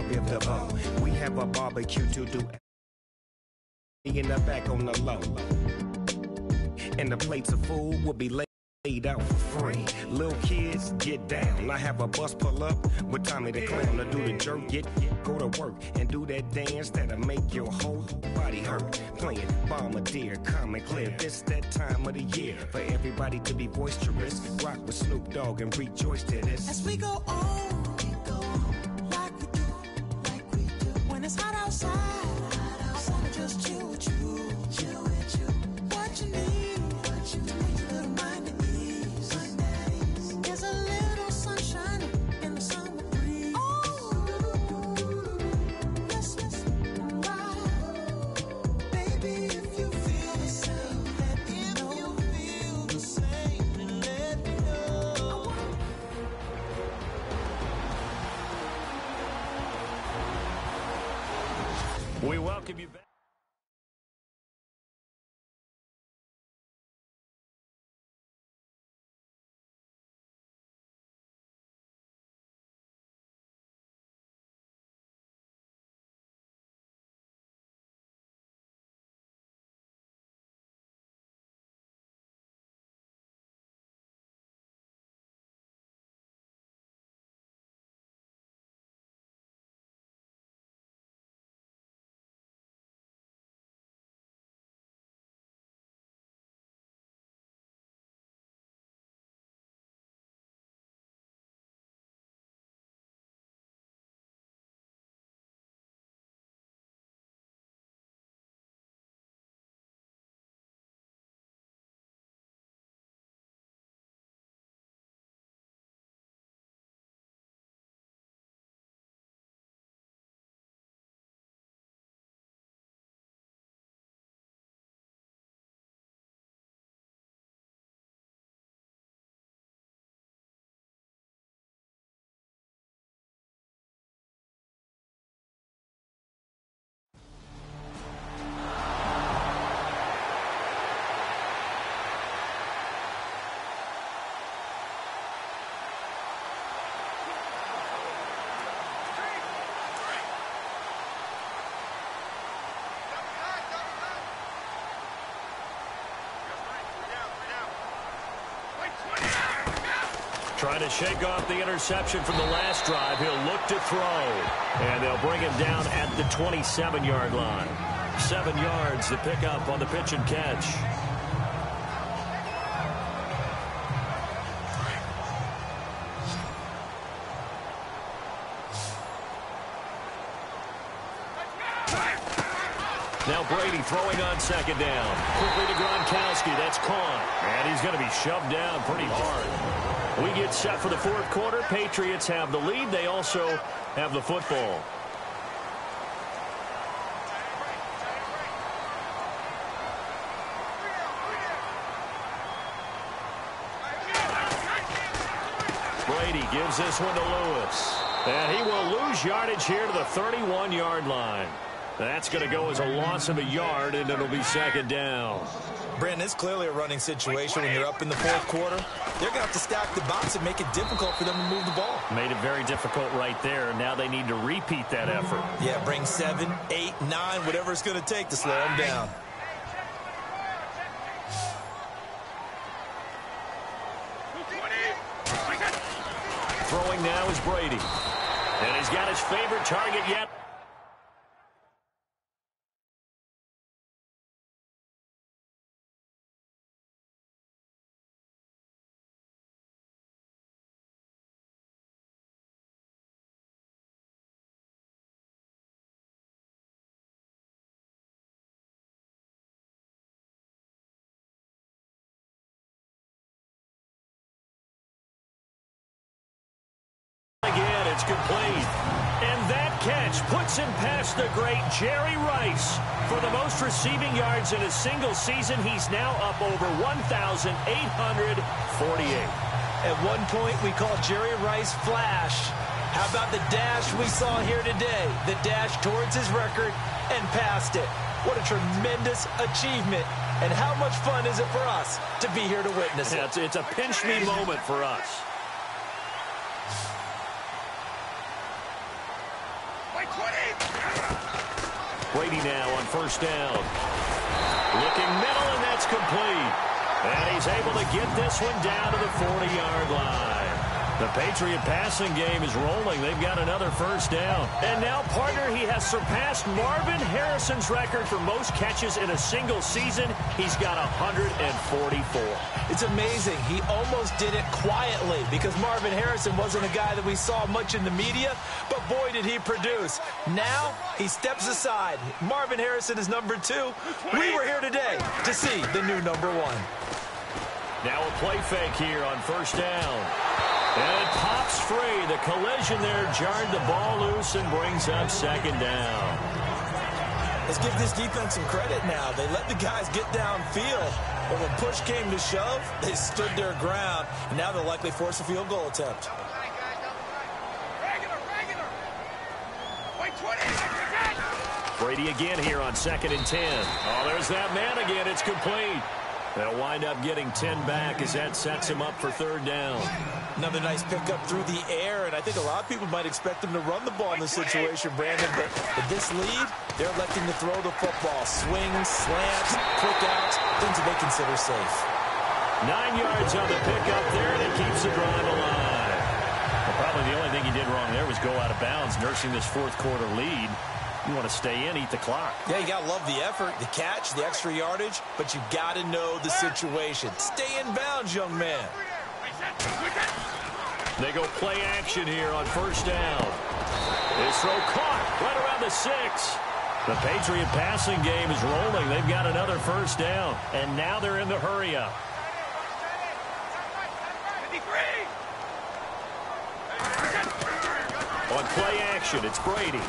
Biv we have a barbecue to do. In the back on the low. And the plates of food will be laid out for free. Little kids, get down. I have a bus pull up with Tommy the Clown to do the jerk. Go to work and do that dance that'll make your whole body hurt. Playing Bombardier, calm and clear. This that time of the year for everybody to be boisterous. Rock with Snoop Dogg and rejoice to this. As we go on, like we do. When it's hot outside, I wanna just chill with you. What you need, to make your little mind at ease. There's a little sunshine in the summer breeze. Oh, let's ride. Baby, if you feel the same, let me know. If you feel the same, let me know. We welcome you back. Trying to shake off the interception from the last drive. He'll look to throw. And they'll bring him down at the 27-yard line. 7 yards to pick up on the pitch and catch. Now Brady throwing on second down. Quickly to Gronkowski. That's caught. And he's going to be shoved down pretty hard. We get set for the fourth quarter. Patriots have the lead. They also have the football. Brady gives this one to Lewis. And he will lose yardage here to the 31-yard line. That's going to go as a loss of a yard, and it'll be second down. Brandon, it's clearly a running situation when you're up in the fourth quarter. They're going to have to stack the box and make it difficult for them to move the ball. Made it very difficult right there. Now they need to repeat that effort. Yeah, bring 7, 8, 9, whatever it's going to take to slow them down. Throwing now is Brady. And he's got his favorite target yet. Again, it's complete. And that catch puts him past the great Jerry Rice. For the most receiving yards in a single season, he's now up over 1,848. At one point, we called Jerry Rice Flash. How about the dash we saw here today? The dash towards his record and past it. What a tremendous achievement. And how much fun is it for us to be here to witness it? It's a pinch-me moment for us. Brady now on first down. Looking middle, and that's complete. And he's able to get this one down to the 40-yard line. The Patriot passing game is rolling. They've got another first down. And now, partner, he has surpassed Marvin Harrison's record for most catches in a single season. He's got 144. It's amazing. He almost did it quietly because Marvin Harrison wasn't a guy that we saw much in the media, but boy, did he produce. Now, he steps aside. Marvin Harrison is number 2. We were here today to see the new number 1. Now a play fake here on first down. And it pops free. The collision there jarred the ball loose and brings up second down. Let's give this defense some credit now. They let the guys get downfield, but when push came to shove, they stood their ground. And now they'll likely force a field goal attempt. Brady again here on 2nd and 10. Oh, there's that man again. It's complete. They'll wind up getting 10 back as that sets him up for third down. Another nice pickup through the air, and I think a lot of people might expect him to run the ball in this situation, Brandon, but with this lead, they're electing to throw the football. Swings, slants, quick outs, things that they consider safe. 9 yards on the pickup there, and it keeps the drive alive. Well, probably the only thing he did wrong there was go out of bounds, nursing this fourth-quarter lead. You want to stay in, eat the clock. Yeah, you got to love the effort, the catch, the extra yardage, but you got to know the situation. Stay in bounds, young man. They go play action here on first down. This throw caught right around the 6. The Patriot passing game is rolling. They've got another first down, and now they're in the hurry-up. On play action, it's Brady.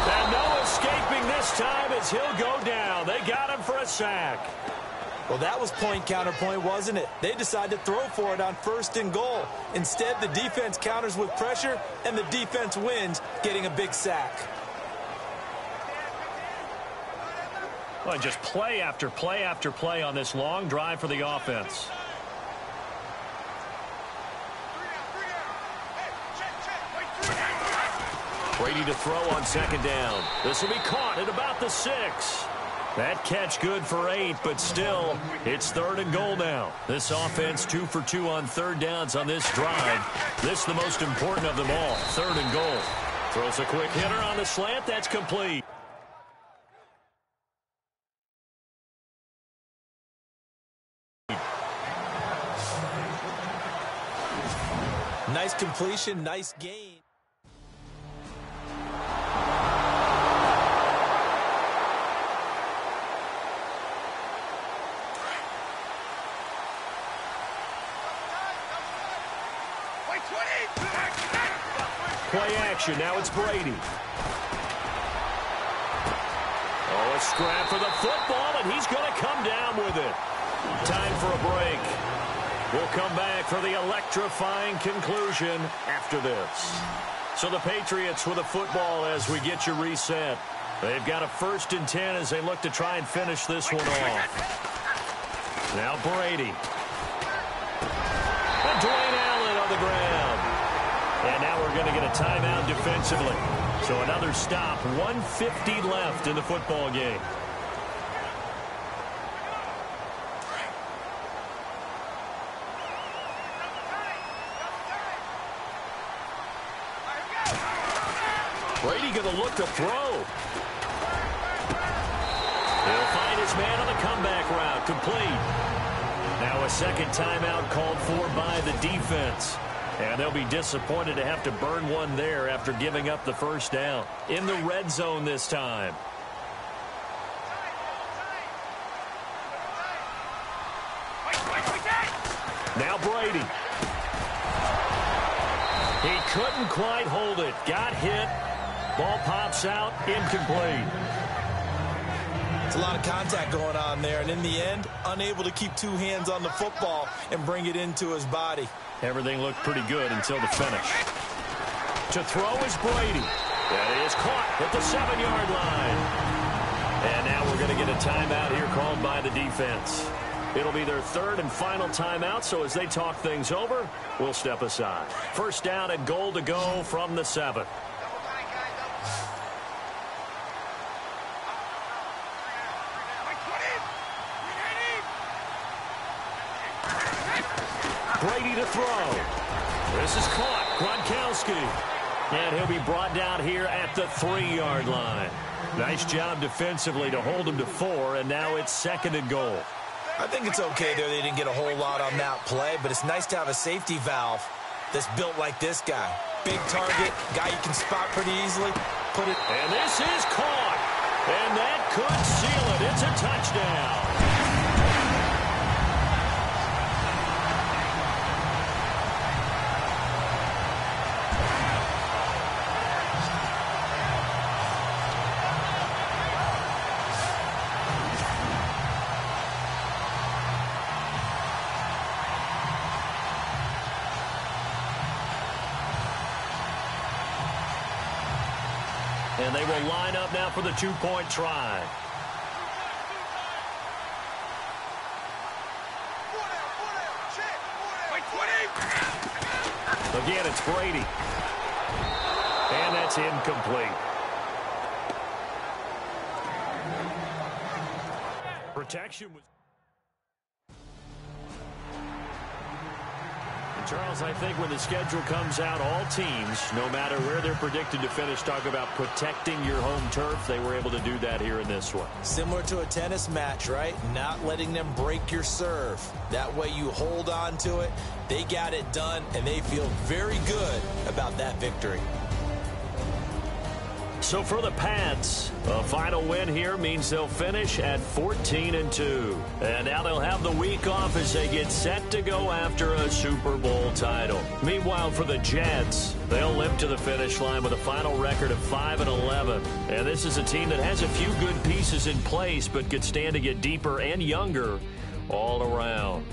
And no escaping this time as he'll go down. They got him for a sack. Well, that was point counterpoint, wasn't it? They decided to throw for it on 1st and goal. Instead, the defense counters with pressure, and the defense wins, getting a big sack. Well, just play after play after play on this long drive for the offense. Brady to throw on 2nd down. This will be caught at about the 6. That catch good for 8, but still, it's 3rd and goal now. This offense 2 for 2 on 3rd downs on this drive. This is the most important of them all, 3rd and goal. Throws a quick hitter on the slant. That's complete. Nice completion, nice gain. Play action. Now it's Brady. Oh, a scrap for the football, and he's going to come down with it. Time for a break. We'll come back for the electrifying conclusion after this. So the Patriots with a football as we get you reset. They've got a 1st and 10 as they look to try and finish this one off. Now Brady. And Dwayne Allen on the ground. And now we're going to get a timeout defensively. So another stop, 1:50 left in the football game. Brady going to look to throw. He'll find his man on the comeback route, complete. Now a 2nd timeout called for by the defense. And they'll be disappointed to have to burn one there after giving up the 1st down. In the red zone this time. Now Brady. He couldn't quite hold it. Got hit. Ball pops out. Incomplete. It's a lot of contact going on there, and in the end, unable to keep 2 hands on the football and bring it into his body. Everything looked pretty good until the finish. To throw is Brady. That is caught at the 7-yard line. And now we're going to get a timeout here called by the defense. It'll be their 3rd and final timeout, so as they talk things over, we'll step aside. 1st down and goal to go from the 7. Brady to throw. This is caught. Gronkowski. And he'll be brought down here at the 3-yard line. Nice job defensively to hold him to 4, and now it's 2nd and goal. I think it's okay there. They didn't get a whole lot on that play, but it's nice to have a safety valve that's built like this guy. Big target, guy you can spot pretty easily. And this is caught. And that could seal it. It's a touchdown. And they will line up now for the 2-point try. Again, it's Brady. And that's incomplete. Protection was... Charles, I think when the schedule comes out, all teams, no matter where they're predicted to finish, talk about protecting your home turf. They were able to do that here in this one. Similar to a tennis match, right? Not letting them break your serve. That way you hold on to it. They got it done, and they feel very good about that victory. So for the Pats, a final win here means they'll finish at 14-2. And now they'll have the week off as they get set to go after a Super Bowl title. Meanwhile, for the Jets, they'll limp to the finish line with a final record of 5-11. And this is a team that has a few good pieces in place, but could stand to get deeper and younger all around.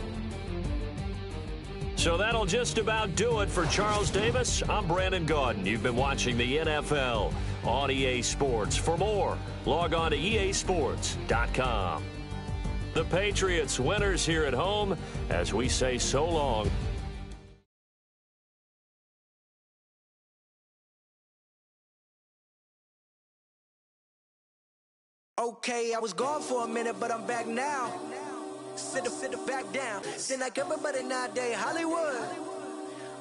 So that'll just about do it for Charles Davis. I'm Brandon Gaudin. You've been watching the NFL on EA Sports. For more, log on to easports.com. The Patriots winners here at home as we say so long. Okay, I was gone for a minute, but I'm back now. Sit back down. Seem like everybody nowadays, Hollywood.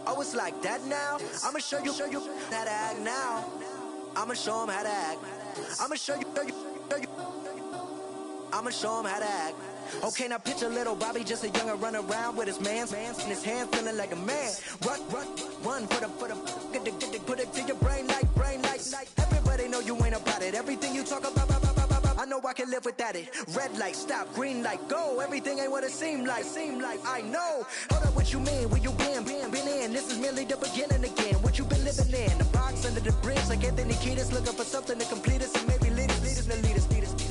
Oh, it's like that now? I'ma show you how to act now. I'ma show them how to act. I'ma show you. I'ma show them how to act. Okay, now picture little Bobby, just a younger run around with his man's in his hand, feeling like a man. Run for the put it to your brain like. Everybody know you ain't about it. Everything you talk about, I know I can live without it. Red light, stop, green light, go. Everything ain't what it seem like. I know. Hold up, what you mean? Where you been in? This is merely the beginning again. What you been living in? The box under the bridge, like Anthony Kiedis, looking for something to complete us and maybe lead us.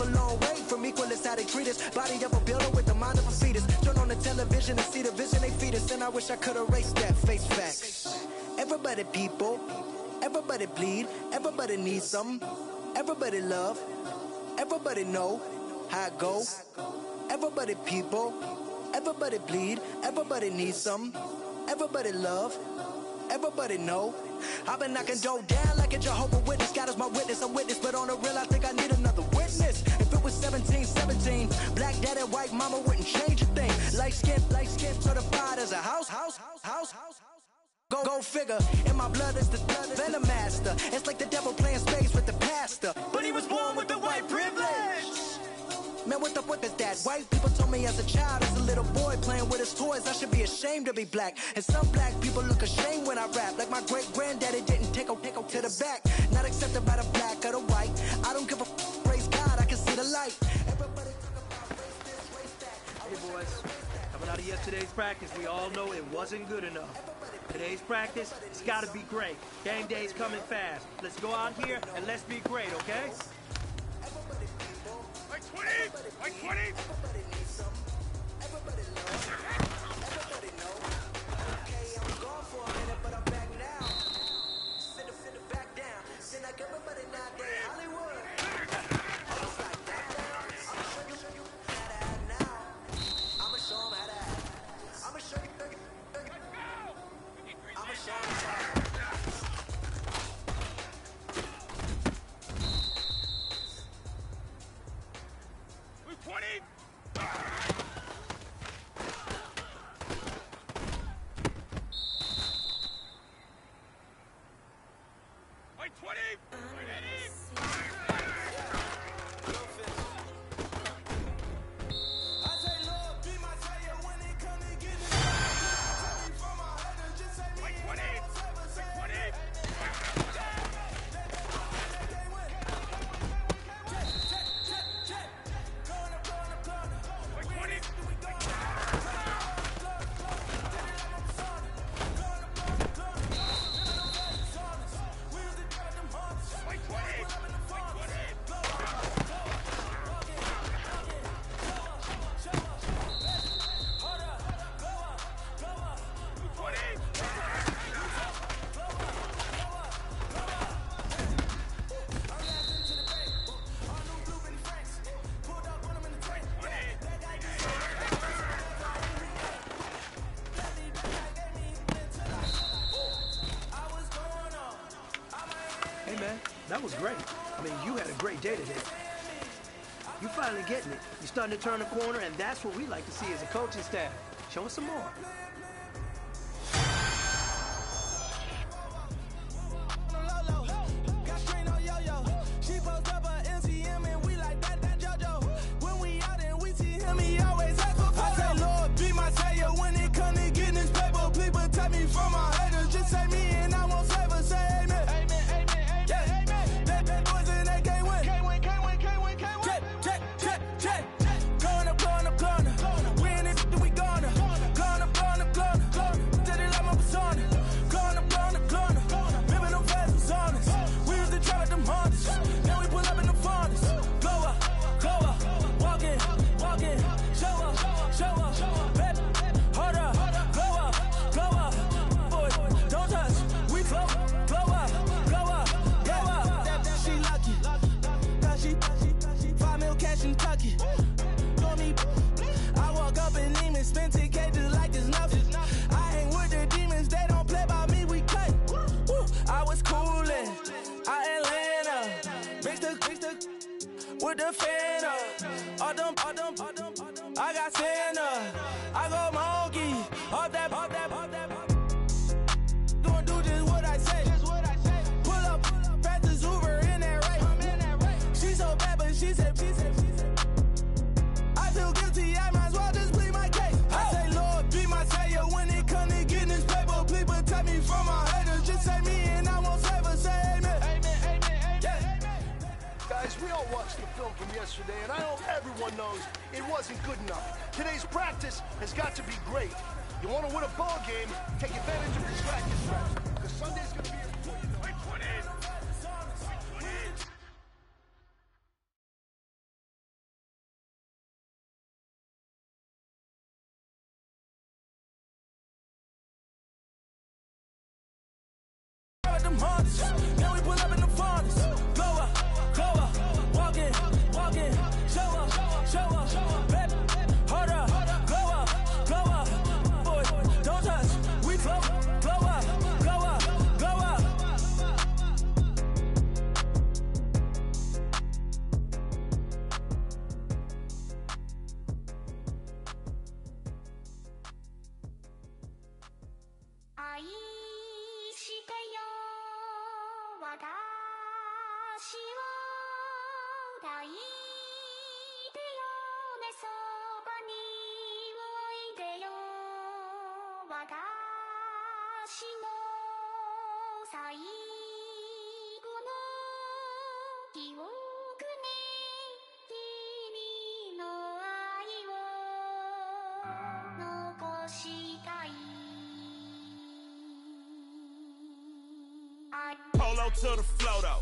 A long way from equal is how they treat us. Body of a builder with the mind of a fetus. Turn on the television and see the vision they feed us. And I wish I could erase that. Face facts. Everybody people, everybody bleed, everybody needs something, everybody love, everybody know how it go. Everybody people, everybody bleed, everybody needs something, everybody love, everybody know. I've been knocking dough down like a Jehovah's Witness. God is my witness, I'm witness, but on the real I think I need another witness. If it was 17, black daddy, white mama wouldn't change a thing. Light skin, certified as a house. Go figure, in my blood is the venom master. It's like the devil playing space with the pastor. But he was born with the white privilege. Man, what is that? White people told me as a child, as a little boy playing with his toys, I should be ashamed to be black. And some black people look ashamed when I rap, like my great-granddaddy didn't take a to the back. Not accepted by the black or the white. I don't give a praise God, I can see the light. Everybody talk about race this, race that. Hey boys, coming out of yesterday's practice, we all know it wasn't good enough. Today's practice, it's got to be great. Game day's coming fast. Let's go out here and let's be great, okay? Like 20! Like 20! Everybody needs something. Everybody loves. Everybody know. Okay, I'm gone for a minute, but I'm back now. Sit back down. Seem like everybody nowadays, Hollywood. Oh, it's like that now. I'ma show you how to act now. I'ma show them how to act. I'ma show you. I'ma show them how to act. Hey, man, that was great. I mean, you had a great day today. You're finally getting it. You're starting to turn the corner, and that's what we like to see as a coaching staff. Show us some more. With the fan up, all them, I got Santa, I go monkey, all that, gonna do just what I say, pull up, fast as Uber in that race, she so bad but she said, I feel guilty, I might as well just plead my case, I say Lord, be my savior, when it come to getting this paper, please protect me from my haters, just say me and I won't say amen. Guys, we all watched the film from yesterday, and I hope everyone knows it wasn't good enough. Today's practice has got to be great. You want to win a ball game, take advantage of this practice rest, because Sunday's going to be important. Now we pull up in the furnace. Glow up, walking, show up, baby, hold up, glow up, boy, don't touch, we flow up. Polo to the flow though.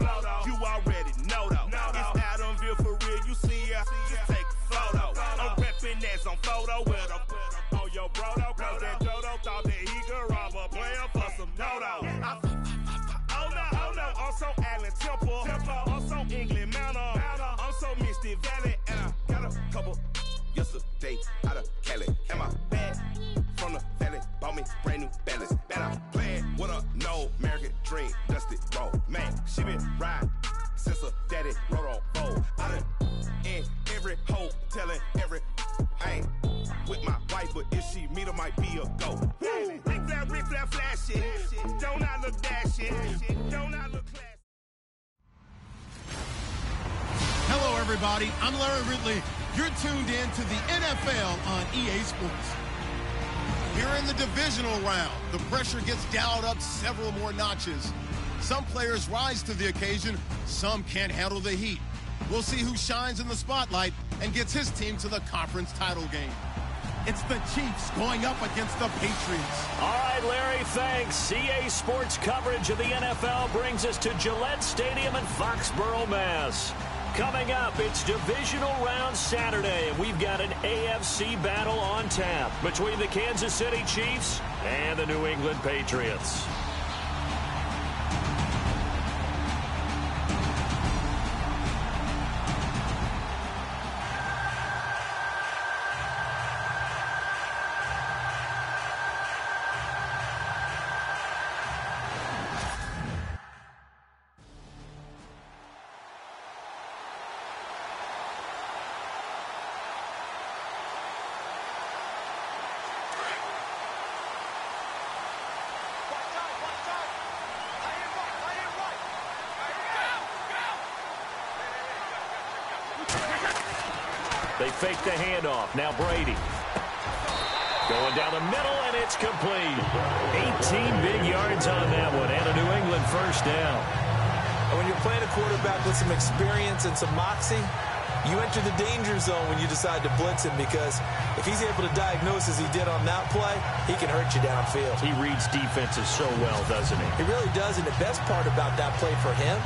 You already know though. It's Adamville for real. You see ya, just take a photo. I'm reppin' that's on photo with a on your bro though. Cause that Jodo thought that he could rob a player for some no-no. Oh no, I'm so Allen Temple. I'm so England Manor. I'm so Mystic Valley. And I got a couple yesterday out of Cali. And my bag from the valley bought me brand new balance. Bet I'm playing with a no American dream. Dusty roll, man. She been riding since her daddy rode on bowl. I done in every hole, telling every I ain't with my wife, but if she meet her, might be a go. Rick flash shit. Don't I look that shit? Don't I look classy? everybody. I'm Larry Ridley. You're tuned in to the NFL on EA Sports. Here in the divisional round, the pressure gets dialed up several more notches. Some players rise to the occasion, some can't handle the heat. We'll see who shines in the spotlight and gets his team to the conference title game. It's the Chiefs going up against the Patriots. All right, Larry, thanks. EA Sports coverage of the NFL brings us to Gillette Stadium in Foxborough, Mass. Coming up, it's divisional round Saturday, and we've got an AFC battle on tap between the Kansas City Chiefs and the New England Patriots. They fake the handoff. Now Brady. Going down the middle, and it's complete. 18 big yards on that one, and a New England first down. And when you're playing a quarterback with some experience and some moxie, you enter the danger zone when you decide to blitz him, because if he's able to diagnose as he did on that play, he can hurt you downfield. He reads defenses so well, doesn't he? He really does, and the best part about that play for him,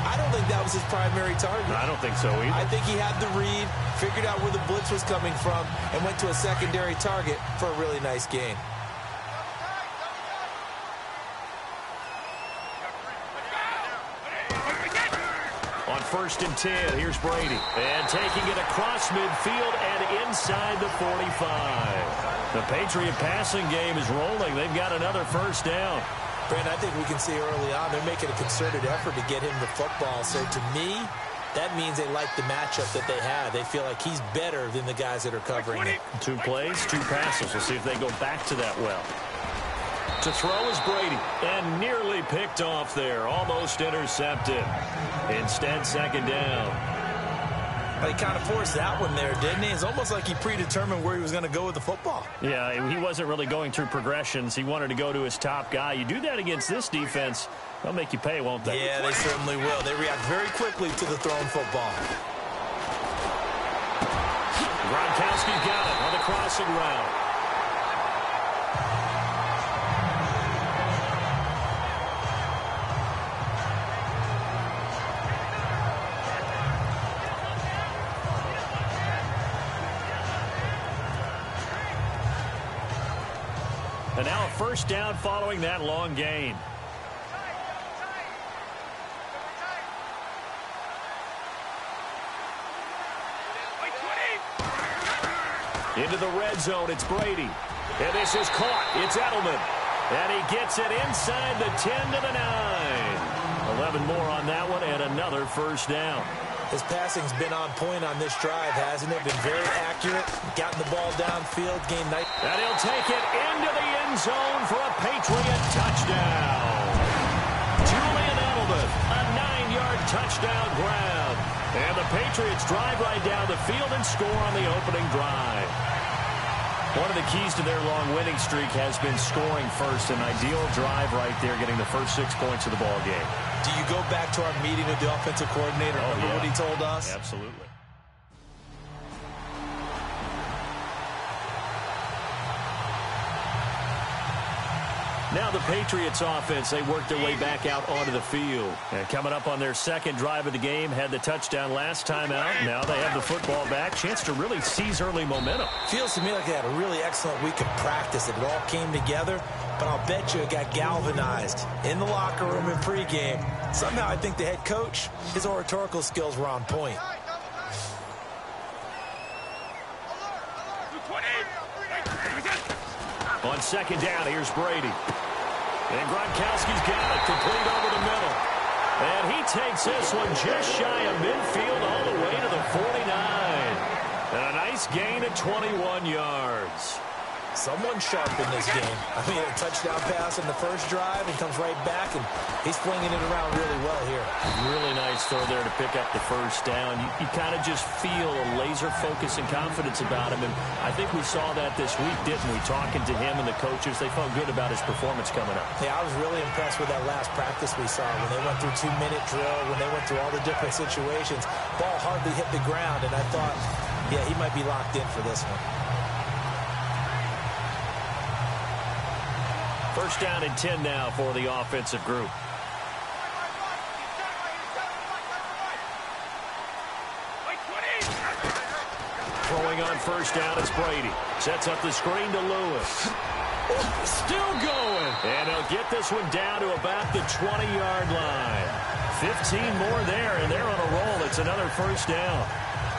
I don't think that was his primary target. I don't think so either. I think he had the read, figured out where the blitz was coming from, and went to a secondary target for a really nice gain. On 1st and 10, here's Brady. And taking it across midfield and inside the 45. The Patriot passing game is rolling. They've got another first down. Brandon, I think we can see early on they're making a concerted effort to get him the football. So to me, that means they like the matchup that they have. They feel like he's better than the guys that are covering him. 2 plays, 2 passes. We'll see if they go back to that well. To throw is Brady, and nearly picked off there. Almost intercepted. Instead, second down. He kind of forced that one there, didn't he? It's almost like he predetermined where he was going to go with the football. Yeah, he wasn't really going through progressions. He wanted to go to his top guy. You do that against this defense, they'll make you pay, won't they? Yeah, they certainly will. They react very quickly to the thrown football. Gronkowski's got it on the crossing route. And now a first down following that long gain. Into the red zone, it's Brady. And this is caught. It's Edelman. And he gets it inside the 10 to the 9. 11 more on that one and another first down. His passing's been on point on this drive, hasn't it? Been very accurate, gotten the ball downfield, gained nice. And he'll take it into the end zone for a Patriot touchdown. Julian Edelman, a 9-yard touchdown grab. And the Patriots drive right down the field and score on the opening drive. One of the keys to their long winning streak has been scoring first. An ideal drive right there, getting the first 6 points of the ball game. Do you go back to our meeting with the offensive coordinator? Remember what he told us? Absolutely. Now the Patriots offense, they worked their way back out onto the field. And coming up on their second drive of the game, had the touchdown last time out. Now they have the football back. Chance to really seize early momentum. Feels to me like they had a really excellent week of practice. It all came together, but I'll bet you it got galvanized in the locker room in pregame. Somehow I think the head coach, his oratorical skills were on point. On second down, here's Brady. And Gronkowski's got it, complete over the middle. And he takes this one just shy of midfield all the way to the 49. And a nice gain of 21 yards. Someone sharp in this game. I mean, a touchdown pass in the first drive and comes right back, and he's flinging it around really well here. Really nice throw there to pick up the first down. You kind of just feel a laser focus and confidence about him, and I think we saw that this week, didn't we? Talking to him and the coaches, they felt good about his performance coming up. Yeah, I was really impressed with that last practice we saw when they went through 2-minute drill, when they went through all the different situations. Ball hardly hit the ground, and I thought, yeah, he might be locked in for this one. First down and 10 now for the offensive group. Throwing on first down, it's Brady. Sets up the screen to Lewis. Still going. And he'll get this one down to about the 20-yard line. 15 more there, and they're on a roll. It's another first down.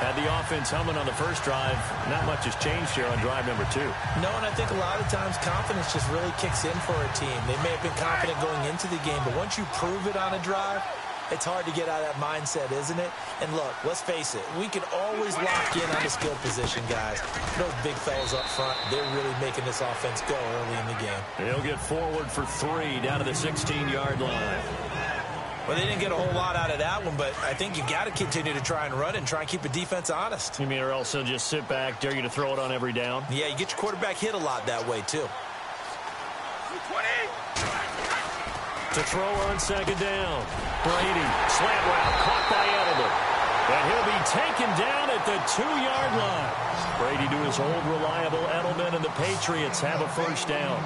Had the offense humming on the first drive. Not much has changed here on drive number 2. No, and I think a lot of times confidence just really kicks in for a team. They may have been confident going into the game, but once you prove it on a drive, it's hard to get out of that mindset, isn't it? And look, let's face it, we can always lock in on the skill position, guys. Those big fellas up front, they're really making this offense go early in the game. He'll get forward for 3 down to the 16-yard line. Well, they didn't get a whole lot out of that one, but I think you got to continue to try and run and try and keep the defense honest. You mean, or else he'll just sit back, dare you to throw it on every down? Yeah, you get your quarterback hit a lot that way, too. To throw on second down. Brady, slant route, caught by Edelman. And he'll be taken down at the 2-yard line. Brady to his old reliable Edelman, and the Patriots have a first down.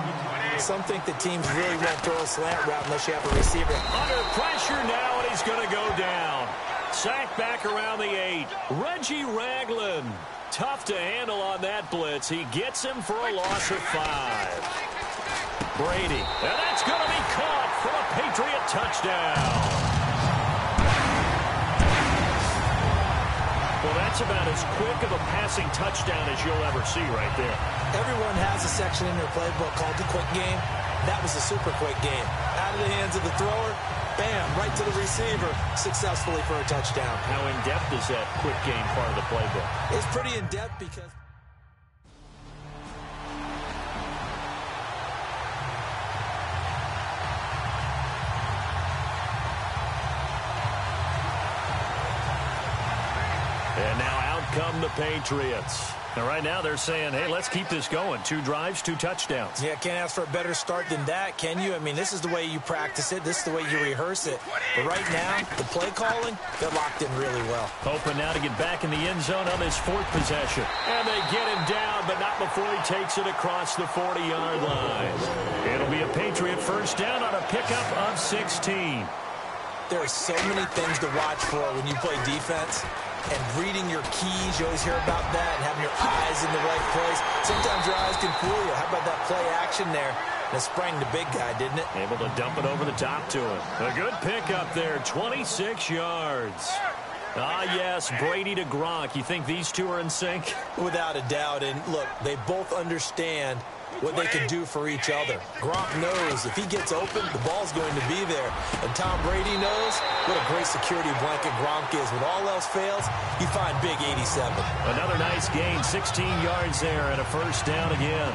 Some think the teams really won't throw a slant route unless you have a receiver. Under pressure now, and he's going to go down. Sacked back around the 8. Reggie Ragland. Tough to handle on that blitz. He gets him for a loss of 5. Brady. And that's going to be caught for a Patriot touchdown. Well, that's about as quick of a passing touchdown as you'll ever see right there. Everyone has a section in their playbook called the quick game. That was a super quick game. Out of the hands of the thrower, bam, right to the receiver, successfully for a touchdown. How in-depth is that quick game part of the playbook? It's pretty in-depth because... And now out come the Patriots. And right now they're saying, hey, let's keep this going. 2 drives, 2 touchdowns. Yeah, can't ask for a better start than that, can you? I mean, this is the way you practice it. This is the way you rehearse it. But right now, the play calling, they're locked in really well. Hoping now to get back in the end zone on this 4th possession. And they get him down, but not before he takes it across the 40-yard line. It'll be a Patriot first down on a pickup of 16. There are so many things to watch for when you play defense. And reading your keys, you always hear about that, and having your eyes in the right place. Sometimes your eyes can fool you. How about that play action there? That sprang the big guy, didn't it? Able to dump it over the top to him. A good pickup there, 26 yards. Ah, yes, Brady to Gronk. You think these two are in sync? Without a doubt. And look, they both understand what they can do for each other. Gronk knows if he gets open, the ball's going to be there. And Tom Brady knows what a great security blanket Gronk is. When all else fails, you find big 87. Another nice gain, 16 yards there, and a first down again.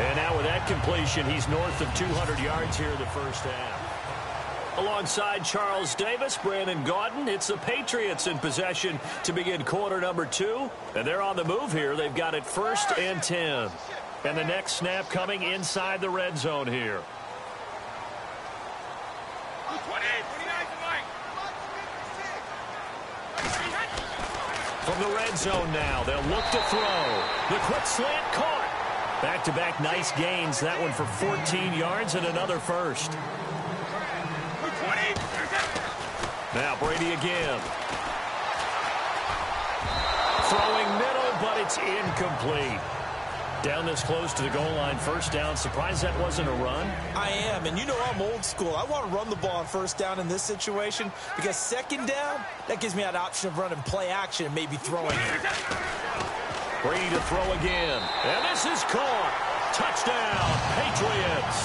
And now with that completion, he's north of 200 yards here in the first half. Alongside Charles Davis, Brandon Gaudin, it's the Patriots in possession to begin quarter number 2. And they're on the move here. They've got it 1st and 10. And the next snap coming inside the red zone here. From the red zone now, they'll look to throw. The quick slant caught. Back-to-back nice gains. That one for 14 yards and another first. Now Brady again. Throwing middle, but it's incomplete. Down this close to the goal line, first down. Surprised that wasn't a run? I am, and you know I'm old school. I want to run the ball on first down in this situation because second down, that gives me that option of running play action and maybe throwing it. Brady to throw again, and this is caught. Touchdown, Patriots.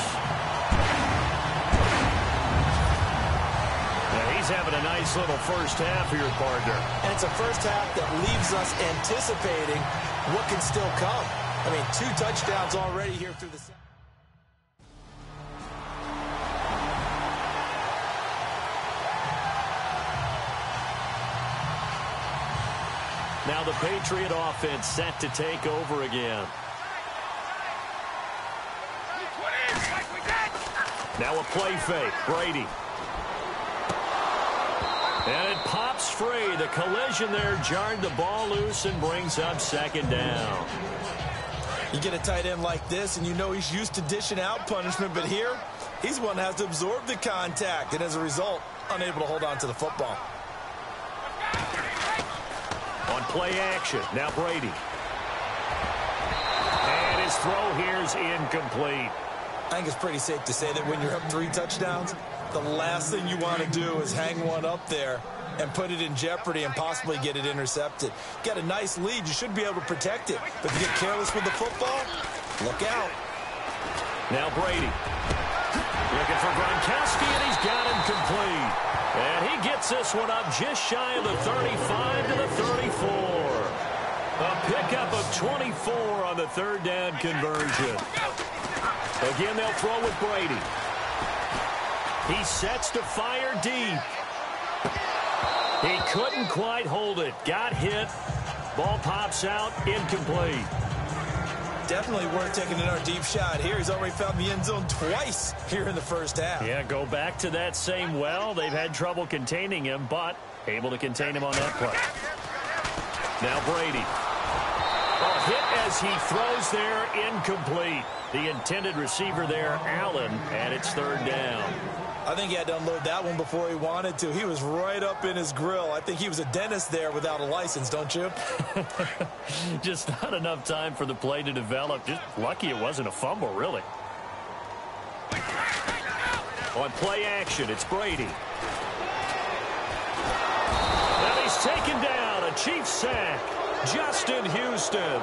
Now he's having a nice little first half here, partner. And it's a first half that leaves us anticipating what can still come. I mean, 2 touchdowns already here through the second. Now the Patriot offense set to take over again. Now a play fake. Brady. And it pops free. The collision there jarred the ball loose and brings up second down. You get a tight end like this, and you know he's used to dishing out punishment, but here, he's one that has to absorb the contact, and as a result, unable to hold on to the football. On play action, now Brady. And his throw here is incomplete. I think it's pretty safe to say that when you're up 3 touchdowns, the last thing you want to do is hang one up there and put it in jeopardy and possibly get it intercepted. Got a nice lead. You should be able to protect it. But to get careless with the football, look out. Now Brady. Looking for Gronkowski, and he's got him complete. And he gets this one up just shy of the 35 to the 34. A pickup of 24 on the third down conversion. Again, they'll throw with Brady. He sets to fire deep. He couldn't quite hold it. Got hit. Ball pops out. Incomplete. Definitely worth taking another deep shot here. He's already found the end zone twice here in the first half. Yeah, go back to that same well. They've had trouble containing him, but able to contain him on that play. Now Brady. A hit as he throws there. Incomplete. The intended receiver there, Allen, and it's third down. I think he had to unload that one before he wanted to. He was right up in his grill. I think he was a dentist there without a license, don't you? Just not enough time for the play to develop. Just lucky it wasn't a fumble, really. On play action, it's Brady. And he's taken down. A Chiefs sack. Justin Houston.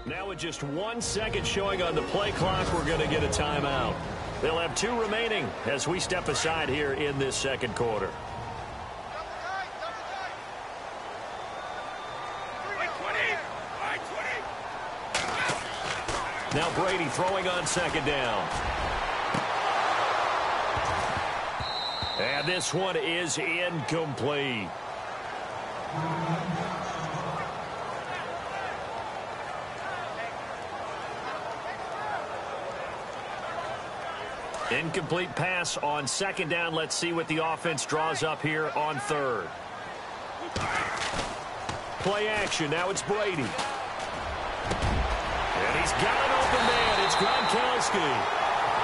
Now with just 1 second showing on the play clock, we're going to get a timeout. They'll have 2 remaining as we step aside here in this second quarter. Now Brady throwing on second down. And this one is incomplete. Incomplete pass on second down. Let's see what the offense draws up here on third. Play action. Now it's Brady. And he's got an open man. It's Gronkowski.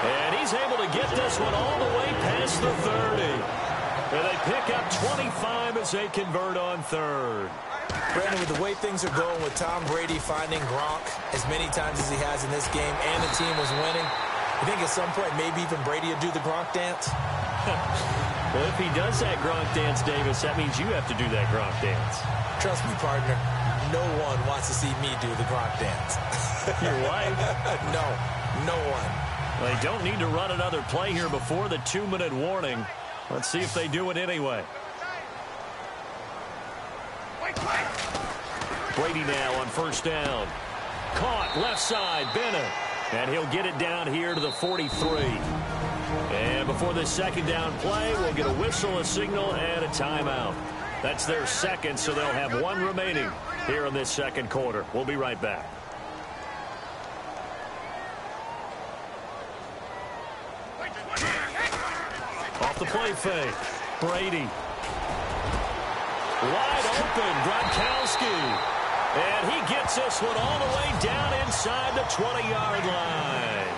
And he's able to get this one all the way past the 30. And they pick up 25 as they convert on third. Brandon, with the way things are going with Tom Brady finding Gronk as many times as he has in this game and the team was winning, you think at some point maybe even Brady would do the Gronk dance? Well, if he does that Gronk dance, Davis, that means you have to do that Gronk dance. Trust me, partner, no one wants to see me do the Gronk dance. Your wife? No one. They don't need to run another play here before the 2-minute warning. Let's see if they do it anyway. Brady now on first down. Caught left side, Bennett. And he'll get it down here to the 43. And before this second down play, we'll get a whistle, a signal, and a timeout. That's their second, so they'll have 1 remaining here in this second quarter. We'll be right back. Off the play fake, Brady. Wide open, Gronkowski. And he gets this one all the way down inside the 20-yard line.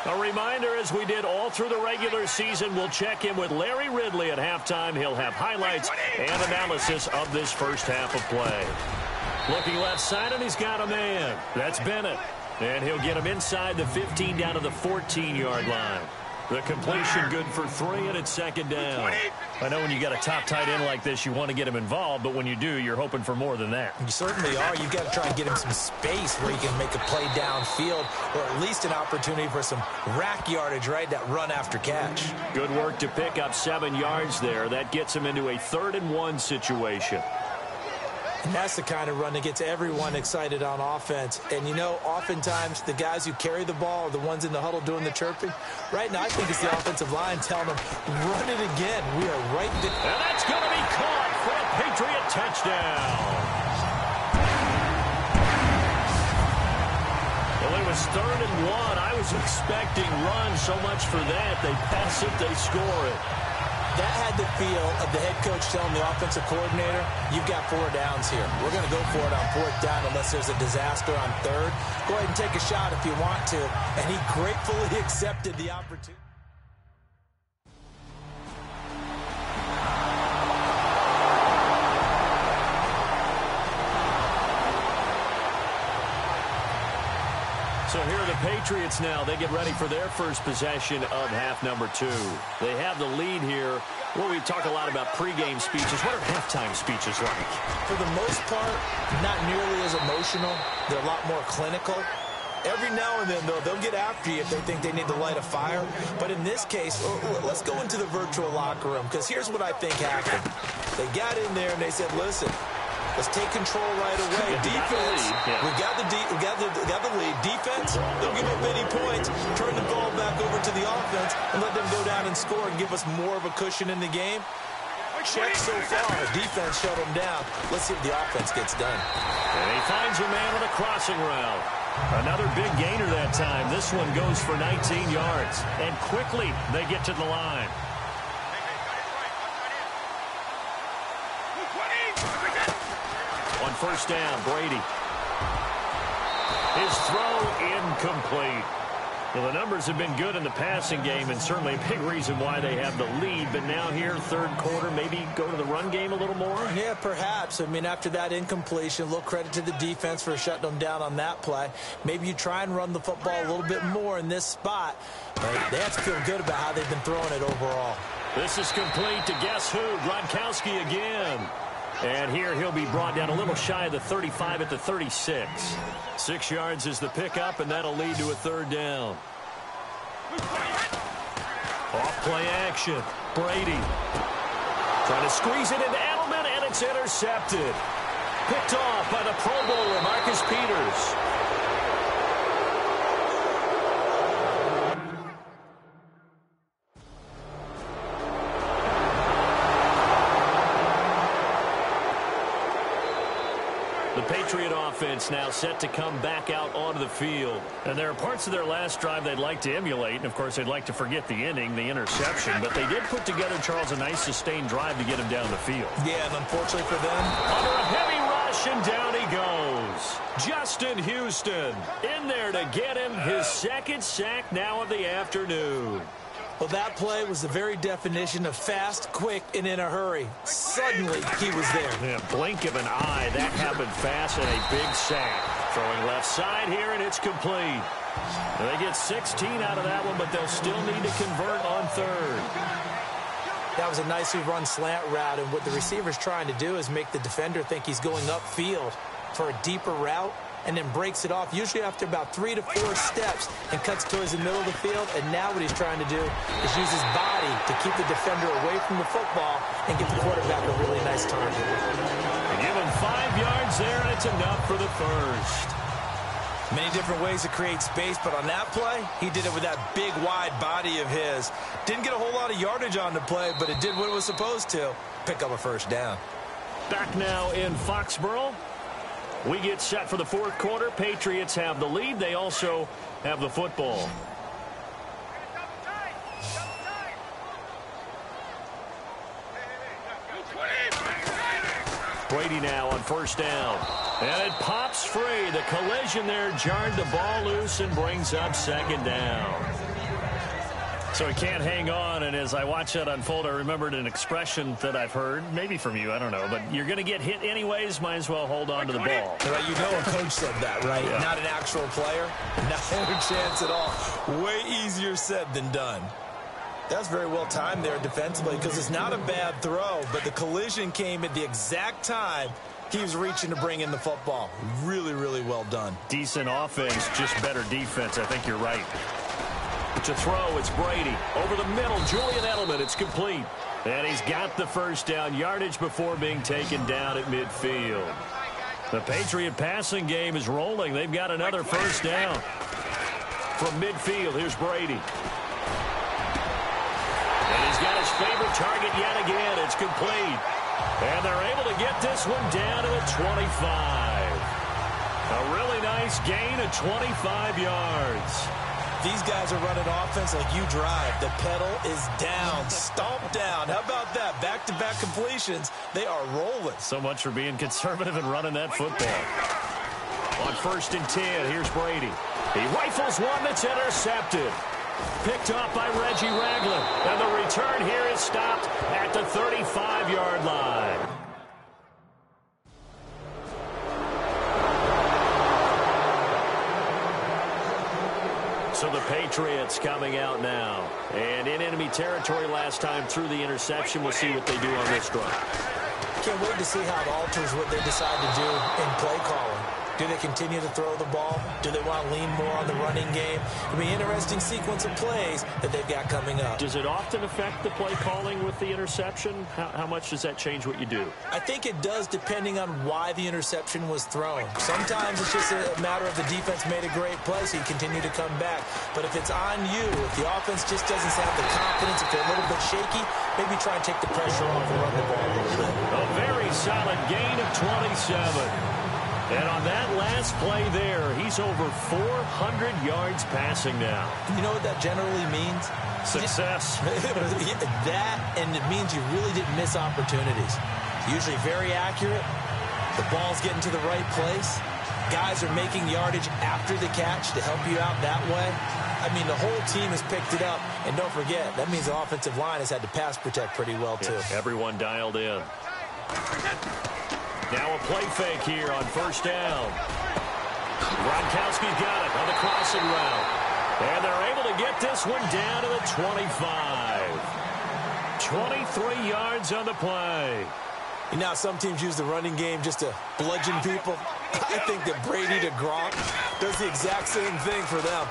A reminder, as we did all through the regular season, we'll check in with Larry Ridley at halftime. He'll have highlights and analysis of this first half of play. Looking left side, and he's got a man. That's Bennett. And he'll get him inside the 15 down to the 14-yard line. The completion good for 3, and it's second down. I know when you got a top tight end like this, you want to get him involved, but when you do, you're hoping for more than that. You certainly are. You've got to try and get him some space where he can make a play downfield, or at least an opportunity for some rack yardage, right? That run after catch. Good work to pick up 7 yards there. That gets him into a 3rd-and-1 situation. And that's the kind of run that gets everyone excited on offense. And, you know, oftentimes the guys who carry the ball are the ones in the huddle doing the chirping. Right now, I think it's the offensive line telling them, run it again. We are right there. And that's going to be caught for a Patriot touchdown. Well, it was 3rd-and-1. I was expecting run so much for that. They pass it, they score it. That had the feel of the head coach telling the offensive coordinator, you've got 4 downs here. We're going to go for it on 4th down unless there's a disaster on 3rd. Go ahead and take a shot if you want to. And he gratefully accepted the opportunity. So here are the Patriots now. They get ready for their first possession of half number 2. They have the lead here. Well, we talk a lot about pregame speeches. What are halftime speeches like? For the most part, not nearly as emotional. They're a lot more clinical. Every now and then, though, they'll get after you if they think they need to light a fire. But in this case, let's go into the virtual locker room, because here's what I think happened. They got in there and they said, listen, let's take control right away. Defense, we got the lead. Defense, don't give up any points. Turn the ball back over to the offense and let them go down and score and give us more of a cushion in the game. Check so far. Defense shut them down. Let's see if the offense gets done. And he finds a man on a crossing route. Another big gainer that time. This one goes for 19 yards. And quickly, they get to the line. On 1st down, Brady. His throw incomplete. Well, the numbers have been good in the passing game, and certainly a big reason why they have the lead. But now here, 3rd quarter, maybe go to the run game a little more? Yeah, perhaps. I mean, after that incompletion, a little credit to the defense for shutting them down on that play. Maybe you try and run the football a little bit more in this spot. But they have to feel good about how they've been throwing it overall. This is complete to guess who? Gronkowski again. And here he'll be brought down a little shy of the 35 at the 36. 6 yards is the pickup, and that'll lead to a 3rd down. Off play action. Brady trying to squeeze it into Edelman, and it's intercepted. Picked off by the Pro Bowler, Marcus Peters. The Patriot offense now set to come back out onto the field. And there are parts of their last drive they'd like to emulate. And, of course, they'd like to forget the inning, the interception. But they did put together, Charles, a nice sustained drive to get him down the field. Yeah, and unfortunately for them, under a heavy rush, and down he goes. Justin Houston in there to get him his 2nd sack now of the afternoon. Well, that play was the very definition of fast, quick, and in a hurry. Suddenly, he was there. Yeah, blink of an eye. That happened fast and a big sack. Throwing left side here, and it's complete. They get 16 out of that one, but they'll still need to convert on 3rd. That was a nicely run slant route, and what the receiver's trying to do is make the defender think he's going upfield for a deeper route, and then breaks it off, usually after about 3 to 4 steps, and cuts towards the middle of the field. And now what he's trying to do is use his body to keep the defender away from the football and give the quarterback a really nice target. Give him 5 yards there, and it's enough for the 1st. Many different ways to create space, but on that play, he did it with that big, wide body of his. Didn't get a whole lot of yardage on the play, but it did what it was supposed to. Pick up a 1st down. Back now in Foxborough. We get set for the 4th quarter. Patriots have the lead. They also have the football. Brady now on 1st down. And it pops free. The collision there jarred the ball loose and brings up 2nd down. So he can't hang on, and as I watch that unfold, I remembered an expression that I've heard, maybe from you, I don't know, but you're going to get hit anyways, might as well hold on to the ball. Well, you know a coach said that, right? Yeah. Not an actual player. Not a chance at all. Way easier said than done. That's very well timed there defensively because it's not a bad throw, but the collision came at the exact time he was reaching to bring in the football. Really, really well done. Decent offense, just better defense. I think you're right. To throw, it's Brady. Over the middle, Julian Edelman. It's complete. And he's got the first down yardage before being taken down at midfield. The Patriot passing game is rolling. They've got another first down. From midfield, here's Brady. And he's got his favorite target yet again. It's complete. And they're able to get this one down to the 25. A really nice gain of 25 yards. These guys are running offense like you drive. The pedal is down, stomped down. How about that? Back-to-back completions. They are rolling. So much for being conservative and running that football. On 1st and 10, here's Brady. He rifles one that's intercepted. Picked off by Reggie Ragland. And the return here is stopped at the 35-yard line. So the Patriots coming out now. And in enemy territory last time through the interception. We'll see what they do on this drive. Can't wait to see how it alters what they decide to do in play calling. Do they continue to throw the ball? Do they want to lean more on the running game? It'll be an interesting sequence of plays that they've got coming up. Does it often affect the play calling with the interception? How much does that change what you do? I think it does depending on why the interception was thrown. Sometimes it's just a matter of the defense made a great play, so you continue to come back. But if it's on you, if the offense just doesn't have the confidence, if they're a little bit shaky, maybe try and take the pressure off and run the ball a little bit. A very solid gain of 27. And on that last play there, he's over 400 yards passing now. You know what that generally means? Success. That, and it means you really didn't miss opportunities. Usually very accurate. The ball's getting to the right place. Guys are making yardage after the catch to help you out that way. I mean, the whole team has picked it up. And don't forget, that means the offensive line has had to pass protect pretty well, too. Yeah, everyone dialed in. Now a play fake here on 1st down. Gronkowski's got it on the crossing route. And they're able to get this one down to the 25. 23 yards on the play. You know, some teams use the running game just to bludgeon people. I think that Brady to Gronk does the exact same thing for them.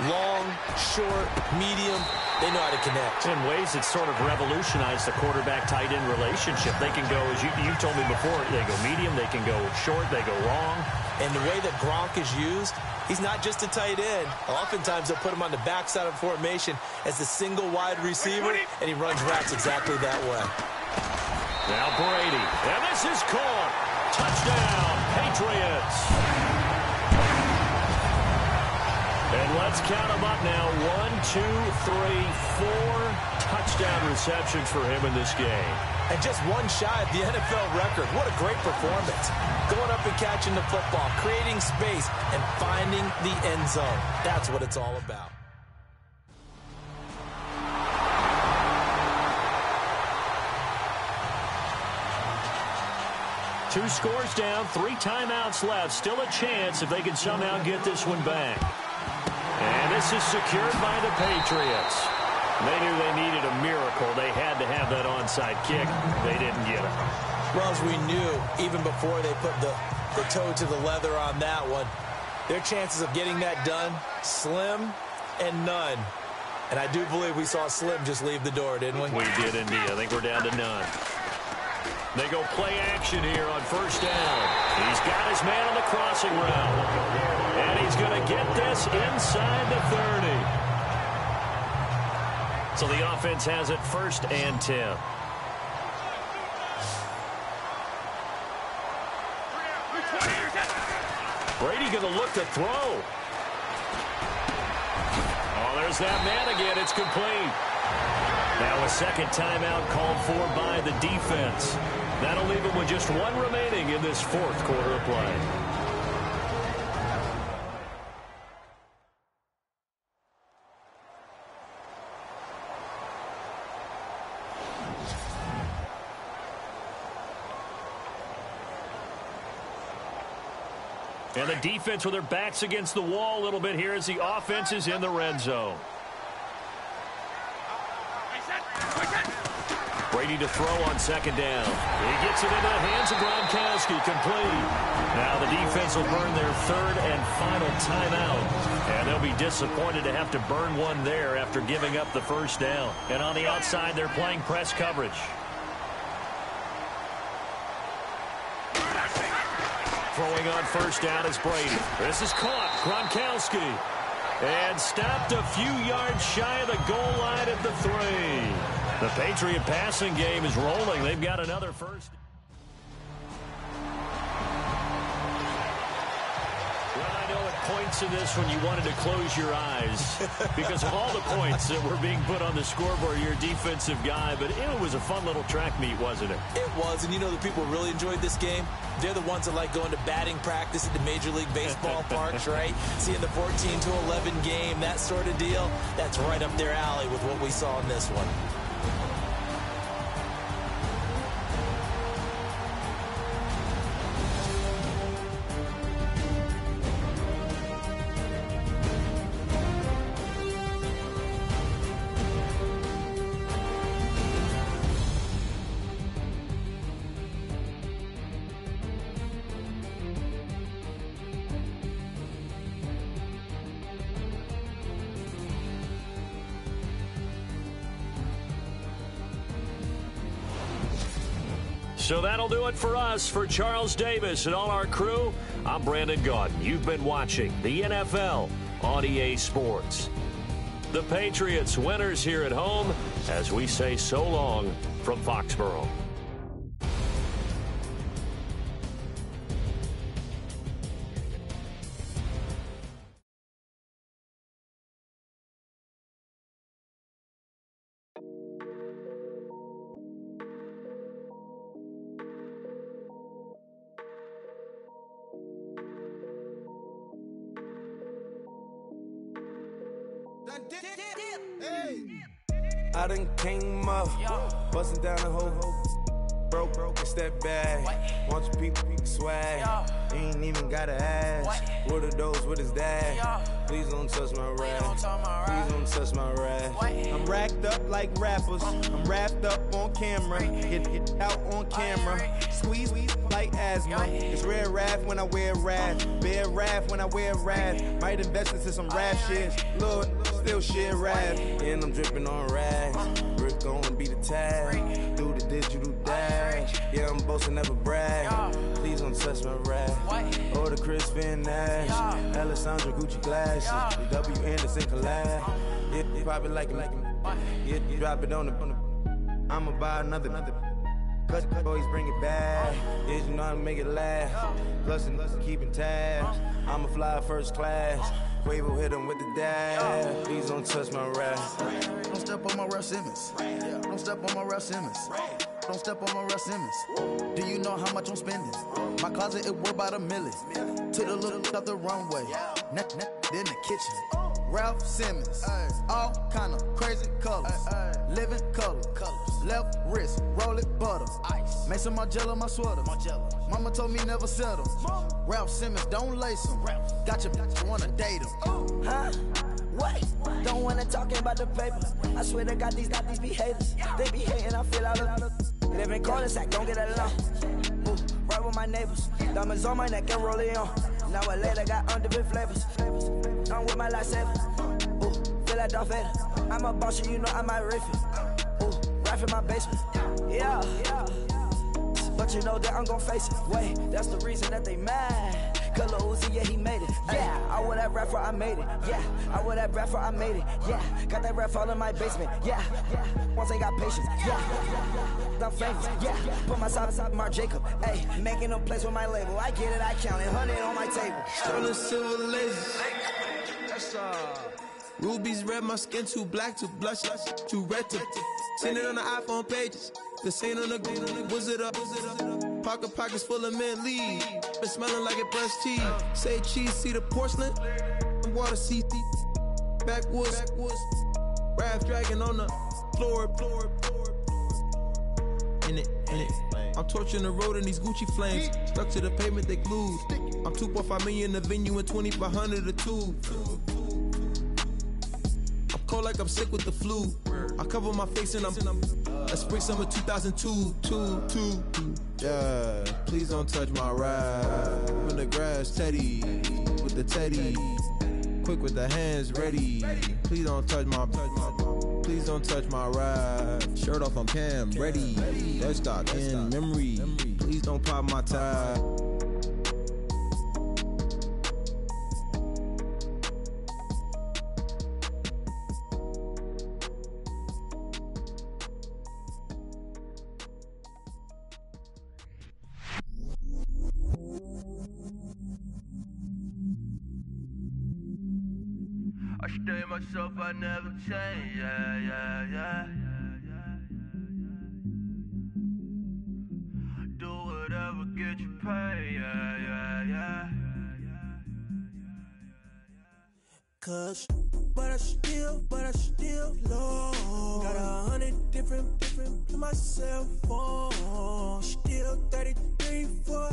Long, short, medium, they know how to connect. In ways that sort of revolutionized the quarterback-tight end relationship. They can go, as you told me before, they go medium, they can go short, they go long. And the way that Gronk is used, he's not just a tight end. Oftentimes they'll put him on the backside of formation as a single wide receiver, and he runs routes exactly that way. Now Brady, and this is caught. Touchdown, Patriots. And let's count them up now. 1, 2, 3, 4 touchdown receptions for him in this game. And just one shy of the NFL record. What a great performance. Going up and catching the football, creating space, and finding the end zone. That's what it's all about. Two scores down, 3 timeouts left. Still a chance if they can somehow get this one back. And this is secured by the Patriots. They knew they needed a miracle. They had to have that onside kick. They didn't get it. Well, as we knew, even before they put the toe to the leather on that one, their chances of getting that done, slim and none. And I do believe we saw Slim just leave the door, didn't we? We did indeed. I think we're down to none. They go play action here on 1st down. He's got his man on the crossing route. And he's going to get this inside the 30. So the offense has it 1st and 10. Brady going to look to throw. Oh, there's that man again. It's complete. Now a second timeout called for by the defense. That'll leave him with just 1 remaining in this 4th quarter of play. And the defense with their backs against the wall a little bit here as the offense is in the red zone. Brady to throw on second down. He gets it into the hands of Gronkowski, complete. Now the defense will burn their third and final timeout. And they'll be disappointed to have to burn one there after giving up the first down. And on the outside, they're playing press coverage. Throwing on first down is Brady. This is caught. Gronkowski. And stopped a few yards shy of the goal line at the 3. The Patriot passing game is rolling. They've got another first. Well, I know at points in this when you wanted to close your eyes because of all the points that were being put on the scoreboard, you're a defensive guy, but it was a fun little track meet, wasn't it? It was, and you know the people really enjoyed this game? They're the ones that like going to batting practice at the Major League Baseball parks, right? Seeing the 14-11 game, that sort of deal, that's right up their alley with what we saw in this one. So that'll do it for us. For Charles Davis and all our crew, I'm Brandon Gaudin. You've been watching the NFL on EA Sports. The Patriots winners here at home as we say so long from Foxborough. I done came up, bustin' down the whole broke and step back. Want your people swag, ain't even gotta ask. What are those, what is that? Please don't touch my rap, please don't touch my rap. I'm racked up like rappers, I'm wrapped up on camera. Get out on camera, squeeze like asthma. It's rare wrath when I wear wrath, bare wrath when I wear wrath. Might invest into some rap shit, Lord, still shit wrath. And I'm dripping on rags, Rick gonna be the tag. Do the digital dash, yeah, I'm boasting, never brag. Please don't touch my rap, or the Chris Finn Nash, Alessandra Gucci glasses, the W Anderson collab. Yeah, you pop it like it, yeah, you drop it on the. I'ma buy another. Cause boys bring it back. Yeah, you know how to make it last. Plus and keeping tabs. I'ma fly first class. Quavo hit him with the dash. Please don't touch my rap. Don't step on my Ralph Simmons. Don't step on my Ralph Simmons. Don't step on my Ralph Simmons. Do you know how much I'm spending? My closet, it worth about $1 million. Took the little up the runway. In the kitchen. Ralph Simmons, all kind of crazy colors, living color, left wrist, roll it butter, ice, make some Margiela my sweater, mama told me never settle, Ralph Simmons don't lace him, got your bitch wanna date him, huh? Wait, don't wanna talk about the paper, I swear to God these be haters, they be hating, I feel out of, live in cul-de-sac, don't get along, right with my neighbors, diamonds on my neck and roll it on, now I later got underbit flavors. I'm with my lifesaver. Ooh, feel like Darth Vader. I'm a boss, you know I might riff it. Ooh, right in my basement. Yeah. But you know that I'm gon' face it. Wait, that's the reason that they mad. Color Uzi, yeah, he made it. Yeah, I wear that rapper, I made it. Yeah, I wear that rapper, I made it. Yeah, got that rap all in my basement. Yeah, once I got patience. Yeah, I'm famous. Yeah, put myself inside Marc Jacob. Hey, making a place with my label. I get it, I count it. 100 on my table. Stolen silver laces. Rubies red, my skin too black to blush, too red to send it on the iPhone pages. The scene on the wizard up. Pockets full of mint leaves. Been smelling like it brushed teeth. Say cheese, see the porcelain. Water, see backwoods. Raft dragging on the floor. In it. I'm torching the road in these Gucci flames. Stuck to the pavement, they glued. I'm 2.5 million in the venue and 2,500 a tube. I'm cold like I'm sick with the flu. I cover my face and I'm spring summer 2002. Yeah, please don't touch my ride. In the grass, Teddy, with the Teddy. Quick with the hands ready. Please don't touch my ride. Shirt off on cam, ready. Desktop in memory. Please don't pop my tie. I stay myself, I never change, yeah. Do whatever, get you paid, yeah. Cause, but I still low. Got 100 different in my cell phone. Still 33 for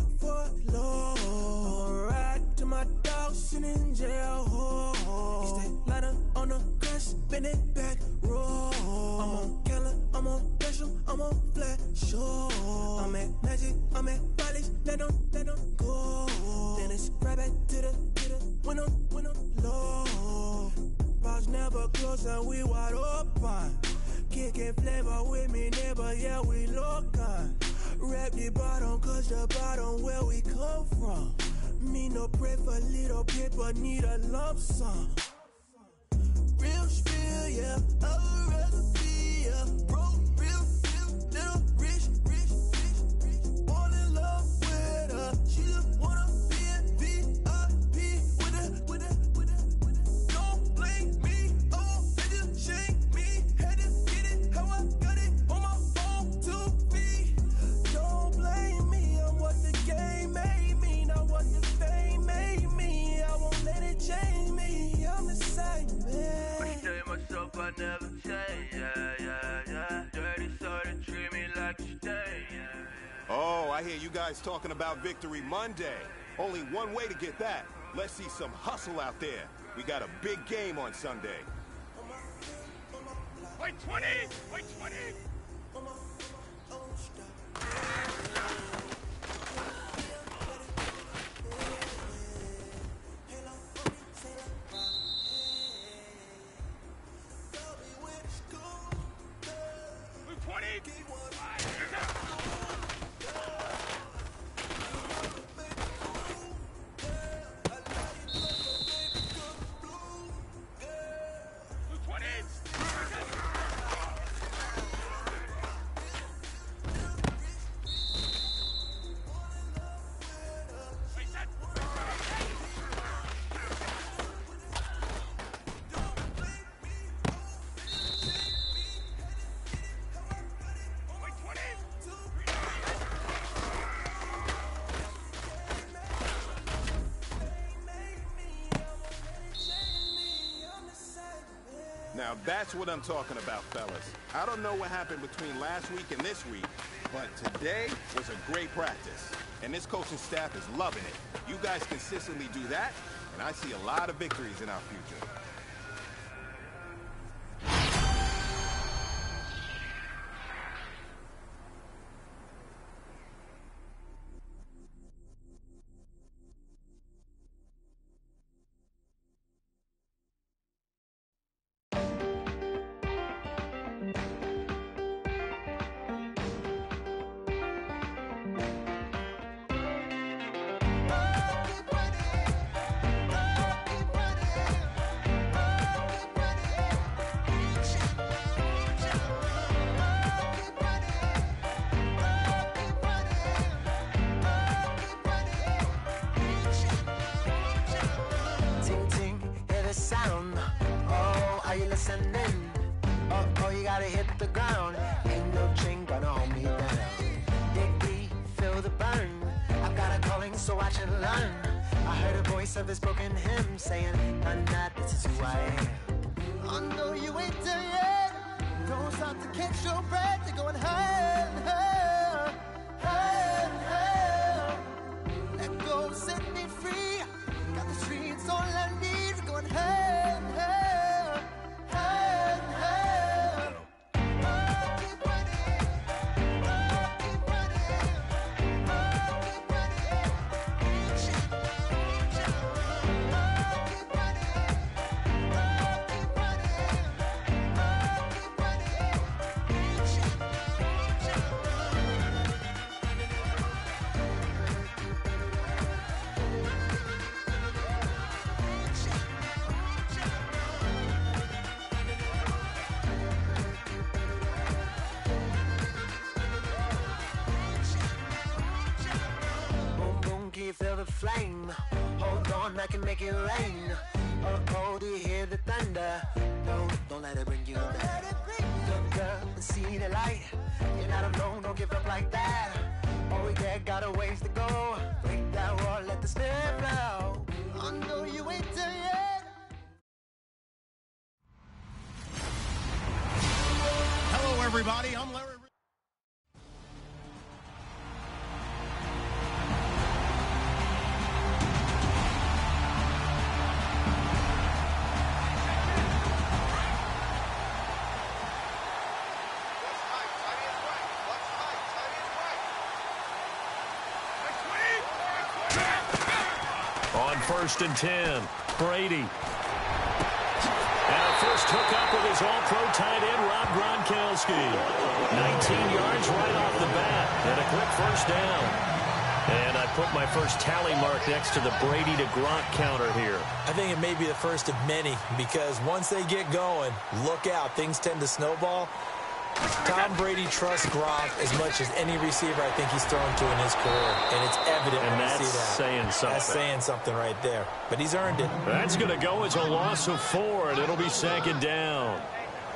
low. I'ma ride to my dog sitting in jail. It's that ladder on the grass, spin it back, roll. I'm on Keller, I'm on Bishop, I'm on Flat Shore. I'm at Magic, I'm at Bally's, let them go. Then it's right back to the when I'm low. Bars never close and we wide open. Kicking flavor with me, neighbor, yeah, we local. Rap the bottom, cause the bottom where we come from. Me no pray for little paper, need a lump sum. Real spill, yeah, I would rather be, yeah. Broke, real, little rich. Fall in love with her, she just wanna be in VIP with her. Don't blame me, oh, they just shake me. Had to get it, how I got it, on my phone, 2 feet. Don't blame me, I'm what the game made me, not what the fame made me. I won't let it change me, I'm the same man. I stay myself, I never change, yeah. Dirty sorta treat me like a stain, yeah. Oh, I hear you guys talking about Victory Monday. Only one way to get that. Let's see some hustle out there. We got a big game on Sunday. Wait 20! Wait 20! Now that's what I'm talking about, fellas. I don't know what happened between last week and this week, but today was a great practice. And this coaching staff is loving it. You guys consistently do that, and I see a lot of victories in our future. Oh, you gotta hit the ground. Ain't no chain gonna hold me down. Dig deep, feel the burn. I've got a calling, so watch and learn. I heard a voice of this broken hymn saying, "None that this is who I am." I know you ain't there yet. Don't stop to catch your breath. You're going higher and higher. Hey, hey, let go, set me free. Got the streets, all I need. Going hey, hey, hey, hey. Oh, keep running. Oh, keep running. Oh, keep running. Reach out, reach out. Oh, keep running. Oh, keep running. Oh, keep running. Reach out, reach out. Boom, boom, can you feel the flame? Hold on, I can make it rain. Oh, do you hear the thunder? Don't let it bring you down. Look up and see the light. You're not alone, don't give up like that. Oh yeah, got a ways to go. Break that wall, let the spirit flow. I know you ain't there yet. Hello, everybody. I'm Larry. On 1st and 10, Brady. And a first hookup with his all-pro tight end, Rob Gronkowski. 19 yards right off the bat, and a quick first down. And I put my first tally mark next to the Brady to Gronk counter here. I think it may be the first of many, because once they get going, look out, things tend to snowball. Tom Brady trusts Gronk as much as any receiver I think he's thrown to in his career, and it's evident when you see that. And that's saying something. That's saying something right there, but he's earned it. That's going to go as a loss of 4, and it'll be 2nd down.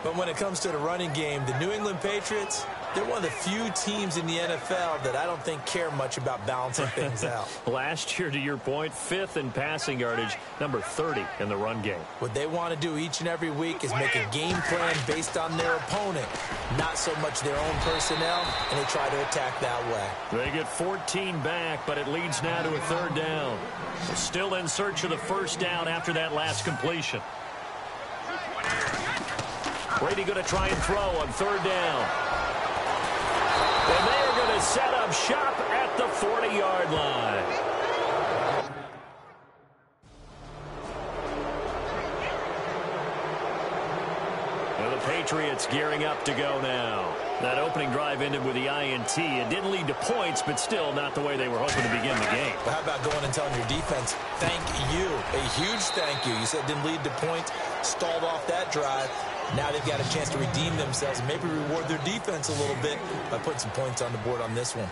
But when it comes to the running game, the New England Patriots, they're one of the few teams in the NFL that I don't think care much about balancing things out. Last year, to your point, 5th in passing yardage, number 30 in the run game. What they want to do each and every week is make a game plan based on their opponent, not so much their own personnel, and they try to attack that way. They get 14 back, but it leads now to a 3rd down. Still in search of the first down after that last completion. Brady going to try and throw on 3rd down. And they are going to set up shop at the 40-yard line. And the Patriots gearing up to go now. That opening drive ended with the INT. It didn't lead to points, but still not the way they were hoping to begin the game. But how about going and telling your defense, thank you, a huge thank you. You said it didn't lead to points, stalled off that drive. Now they've got a chance to redeem themselves and maybe reward their defense a little bit by putting some points on the board on this one.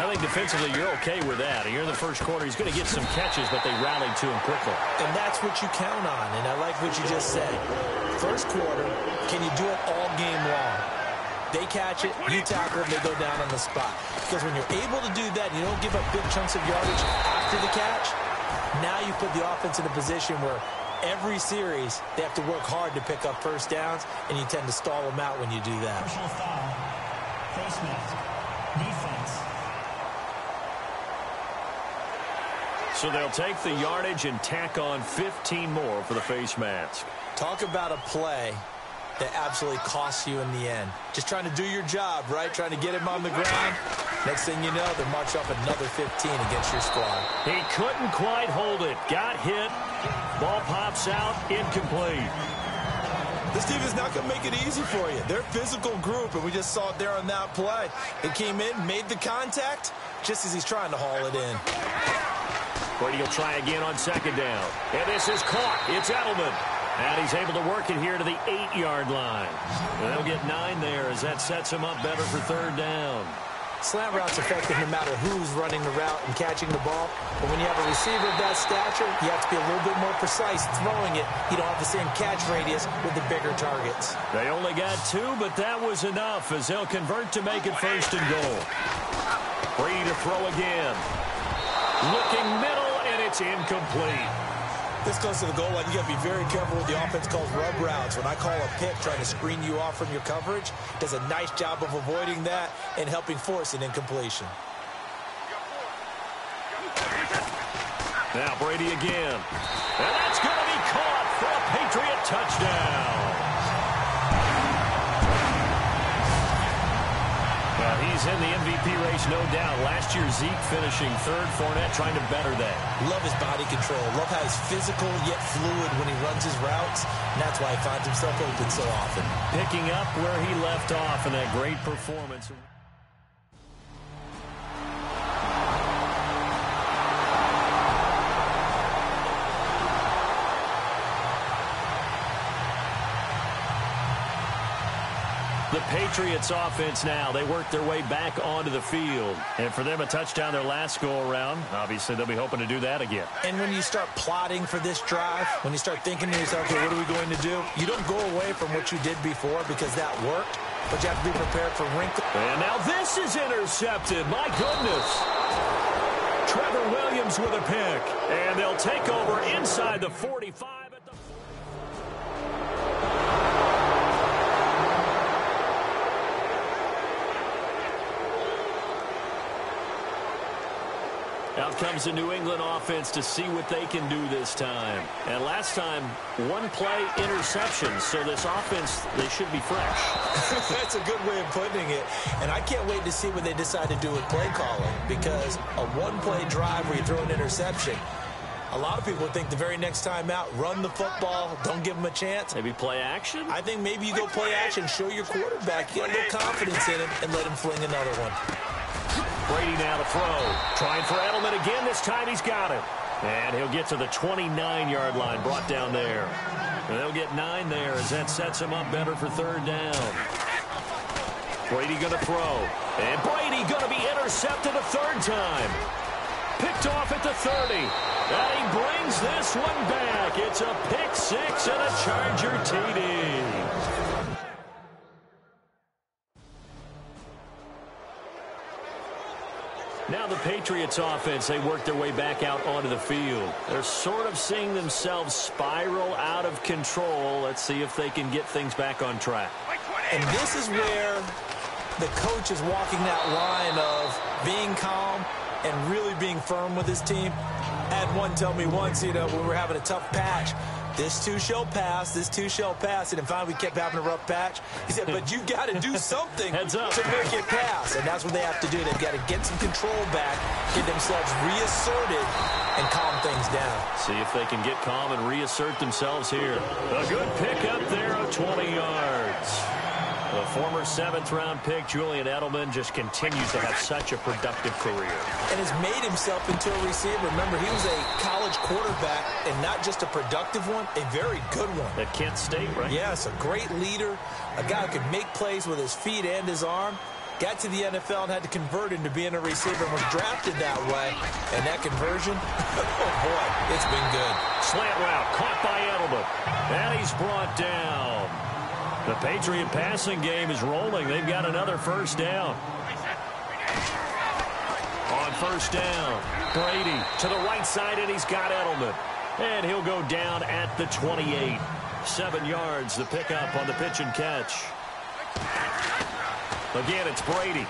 I think defensively you're okay with that. Here in the first quarter, he's going to get some catches, but they rallied to him quickly. And that's what you count on, and I like what you just said. First quarter, can you do it all game long? They catch it, you tackle them, they go down on the spot. Because when you're able to do that, you don't give up big chunks of yardage after the catch, now you put the offense in a position where every series, they have to work hard to pick up first downs, and you tend to stall them out when you do that. Personal foul. Face mask. Defense. So they'll take the yardage and tack on 15 more for the face mask. Talk about a play that absolutely costs you in the end. Just trying to do your job, right? Trying to get him on the ground. Next thing you know, they'll march off another 15 against your squad. He couldn't quite hold it. Got hit. Ball pops out. Incomplete. This team is not going to make it easy for you. They're a physical group, and we just saw it there on that play. It came in, made the contact, just as he's trying to haul it in. Brady will try again on 2nd down. And this is caught. It's Edelman. And he's able to work it here to the 8-yard line. And they'll get 9 there as that sets him up better for 3rd down. Slant route's effective no matter who's running the route and catching the ball. But when you have a receiver of that stature, you have to be a little bit more precise throwing it. You don't have the same catch radius with the bigger targets. They only got 2, but that was enough as they'll convert to make it 1st and goal. Brady to throw again. Looking middle, and it's incomplete. This close to the goal line, you got to be very careful with the offense calls rub routes. When I call a pick trying to screen you off from your coverage, does a nice job of avoiding that and helping force an incompletion. Now Brady again. And that's going to be caught for a Patriot touchdown. Well, he's in the MVP race, no doubt. Last year, Zeke finishing third. Fournette trying to better that. Love his body control. Love how he's physical yet fluid when he runs his routes. And that's why he finds himself open so often. Picking up where he left off in that great performance. The Patriots offense now, they work their way back onto the field. And for them, a touchdown their last go-around. Obviously, they'll be hoping to do that again. And when you start plotting for this drive, when you start thinking to yourself, okay, what are we going to do? You don't go away from what you did before because that worked, but you have to be prepared for wrinkles. And now this is intercepted. My goodness. Trevor Williams with a pick. And they'll take over inside the 45. Out comes the New England offense to see what they can do this time. And last time, one play interception. So this offense, they should be fresh. That's a good way of putting it. And I can't wait to see what they decide to do with play calling. Because a one-play drive where you throw an interception, a lot of people think the very next time out, run the football, don't give them a chance. Maybe play action? I think maybe you go play action, show your quarterback, get a little confidence in him, and let him fling another one. Brady now to throw. Trying for Edelman again. This time he's got it. And he'll get to the 29-yard line, brought down there. And they'll get 9 there as that sets him up better for third down. Brady going to throw. And Brady going to be intercepted a third time. Picked off at the 30. And he brings this one back. It's a pick six and a Charger TD. Now the Patriots offense, they work their way back out onto the field. They're sort of seeing themselves spiral out of control. Let's see if they can get things back on track. And this is where the coach is walking that line of being calm and really being firm with his team. I had one tell me once, when we were having a tough patch, this too shall pass, this too shall pass. And then finally we kept having a rough patch. He said, but you got to do something to make it pass. And that's what they have to do. They've got to get some control back, get themselves reasserted, and calm things down. See if they can get calm and reassert themselves here. A good pick up there of 20 yards. The former 7th-round pick, Julian Edelman, just continues to have such a productive career. And has made himself into a receiver. Remember, he was a college quarterback, and not just a productive one, a very good one. At Kent State, right? Yes, a great leader, a guy who could make plays with his feet and his arm. Got to the NFL and had to convert into being a receiver and was drafted that way. And that conversion, oh boy, it's been good. Slant route caught by Edelman. And he's brought down. The Patriot passing game is rolling. They've got another first down. On first down, Brady to the right side, and he's got Edelman. And he'll go down at the 28. 7 yards, the pickup on the pitch and catch. Again, it's Brady.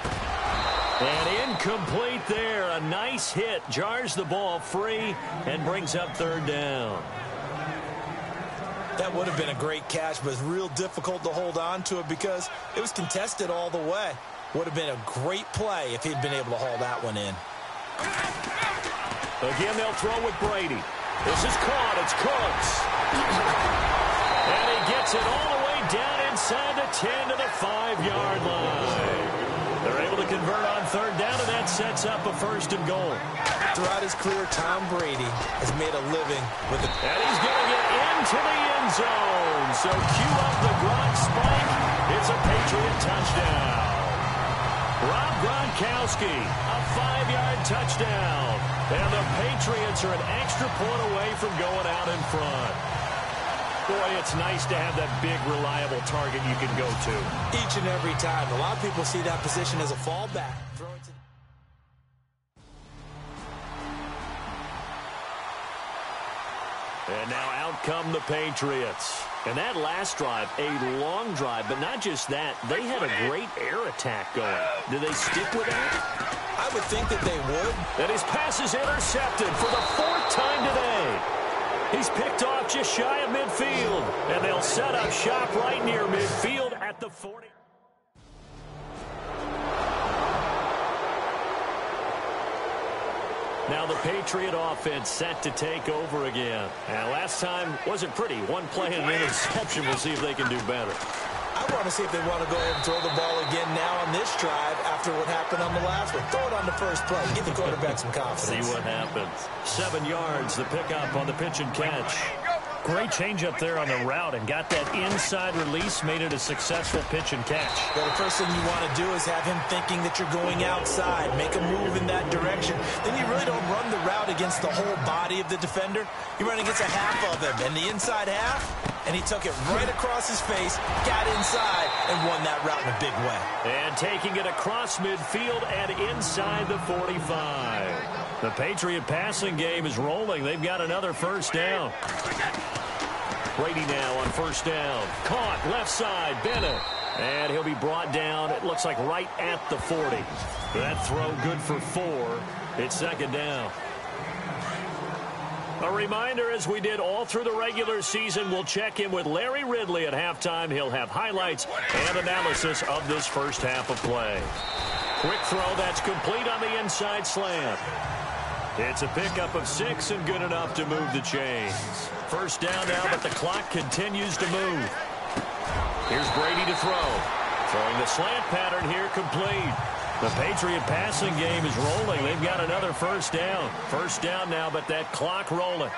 And incomplete there. A nice hit. Jars the ball free and brings up third down. That would have been a great catch, but it's real difficult to hold on to it because it was contested all the way. Would have been a great play if he'd been able to haul that one in. Again, they'll throw with Brady. This is caught. It's Cooks. And he gets it all the way down inside the 10 to the 5-yard line. They're able to convert on third down, and that sets up a first and goal. Throughout his career, Tom Brady has made a living with it. And he's going to get into the end zone. So cue up the Gronk spike. It's a Patriot touchdown. Rob Gronkowski, a 5-yard touchdown. And the Patriots are an extra point away from going out in front. Boy, it's nice to have that big, reliable target you can go to. Each and every time. A lot of people see that position as a fallback. Throw it to And now out come the Patriots. And that last drive, a long drive, but not just that. They had a great air attack going. Do they stick with that? I would think that they would. And his pass is intercepted for the 4th time today. He's picked off just shy of midfield. And they'll set up shop right near midfield at the 40. Now the Patriot offense set to take over again. And last time wasn't pretty. One play and an interception. We'll see if they can do better. I want to see if they want to go ahead and throw the ball again now on this drive after what happened on the last one. Throw it on the first play. Give the quarterback some confidence. See what happens. 7 yards, the pickup on the pitch and catch. Great change up there on the route and got that inside release, made it a successful pitch and catch. Well, the first thing you want to do is have him thinking that you're going outside, make a move in that direction. Then you really don't run the route against the whole body of the defender. You run against a half of him, and the inside half, and he took it right across his face, got inside, and won that route in a big way. And taking it across midfield and inside the 45. The Patriot passing game is rolling. They've got another first down. Brady now on first down. Caught left side, Bennett. And he'll be brought down, it looks like right at the 40. That throw good for 4. It's second down. A reminder, as we did all through the regular season, we'll check in with Larry Ridley at halftime. He'll have highlights and analysis of this first half of play. Quick throw that's complete on the inside slant. It's a pickup of 6 and good enough to move the chains. First down now, but the clock continues to move. Here's Brady to throw. Throwing the slant pattern here, complete. The Patriot passing game is rolling. They've got another first down. First down now, but that clock rolling.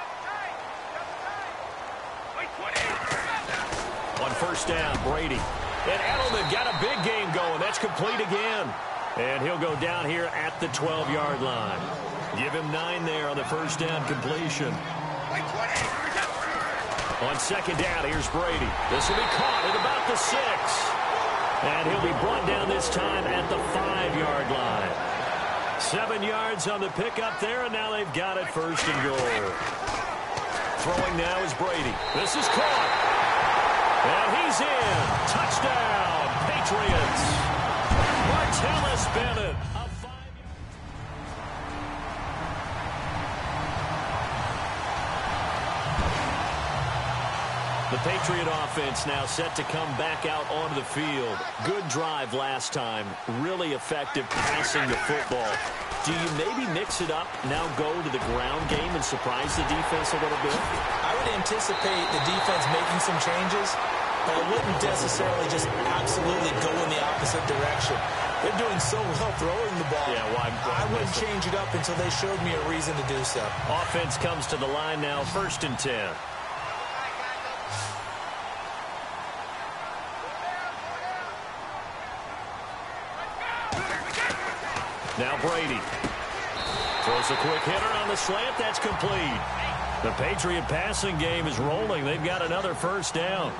On first down, Brady. And Edelman got a big game going. That's complete again. And he'll go down here at the 12-yard line. Give him 9 there on the first down completion. On second down, here's Brady. This will be caught at about the 6. And he'll be brought down this time at the 5-yard line. 7 yards on the pickup there, and now they've got it first and goal. Throwing now is Brady. This is caught. And he's in. Touchdown, Patriots. Martellus Bennett. The Patriot offense now set to come back out onto the field. Good drive last time. Really effective passing the football. Do you maybe mix it up, now go to the ground game and surprise the defense a little bit? I would anticipate the defense making some changes, but I wouldn't necessarily just absolutely go in the opposite direction. They're doing so well throwing the ball. Yeah, why I wouldn't change it up until they showed me a reason to do so. Offense comes to the line now, 1st and 10. Now Brady throws a quick hitter on the slant. That's complete. The Patriot passing game is rolling. They've got another first down.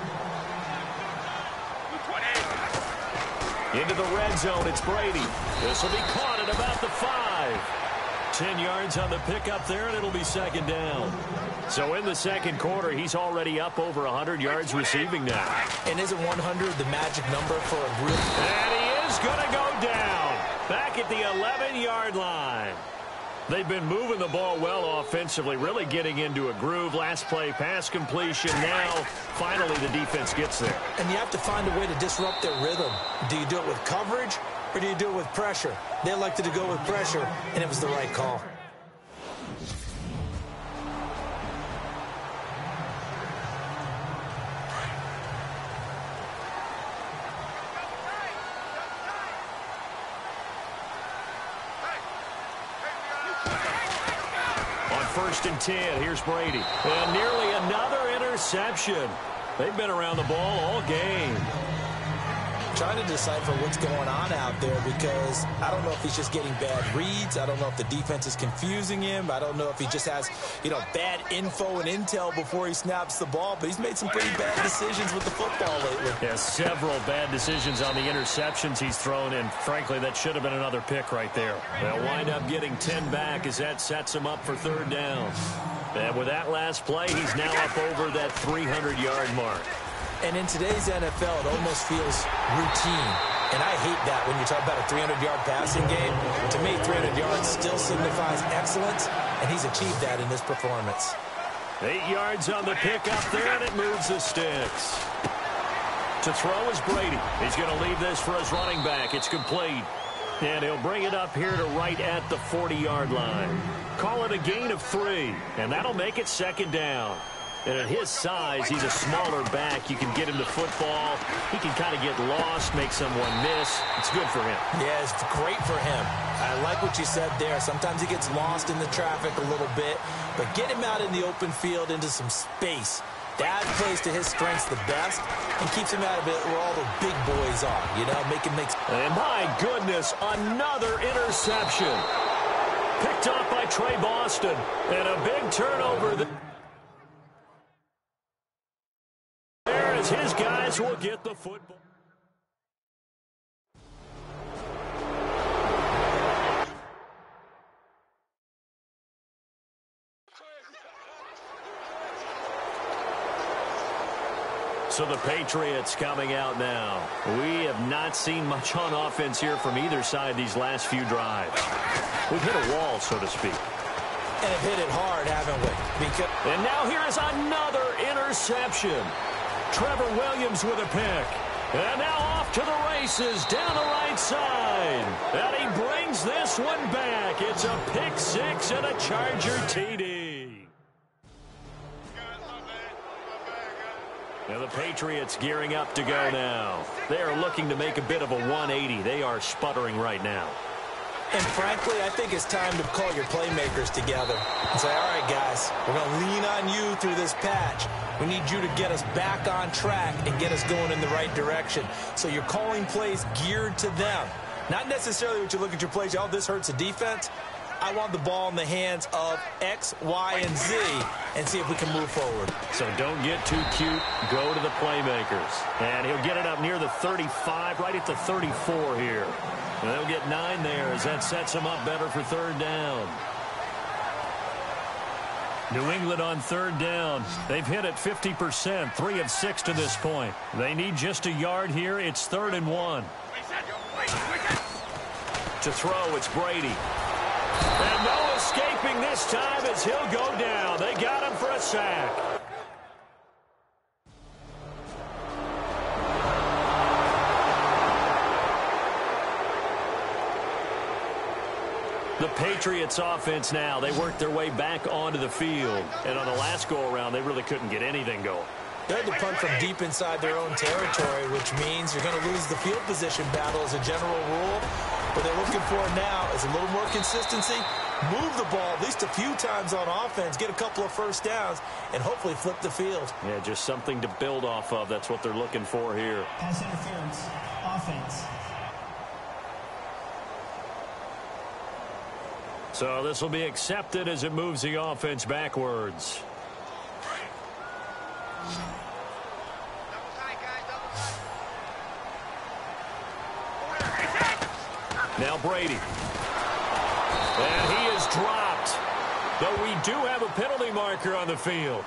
Into the red zone, it's Brady. This will be caught at about the 5. 10 yards on the pickup there, and it'll be second down. So in the second quarter, he's already up over 100 yards receiving now. And isn't 100 the magic number for a group? And he is going to go down. Back at the 11-yard line. They've been moving the ball well offensively, really getting into a groove. Last play, pass completion. Now, finally, the defense gets there. And you have to find a way to disrupt their rhythm. Do you do it with coverage, or do you do it with pressure? They elected to go with pressure, and it was the right call. First and 10. Here's Brady. And nearly another interception. They've been around the ball all game. Trying to decipher what's going on out there, because I don't know if he's just getting bad reads. I don't know if the defense is confusing him. I don't know if he just has, bad info and intel before he snaps the ball. But he's made some pretty bad decisions with the football lately. Yeah, several bad decisions on the interceptions he's thrown, and frankly, that should have been another pick right there. They'll wind up getting 10 back as that sets him up for third down. And with that last play, he's now up over that 300-yard mark. And in today's NFL, it almost feels routine. And I hate that when you talk about a 300-yard passing game. To me, 300 yards still signifies excellence, and he's achieved that in this performance. 8 yards on the pickup there, and it moves the sticks. To throw is Brady. He's going to leave this for his running back. It's complete. And he'll bring it up here to right at the 40-yard line. Call it a gain of 3, and that'll make it second down. And at his size, he's a smaller back. You can get him the football. He can kind of get lost, make someone miss. It's good for him. Yeah, it's great for him. I like what you said there. Sometimes he gets lost in the traffic a little bit, but get him out in the open field into some space. That plays to his strengths the best and keeps him out of it where all the big boys are, you know, make him make... And my goodness, another interception. Picked up by Trey Boston, and a big turnover. There as his guys will get the football. So the Patriots coming out now. We have not seen much on offense here from either side these last few drives. We've hit a wall, so to speak. And have hit it hard, haven't we? And now here is another interception. Trevor Williams with a pick. And now off to the races down the right side. And he brings this one back. It's a pick six and a Charger TD. Now the Patriots gearing up to go now. They are looking to make a bit of a 180. They are sputtering right now. And frankly, I think it's time to call your playmakers together and say, all right, guys, we're going to lean on you through this patch. We need you to get us back on track and get us going in the right direction. So you're calling plays geared to them. Not necessarily what you look at your plays, oh, this hurts the defense. I want the ball in the hands of X, Y, and Z and see if we can move forward. So don't get too cute. Go to the playmakers. And he'll get it up near the 35, right at the 34 here. And they'll get 9 there as that sets him up better for third down. New England on third down. They've hit it 50%, 3 of 6 to this point. They need just a yard here. It's 3rd and 1. To throw, it's Brady. And no escaping this time as he'll go down. They got him for a sack. The Patriots offense now, they work their way back onto the field. And on the last go-around, they really couldn't get anything going. They had to punt from deep inside their own territory, which means you're going to lose the field position battle as a general rule. What they're looking for now is a little more consistency, move the ball at least a few times on offense, get a couple of first downs, and hopefully flip the field. Yeah, just something to build off of. That's what they're looking for here. Pass interference, offense. So this will be accepted as it moves the offense backwards. Now Brady. And he is dropped. Though we do have a penalty marker on the field.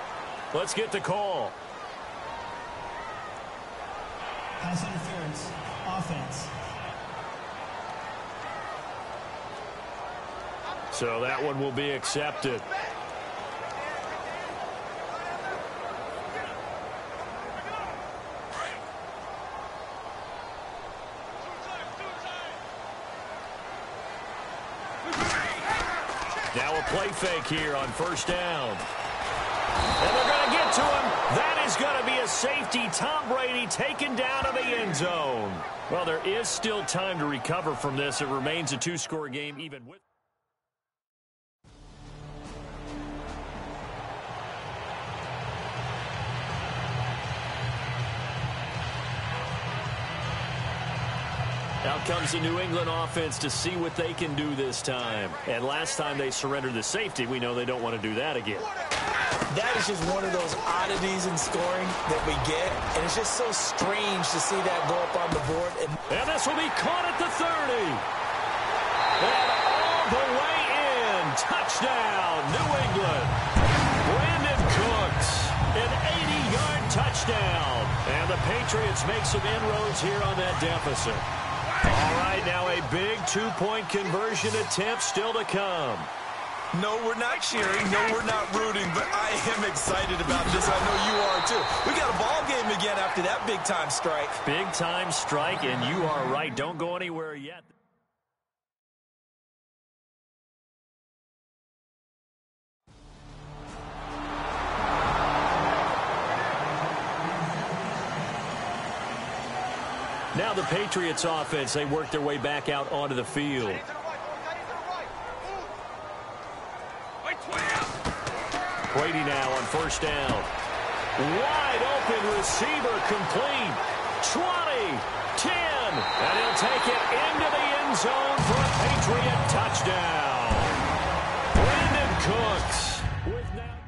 Let's get the call. Pass interference, offense. So that one will be accepted. Now a play fake here on first down. And they're going to get to him. That is going to be a safety. Tom Brady taken down to the end zone. Well, there is still time to recover from this. It remains a 2-score game even with... Out comes the New England offense to see what they can do this time. And last time they surrendered the safety, we know they don't want to do that again. That is just one of those oddities in scoring that we get. And it's just so strange to see that go up on the board. And this will be caught at the 30. And all the way in. Touchdown, New England. touchdown. And the Patriots make some inroads here on that deficit. All right, now a big two-point conversion attempt still to come. No, we're not cheering. No, we're not rooting, but I am excited about this. I know you are, too. We got a ball game again after that big-time strike. Big-time strike, and you are right. Don't go anywhere yet. Now the Patriots offense, they work their way back out onto the field. Brady now on first down. Wide open receiver complete. 20, 10, and he'll take it into the end zone for a Patriot touchdown. Brandon Cooks with now.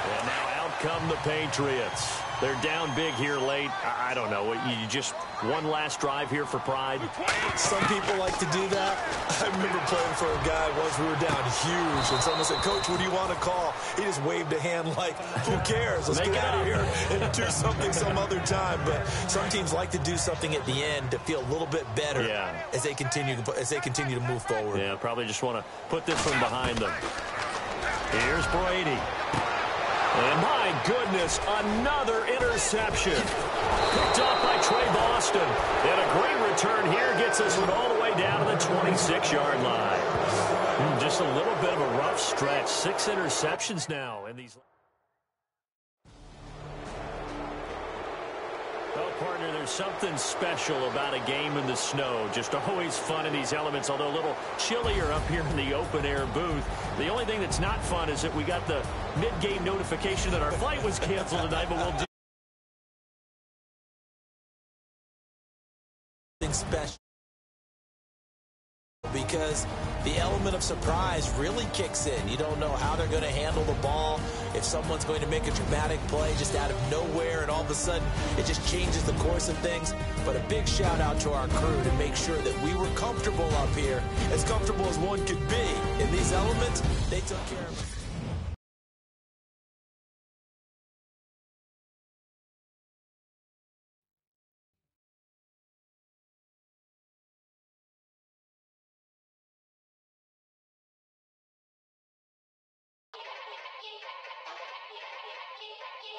And now out come the Patriots. They're down big here late. I don't know. You just one last drive here for pride. Some people like to do that. I remember playing for a guy once we were down huge, and someone said, "Coach, what do you want to call?" He just waved a hand like, "Who cares? Let's get out of here and do something some other time." But some teams like to do something at the end to feel a little bit better as they continue to move forward. Yeah, probably just want to put this one behind them. Here's Brady. And my goodness, another interception. Picked off by Trey Boston. And a great return here gets us all the way down to the 26-yard line. Just a little bit of a rough stretch. 6 interceptions now in these. Well, partner, there's something special about a game in the snow. Just always fun in these elements, although a little chillier up here in the open-air booth. The only thing that's not fun is that we got the mid-game notification that our flight was canceled tonight, but we'll do something special because the element of surprise really kicks in. You don't know how they're going to handle the ball, if someone's going to make a dramatic play just out of nowhere, and all of a sudden it just changes the course of things. But a big shout out to our crew to make sure that we were comfortable up here, as comfortable as one could be. In these elements, they took care of us.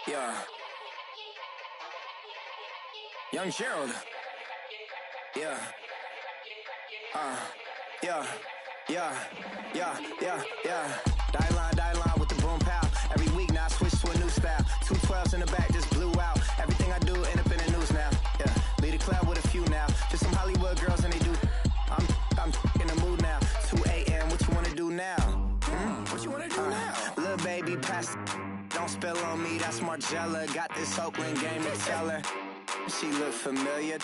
Yeah. Young Gerald. Yeah. Die line with the boom pow. Every week now I switch to a new style. 2 12s in the back just blew out. Everything I do end up in the news now. Yeah. Lead a club with a few now. Just some Hollywood girls and they do. I'm in the mood now. 2 a.m. What you wanna do now? What you wanna do now? Little baby pass. Don't spill on me, that's Margella. Got this Oakland game to tell her. She look familiar.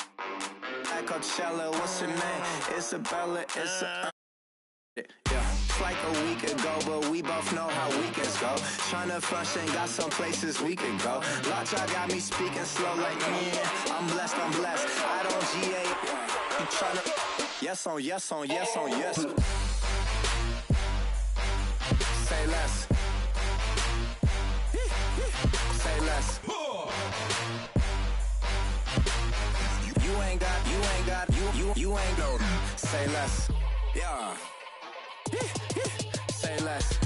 At Coachella, what's her name? Isabella, yeah. It's like a week ago, but we both know how weekends go. Tryna function, got some places we could go. Lot y'all got me speaking slow like, I'm blessed. I don't GA. You tryna, yes on yes. Say less. Say less. You ain't got, say less. Yeah. Say less.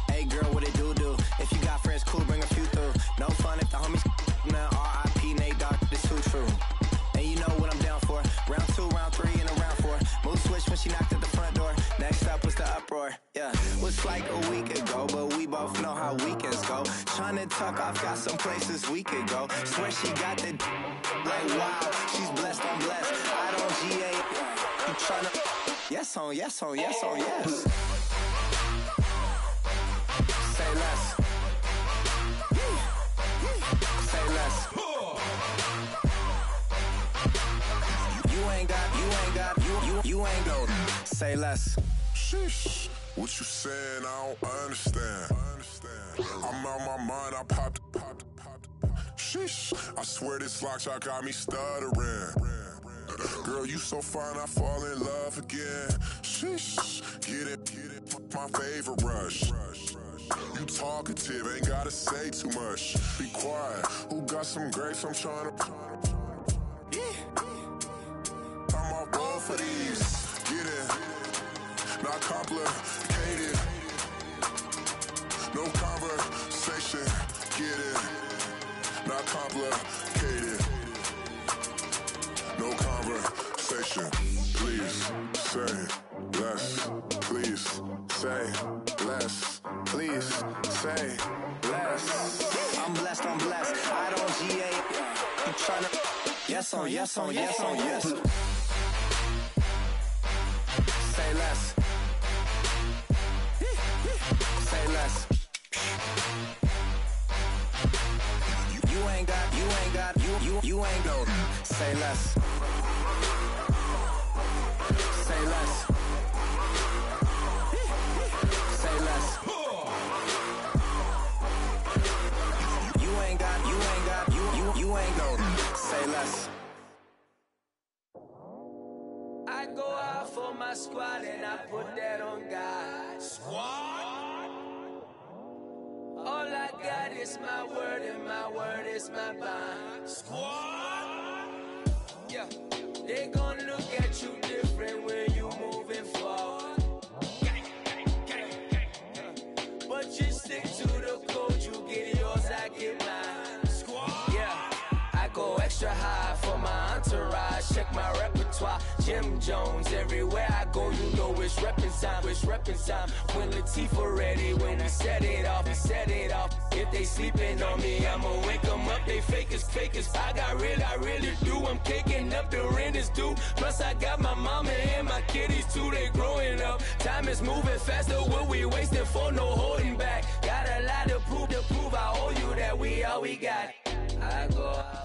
Hey girl, what it do? If you got friends, cool, bring a few through. No fun if the homies now R.I.P. Nate Dogg, this too true. And you know what I'm down for. Round 2, round 3, and a round 4. Mood switch when she knocked at the front door. Next up was the uproar. Yeah, was like a week ago, but we both know how weekends go. Tryna tuck off, got some places we could go. Swear she got the like wow, she's blessed, I'm blessed. I don't GA. You tryna yes on yes. Say less. Say less. You ain't got, say less. Sheesh. What you saying? I don't understand. I'm out my mind. I popped. Sheesh. I swear this lock shot got me stuttering. Girl, you so fine, I fall in love again. Sheesh. Get it, my favorite rush. You talkative, ain't gotta say too much. Be quiet, who got some grapes? I'm trying to. I'm all roll for these. Get it, not complicated. No conversation. Get it, not complicated. No conversation. Please say less. Please say less. Please say less. I'm blessed, I don't GA. I'm tryna. Yes on, yes on, yes on, yes. Say less. Say less. You ain't got, you ain't go. Say less. Say less. Say less. You ain't go. Say less. I go out for my squad and I put that on God. Squad. All I got is my word and my word is my bond. Squad. Yeah. They gon' look at you different when you moving forward. But you stick to the code, you get yours, I get mine. Squad. Yeah. I go extra high for my entourage. Check my repertoire. Jim Jones, everywhere I go, you know it's reppin' time. It's reppin' time. When Latifah ready, when we set it off, we set it off. If they sleeping on me, I'ma wake them up. They fakers. I really do. I'm kicking up the rent is due. Plus I got my mama and my kiddies too. They growing up. Time is moving faster. What we wasting for? No holding back. Got a lot to prove. I owe you that we all we got.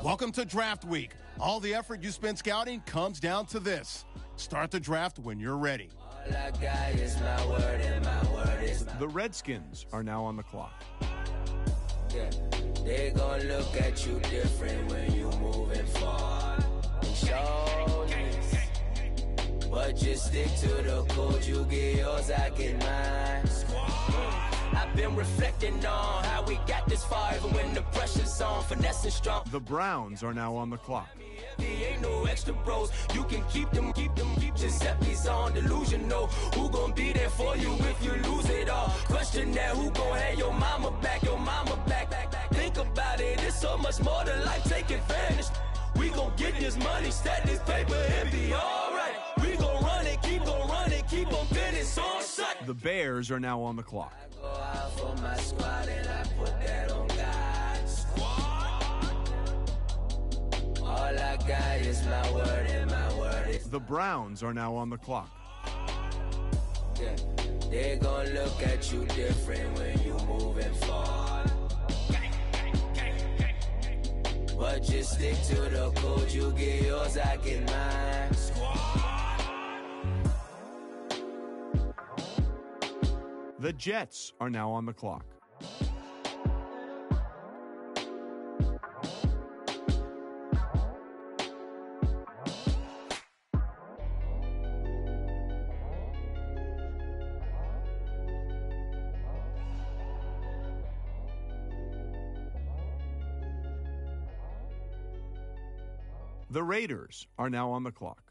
Welcome to Draft Week. All the effort you spend scouting comes down to this. Start the draft when you're ready. All I got is my word and my word is my... The Redskins are now on the clock. Yeah. They gon' look at you different when you moving forward. Show this. But just stick to the code. You get yours, I get mine. I've been reflecting on how we got this far, even when the pressure's on, finessing strong. The Browns are now on the clock. Ain't no extra bros. You can keep them. Giuseppe's on delusional. Who gon' be there for you if you lose it all? Question that, who gon' have your mama back? Think about it, it's so much more to life, take advantage. We gon' get this money, stack this paper, and be alright. We gon' run it, keep on finish on sight. The Bears are now on the clock. I go out for my squad and I put that on God. Squad. All I got is my word and my word is... The Browns are now on the clock. Yeah. They gon' look at you different when you moving forward. But just stick to the code, you get yours, I get mine. The Jets are now on the clock. The Raiders are now on the clock.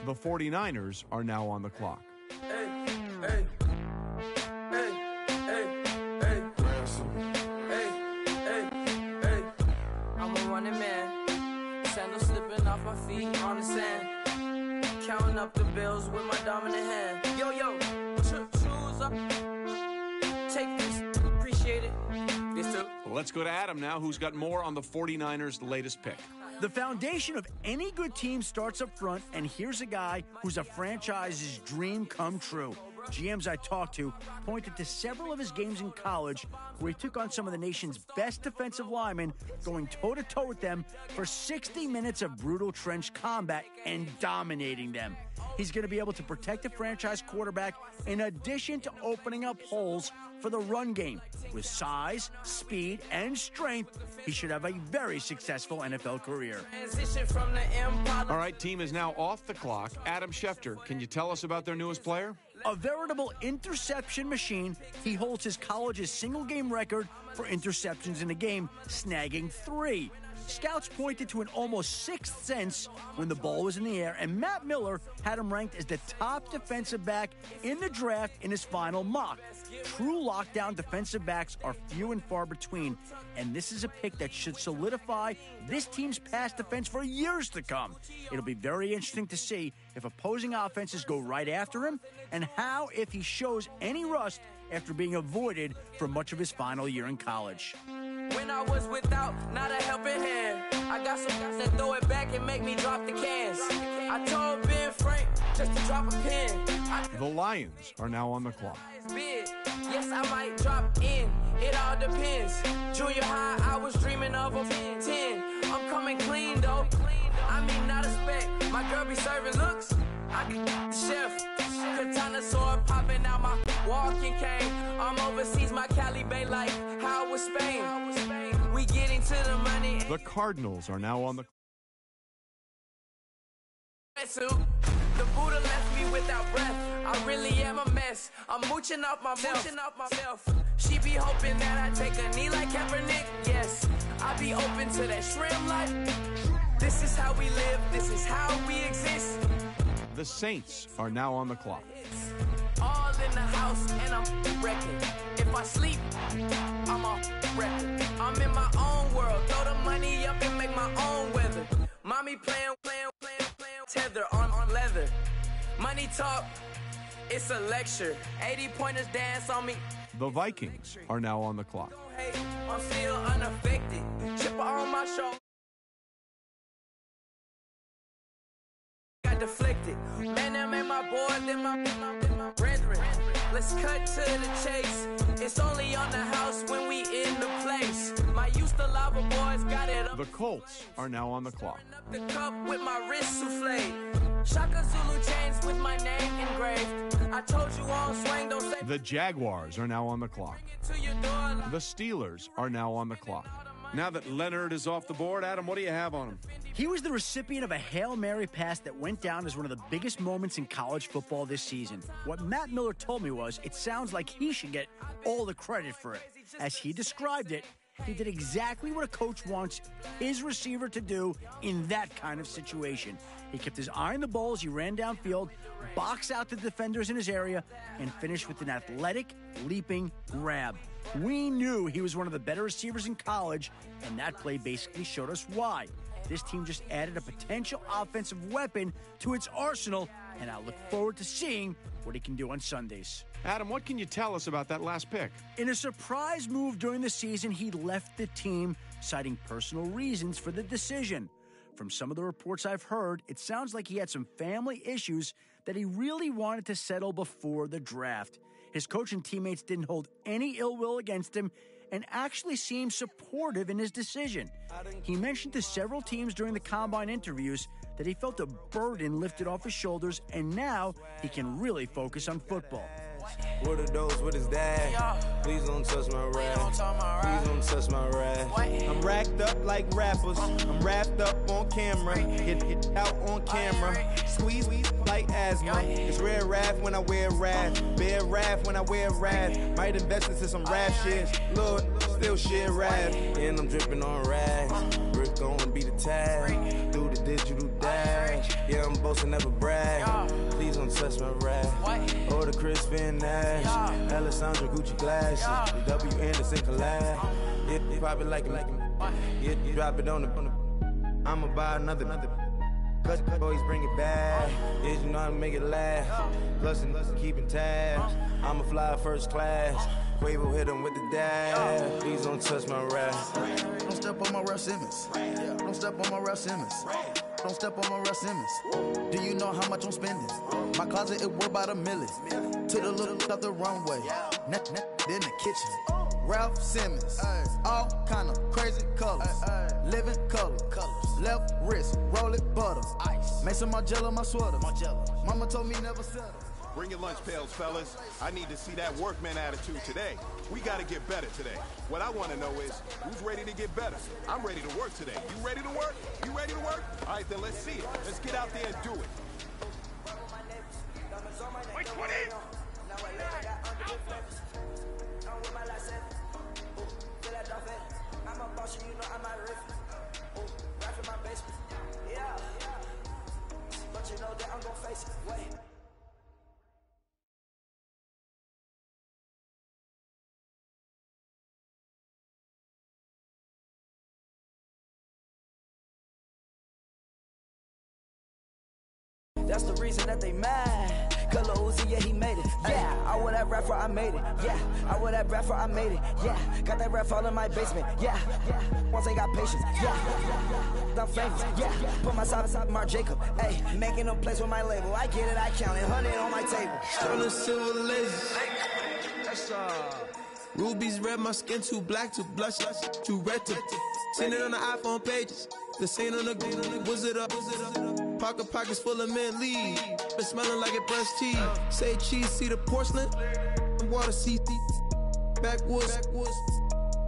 The 49ers are now on the clock. I'm a running man, sandals slipping off my feet on the sand. Counting up the bills with my dominant hand. Yo, choose up. Take this, appreciate it. This too. Well, let's go to Adam now, who's got more on the 49ers' latest pick. The foundation of any good team starts up front, and here's a guy who's a franchise's dream come true. GMs I talked to pointed to several of his games in college where he took on some of the nation's best defensive linemen, going toe-to-toe with them for 60 minutes of brutal trench combat and dominating them. He's going to be able to protect the franchise quarterback in addition to opening up holes for the run game. With size, speed, and strength, he should have a very successful NFL career. All right, team is now off the clock. Adam Schefter, can you tell us about their newest player? A veritable interception machine, he holds his college's single-game record for interceptions in a game, snagging 3. Scouts pointed to an almost sixth sense when the ball was in the air, and Matt Miller had him ranked as the top defensive back in the draft in his final mock. True lockdown defensive backs are few and far between, and this is a pick that should solidify this team's pass defense for years to come. It'll be very interesting to see if opposing offenses go right after him, and how if he shows any rust after being avoided for much of his final year in college. When I was without, not a helping hand, I got some guys that throw it back and make me drop the cans. I told Ben Frank just to drop a pin. The Lions are now on the clock. Yes, I might drop in. It all depends. Junior high, I was dreaming of a 10. I'm coming clean though. I mean, not a spec. My girl be serving looks. I get the chef. Katana sword popping out my walking cane. I'm overseas, my Cali Bay life. How was Spain? We getting to the money. The Cardinals are now on the The Buddha left me without breath. I really am a mess. I'm mooching off myself. She be hoping that I take a knee like Kaepernick. Yes, I be open to that shrimp life. This is how we live. This is how we exist. The Saints are now on the clock. All in the house and I'm wrecking. If I sleep, I'm a wrecking. I'm in my own world. Throw the money up and make my own weather. Mommy playing tether on leather. Money talk, it's a lecture. 80-pointers dance on me. The Vikings are now on the clock. I'm still unaffected. Chipper on my shoulder. Got deflected. Man, that made my boy, then my brethren. Let's cut to the chase. It's only on the house when we in the place. My used to lava boys got it up. The Colts are now on the clock. The cup with my wrist souffle. Shaka Zulu chains with my name engraved. I told you on swing, don't say. The Jaguars are now on the clock. The Steelers are now on the clock. Now that Leonard is off the board, Adam, what do you have on him? He was the recipient of a Hail Mary pass that went down as one of the biggest moments in college football this season. What Matt Miller told me was, it sounds like he should get all the credit for it. As he described it, he did exactly what a coach wants his receiver to do in that kind of situation. He kept his eye on the ball as he ran downfield, boxed out the defenders in his area, and finished with an athletic, leaping grab. We knew he was one of the better receivers in college, and that play basically showed us why. This team just added a potential offensive weapon to its arsenal, and I look forward to seeing what he can do on Sundays. Adam, what can you tell us about that last pick? In a surprise move during the season, he left the team, citing personal reasons for the decision. From some of the reports I've heard, it sounds like he had some family issues that he really wanted to settle before the draft. His coach and teammates didn't hold any ill will against him and actually seemed supportive in his decision. He mentioned to several teams during the combine interviews that he felt a burden lifted off his shoulders, and now he can really focus on football. What are those with his dad? Please don't touch my rap. Please don't touch my rap. I'm racked up like rappers. I'm wrapped up on camera. Hit out on camera. Squeeze like asthma. It's rare wrath when I wear wrath. Bear wrath when I wear wrath. Might invest into some rap shit. Lord, still shit rap. And I'm dripping on rags. Rick gonna be the tag. Do the digital dash. Yeah, I'm boasting, never brag. Please don't touch my rap. Or the Crispin Nash. Alessandra Gucci glasses. The W Anderson collab. You pop it like it. You drop it on the. I'ma buy another. Cut boys bring it back. Yeah, you know how to make it last. Plus and keeping tabs. I'ma fly first class. Quavo hit him with the dash. Please don't touch my rap. Don't step on my Ralph Simmons. Don't step on my Ralph Simmons. Don't step on my Russ Simmons. Do you know how much I'm spending? My closet, it worth about $1 million. To the little up the runway. Then the kitchen. Ralph Simmons. All kind of crazy colors. Living color. Left wrist, roll it, butter. Ice. Make some Margiela, my sweater. Mama told me never settle. Bring your lunch pails, fellas. I need to see that workman attitude today. We got to get better today. What I want to know is, who's ready to get better? I'm ready to work today. You ready to work? You ready to work? All right, then let's see it. Let's get out there and do it. Wait, 20! I'm a boss, you know I'm a riff. Right in my basement. Yeah. But you know that I'm gonna face it. Wait. That's the reason that they mad. Color Uzi, yeah, he made it. Yeah, I wear that rapper, I made it. Yeah, I wear that rapper, I made it. Yeah, got that rap all in my basement. Yeah, once I got patience. Yeah, I'm famous. Yeah, put myself inside Marc Jacob. Hey, making a place with my label. I get it, I count it. 100 on my table. Sterling silver laser. Rubies red, my skin too black to blush, too red to send it on the iPhone pages. The scene on the wizard up. Pockets full of mint leaves. Been smelling like it brushed teeth. Say cheese, see the porcelain. Water, see backwoods.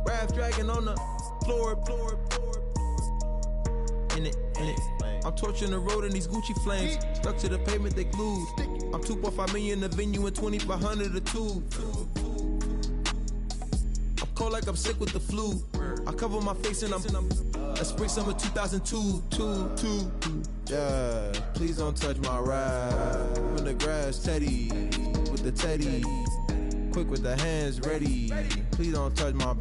Raft dragging on the floor. In it. I'm torching the road in these Gucci flames. Stuck to the pavement, they glued. I'm 2.5 million in the venue and 2,500 a tube. I'm cold like I'm sick with the flu. I cover my face and I'm a spring summer 2002. Yeah, please don't touch my ride. In the grass, Teddy, with the Teddy. Quick with the hands ready. Please don't touch my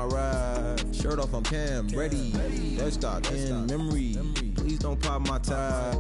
ride. Shirt off, I'm Cam, ready. That's got in memory. Please don't pop my tie.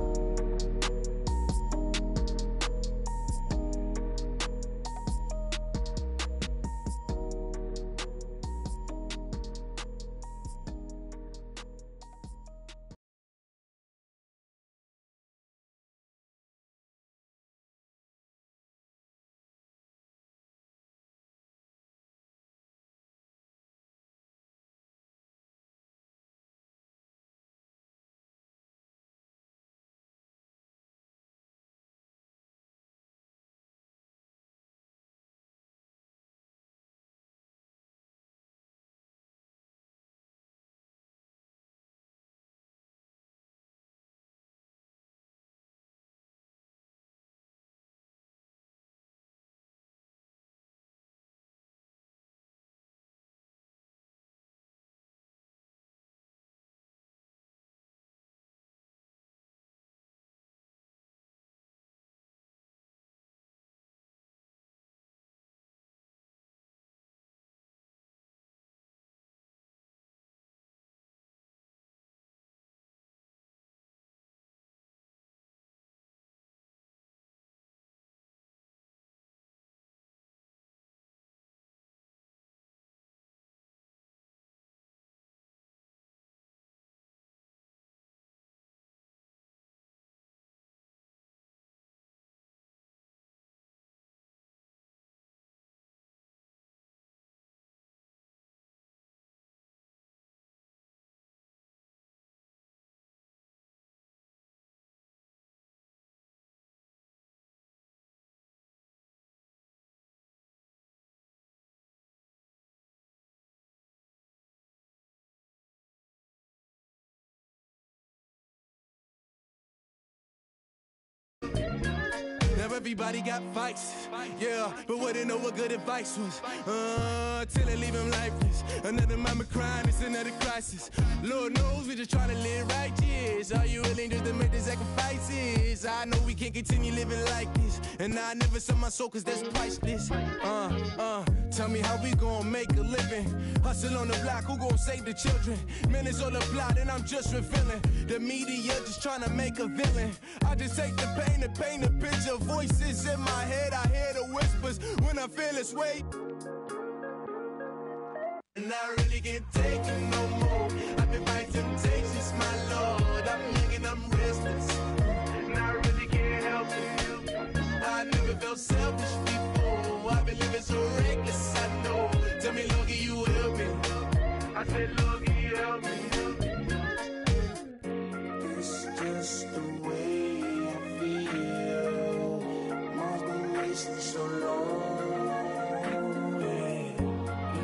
Now everybody got fights, yeah, but wouldn't know what good advice was. Till they leave him lifeless. Another mama crying, it's another crisis. Lord knows we just trying to live righteous. Are you willing just to make the sacrifices? I know we can't continue living like this, and I never sell my soul cause that's priceless. Tell me how we gon' make a living. Hustle on the block, who gon' save the children? Man, it's all a plot and I'm just revealing. The media just trying to make a villain. I just take the pain and paint a picture. Voices in my head, I hear the whispers when I feel this way. And I really can't take it no more. been fighting temptations, my Lord. I'm young and I'm restless, and I really can't help it. I never felt selfish before. I've been living so reckless, I know. Tell me, Lord, can you help me? I said, Lord, can you help me? It's just the way I feel. Mom's been wasting so long.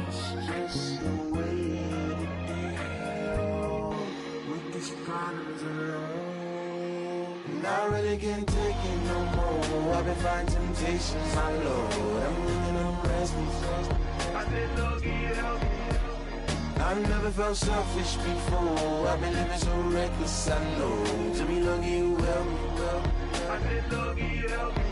It's just the way to deal with these problems alone. And I really can't take it no more. I've been fighting temptations, my Lord. I'm living on restless. I said, Lord, can you help me? I've never felt selfish before. I've been living so reckless, I know. Tell me, Lord, can you help me? I said, Lord, can you help me?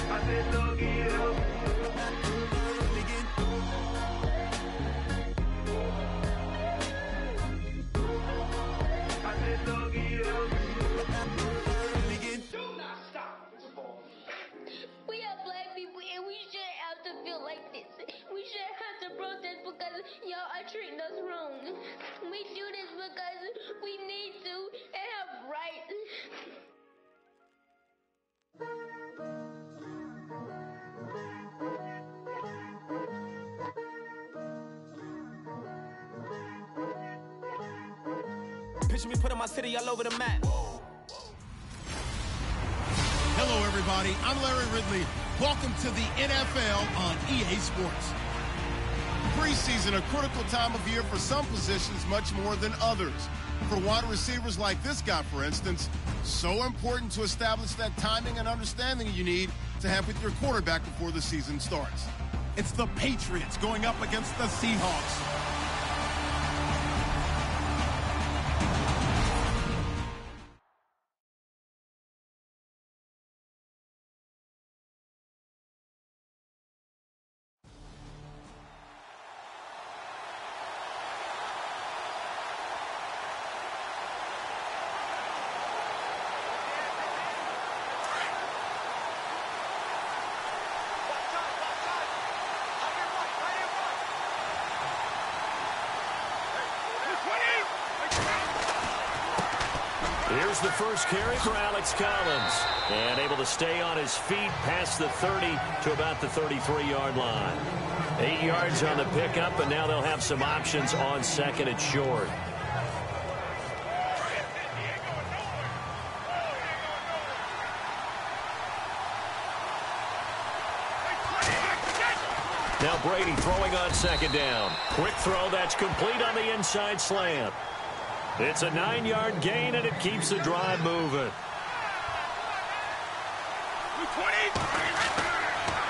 I said, Lord, can you help me? We are black people and we shouldn't have to feel like this. We shouldn't have to protest because y'all are treating us wrong. We do this because we need to and have rights. Picture me putting my city all over the map. Hello, everybody. I'm Larry Ridley. Welcome to the NFL on EA Sports. Preseason, a critical time of year for some positions much more than others. For wide receivers like this guy, for instance, so important to establish that timing and understanding you need to have with your quarterback before the season starts. It's the Patriots going up against the Seahawks. Here's the first carry for Alex Collins. And able to stay on his feet past the 30 to about the 33-yard line. 8 yards on the pickup, and now they'll have some options on second and short. Now Brady throwing on second down. Quick throw that's complete on the inside slant. It's a 9-yard gain, and it keeps the drive moving.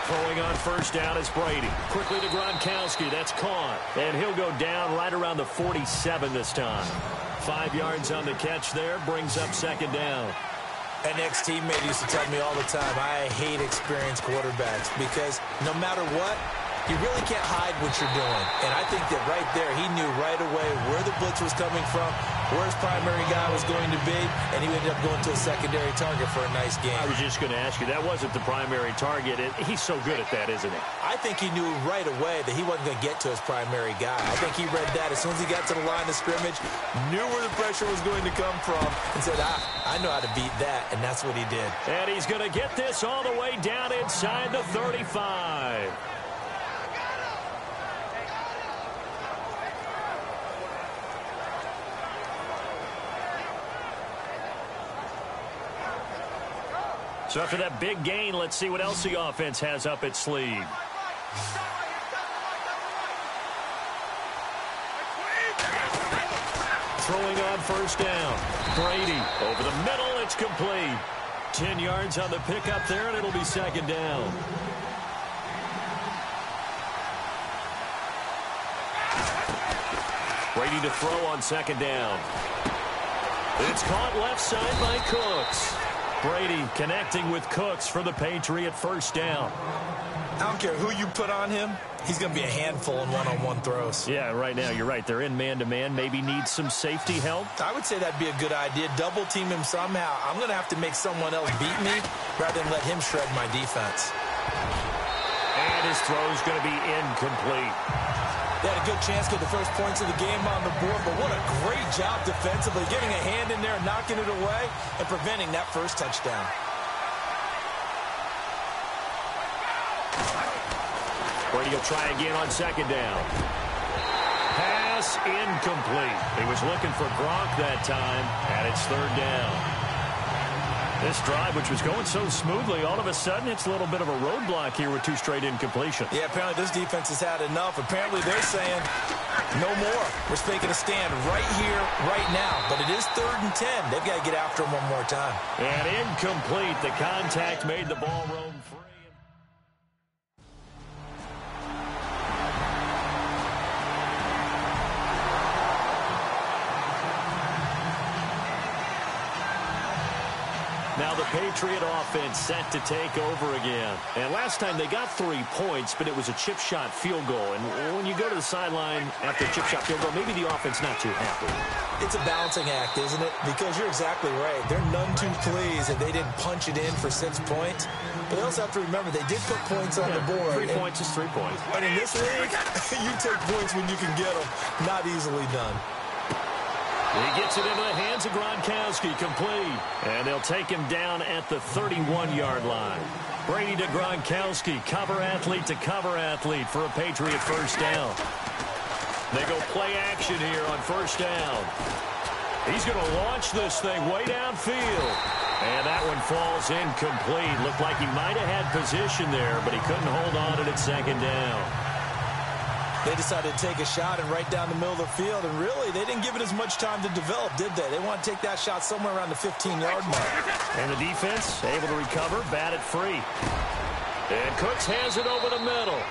Throwing on first down is Brady. Quickly to Gronkowski. That's caught. And he'll go down right around the 47 this time. 5 yards on the catch there. Brings up second down. An ex-teammate used to tell me all the time, I hate experienced quarterbacks because no matter what, you really can't hide what you're doing. And I think that right there, he knew right away where the blitz was coming from, where his primary guy was going to be, and he ended up going to a secondary target for a nice game. I was just going to ask you, that wasn't the primary target. He's so good at that, isn't he? I think he knew right away that he wasn't going to get to his primary guy. I think he read that as soon as he got to the line of scrimmage, knew where the pressure was going to come from, and said, I know how to beat that, and that's what he did. And he's going to get this all the way down inside the 35. So after that big gain, let's see what else the offense has up its sleeve. Throwing on first down. Brady over the middle. It's complete. 10 yards on the pickup there, and it'll be second down. Brady to throw on second down. It's caught left side by Cooks. Brady connecting with Cooks for the Patriot first down. I don't care who you put on him. He's going to be a handful in one-on-one throws. Yeah, right now, you're right. They're in man-to-man. Maybe need some safety help. I would say that'd be a good idea. Double team him somehow. I'm going to have to make someone else beat me rather than let him shred my defense. And his throw's going to be incomplete. They had a good chance to get the first points of the game on the board, but what a great job defensively, getting a hand in there, knocking it away, and preventing that first touchdown. Brady will try again on second down. Pass incomplete. He was looking for Gronk that time, and it's third down. This drive, which was going so smoothly, all of a sudden it's a little bit of a roadblock here with 2 straight incompletions. Yeah, apparently this defense has had enough. Apparently they're saying no more. We're making a stand right here, right now. But it is 3rd and 10. They've got to get after him one more time. And incomplete. The contact made the ball roam free. Now the Patriot offense set to take over again. And last time they got 3 points, but it was a chip shot field goal. And when you go to the sideline after a chip shot field goal, maybe the offense not too happy. It's a balancing act, isn't it? Because you're exactly right. They're none too pleased that they didn't punch it in for 6 points. But they also have to remember they did put points on the board. 3 points is 3 points. But in this league, you take points when you can get them. Not easily done. He gets it into the hands of Gronkowski, complete. And they'll take him down at the 31-yard line. Brady to Gronkowski, cover athlete to cover athlete for a Patriot first down. They go play action here on first down. He's going to launch this thing way downfield. And that one falls incomplete. Looked like he might have had position there, but he couldn't hold on to it at second down. They decided to take a shot and right down the middle of the field, and really, they didn't give it as much time to develop, did they? They want to take that shot somewhere around the 15-yard mark. And the defense able to recover, bat it free. And Cooks has it over the middle.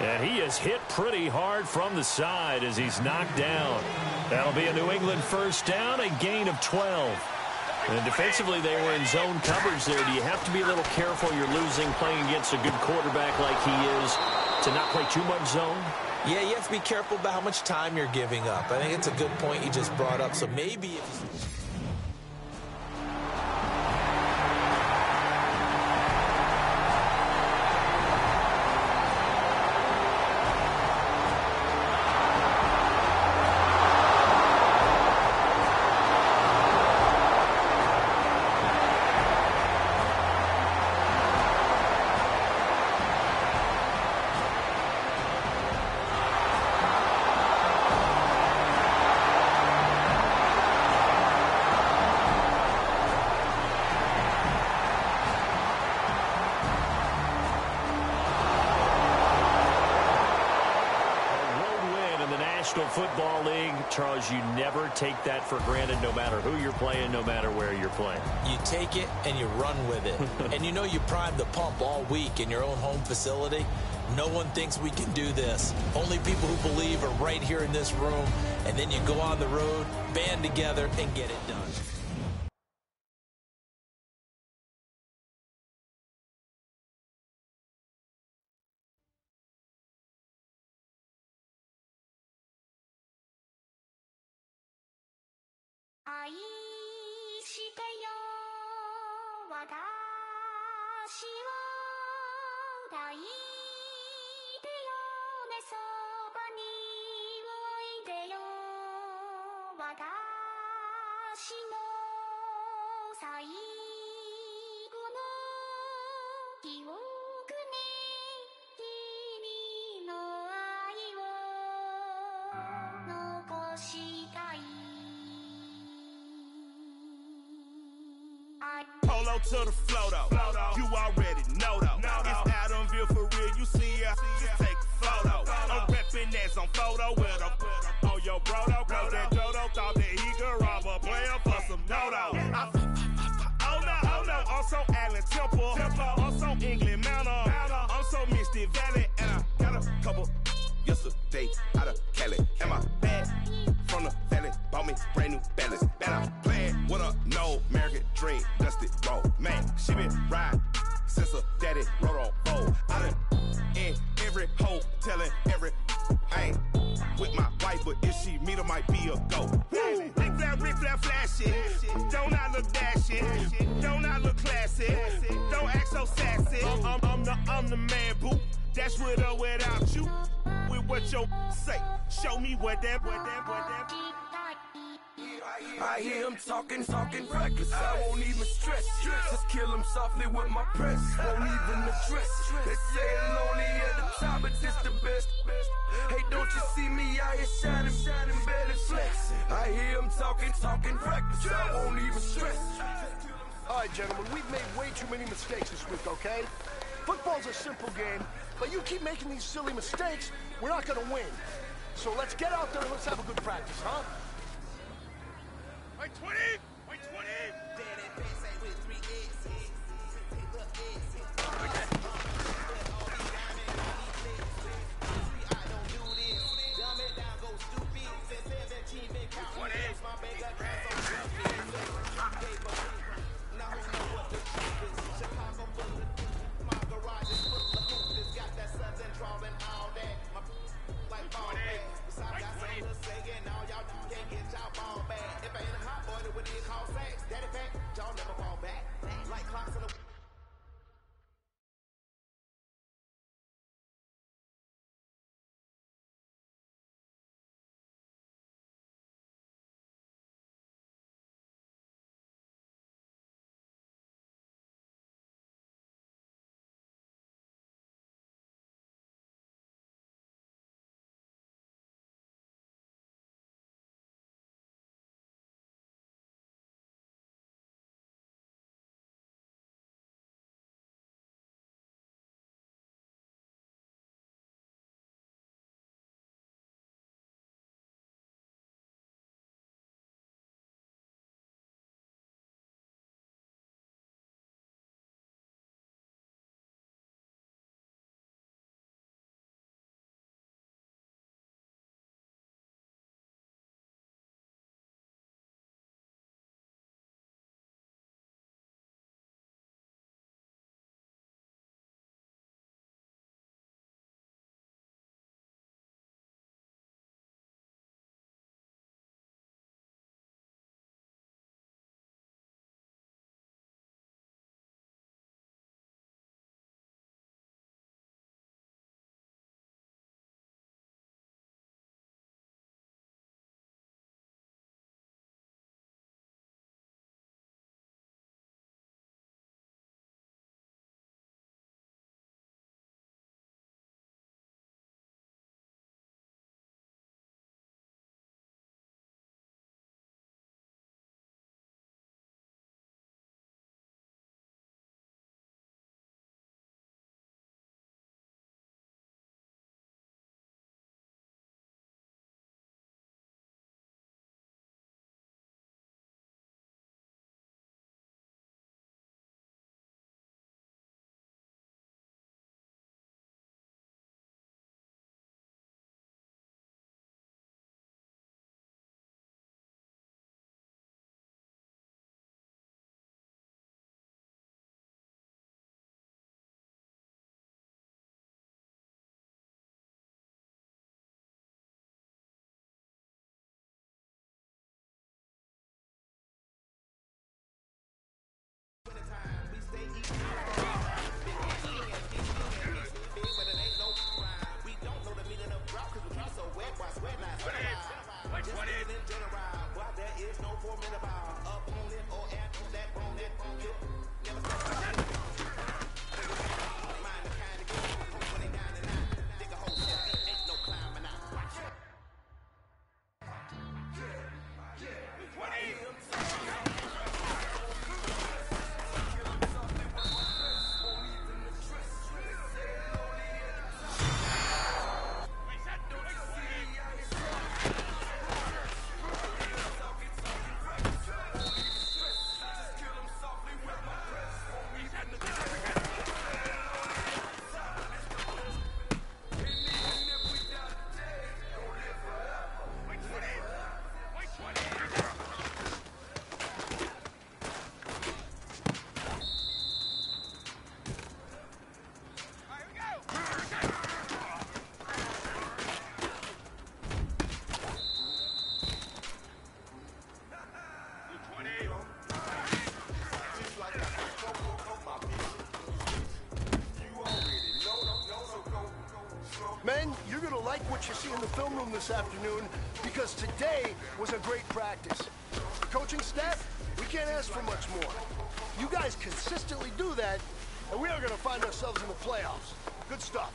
And he is hit pretty hard from the side as he's knocked down. That'll be a New England first down, a gain of 12. And defensively, they were in zone coverage there. Do you have to be a little careful? You're losing playing against a good quarterback like he is to not play too much zone? Yeah, you have to be careful about how much time you're giving up. I think it's a good point you just brought up. So maybe if Football League, Charles, you never take that for granted no matter who you're playing, no matter where you're playing. You take it and you run with it. And you know you primed the pump all week in your own home facility. No one thinks we can do this. Only people who believe are right here in this room. And then you go on the road, band together, and get it done. Polo to the flow though. You already know though. It's Adamville for real. You see ya. Just take a photo. I'm reppin' as on photo with a on your brodo. Cause that Dodo thought that he could rob a player for some dodo. Oh no, I'm so Allen Temple. I'm so England Mountain. I'm so Misty Valley. And I got a couple yesterday out of Cali. And my bag from the valley bought me brand new balance. And I'm playing with a no American dream. Dusty road, man. She been riding since her daddy rode on bold. I done in every hole, telling every I ain't with my wife, but if she meet her, might be a go. Rick flap, flashing. Don't I look dashing? Don't I look classy? Don't act so sassy. I'm the man, boo. Dash your say? Show me what that. I hear him talking reckless. I won't even stress. Just kill him softly with my press. Won't even address. They say it's lonely at the top, but this the best. Hey, don't you see me out here shining, barely flex. I hear him talking reckless. I won't even stress. All right, gentlemen, we've made way too many mistakes this week, okay? Football's a simple game, but you keep making these silly mistakes, we're not gonna win. So let's get out there and let's have a good practice, huh? Wait 20! Wait 20! what you see in the film room this afternoon, because today was a great practice. The coaching staff, we can't ask for much more. You guys consistently do that, and we are going to find ourselves in the playoffs. Good stuff.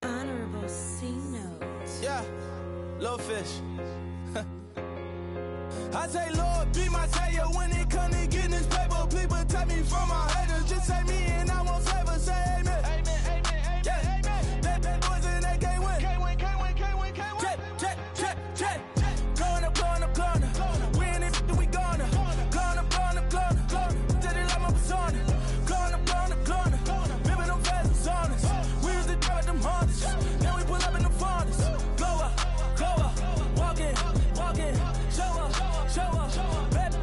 Honorable C-Note. Yeah, little fish. I say, Lord, be my savior when it comes to getting this paper. Please protect me from my haters. Just say me and I won't ever say amen. Amen, amen, amen. Yeah, amen. That boys and they can't win. Can't win, can't win, can't win, can't win. Check. Going up. We in it, we gonna. Going up. Did it like my persona. Going up. Living them fast as honest. We used to drive them Hondas. Now we pull up in the Fondas. Glow up. Walk in. Show up, baby,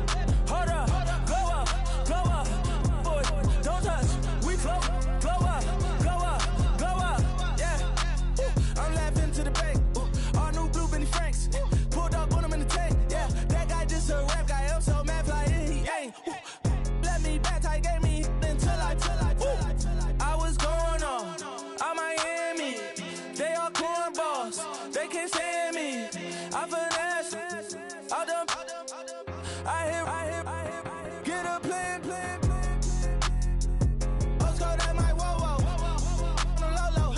hold up, glow up, boy, don't touch, we glow up, yeah, I'm laughing to the bank, all new blue Benny Franks, pulled up on him in the tank, yeah, that guy just a rap guy, I'm so mad fly in, he ain't, let me back, tight gave me until I was going on, I'm Miami, they all cornballs, they can't stand me, I finesse, all them, I hear, get a plan. Oscar, that might whoa. No low.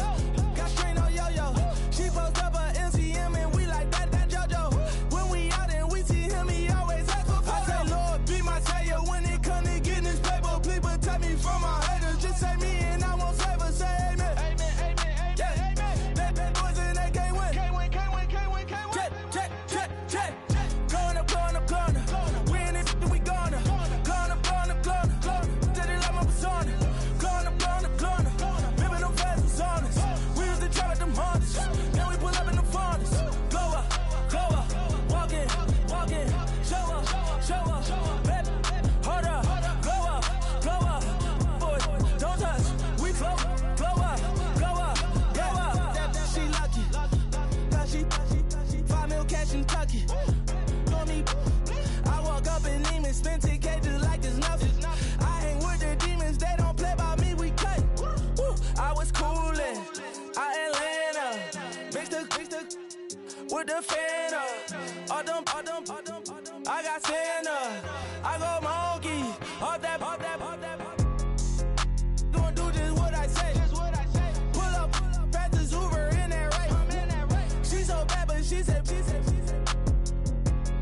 Got strain on yo-yo. She post up a MCM and we like that JoJo. When we out and we see him, he always ask for photo. I say, Lord, be my savior when it come to getting this paper. Please protect me from my haters. Just say me and I won't ever say amen. Amen. Yeah, amen. That boys and they can't win. Can't win. Check. Going up. We in it, we gonna. Going up. Did it like my persona. Going up. Living them fast as honest. We used to drive them Hondas. Now we pull up in the Fondas. Glow up. Walk in. Show up. Baby, hold up. Glow up. Boy, don't touch. We glow up. Yeah. She lucky. Cause she 5 mil cash in Kentucky. I walk up in demons, spend 10K just like it's nothing. I hang with the demons, they don't play by me, we cut. I was coolin', out Atlanta, mixed with the Fanta. All them, I got Santa, I go monkey, all that. Gonna do just what I say. Pull up, pass the Uber in that race. She so bad, but she said.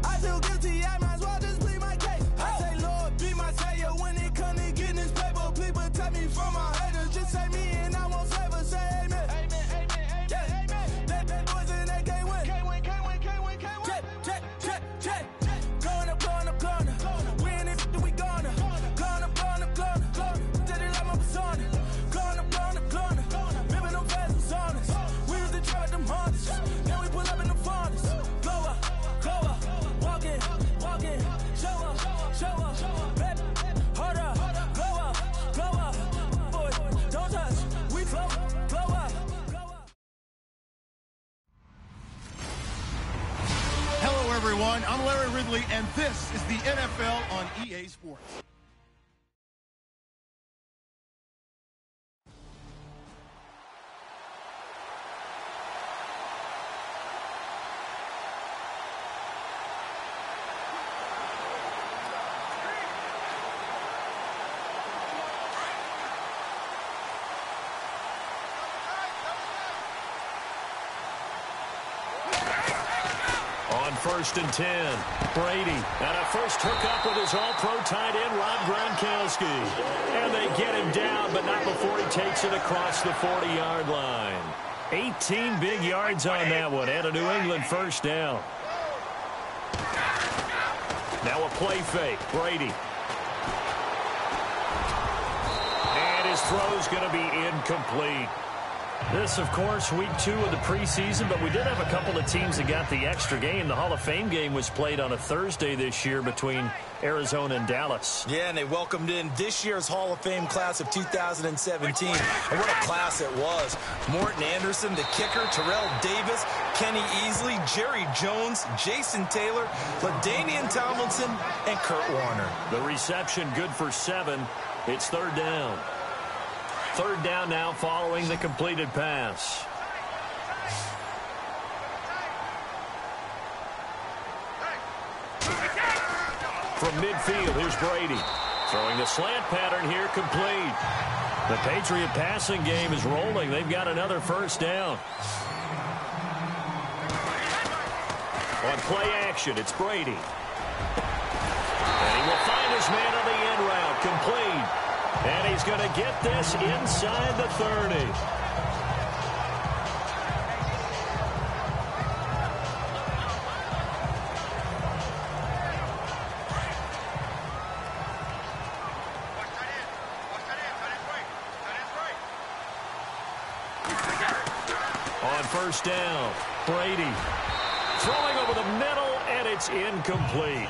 I feel guilty, I might as well just plead my case. I say, Lord, be my savior when it come to getting this paper. Please protect me from my haters. Just say me and I won't ever say amen. Amen. Yeah, amen. That boys and they can't win. Can't win. Check. Going up. We in it, we gonna. Going up. Did it like my persona. Going up. Living them fast as honest. We used to drive them Hondas. Now we pull up in the Fondas. Glow up. Walk in. Show up. Baby, hold up. Glow up. Boy, don't touch. We glow up. Hello, everyone. I'm Larry Ridley, and this is the NFL on EA Sports. First and 10. Brady. And a first hookup with his all-pro tight end, Rob Gronkowski. And they get him down, but not before he takes it across the 40-yard line. 18 big yards on that one, and a New England first down. Now a play fake. Brady. And his throw's going to be incomplete. This, of course, week 2 of the preseason, but we did have a couple of teams that got the extra game. The Hall of Fame game was played on a Thursday this year between Arizona and Dallas. Yeah, and they welcomed in this year's Hall of Fame class of 2017. And what a class it was. Morton Anderson, the kicker, Terrell Davis, Kenny Easley, Jerry Jones, Jason Taylor, LaDainian Tomlinson, and Kurt Warner. The reception good for 7. It's third down. Third down now following the completed pass. From midfield, here's Brady. Throwing the slant pattern here, complete. The Patriot passing game is rolling. They've got another first down. On play action, it's Brady. And he will find his man on the end route, complete. And he's going to get this inside the 30. On first down, Brady throwing over the middle, and it's incomplete.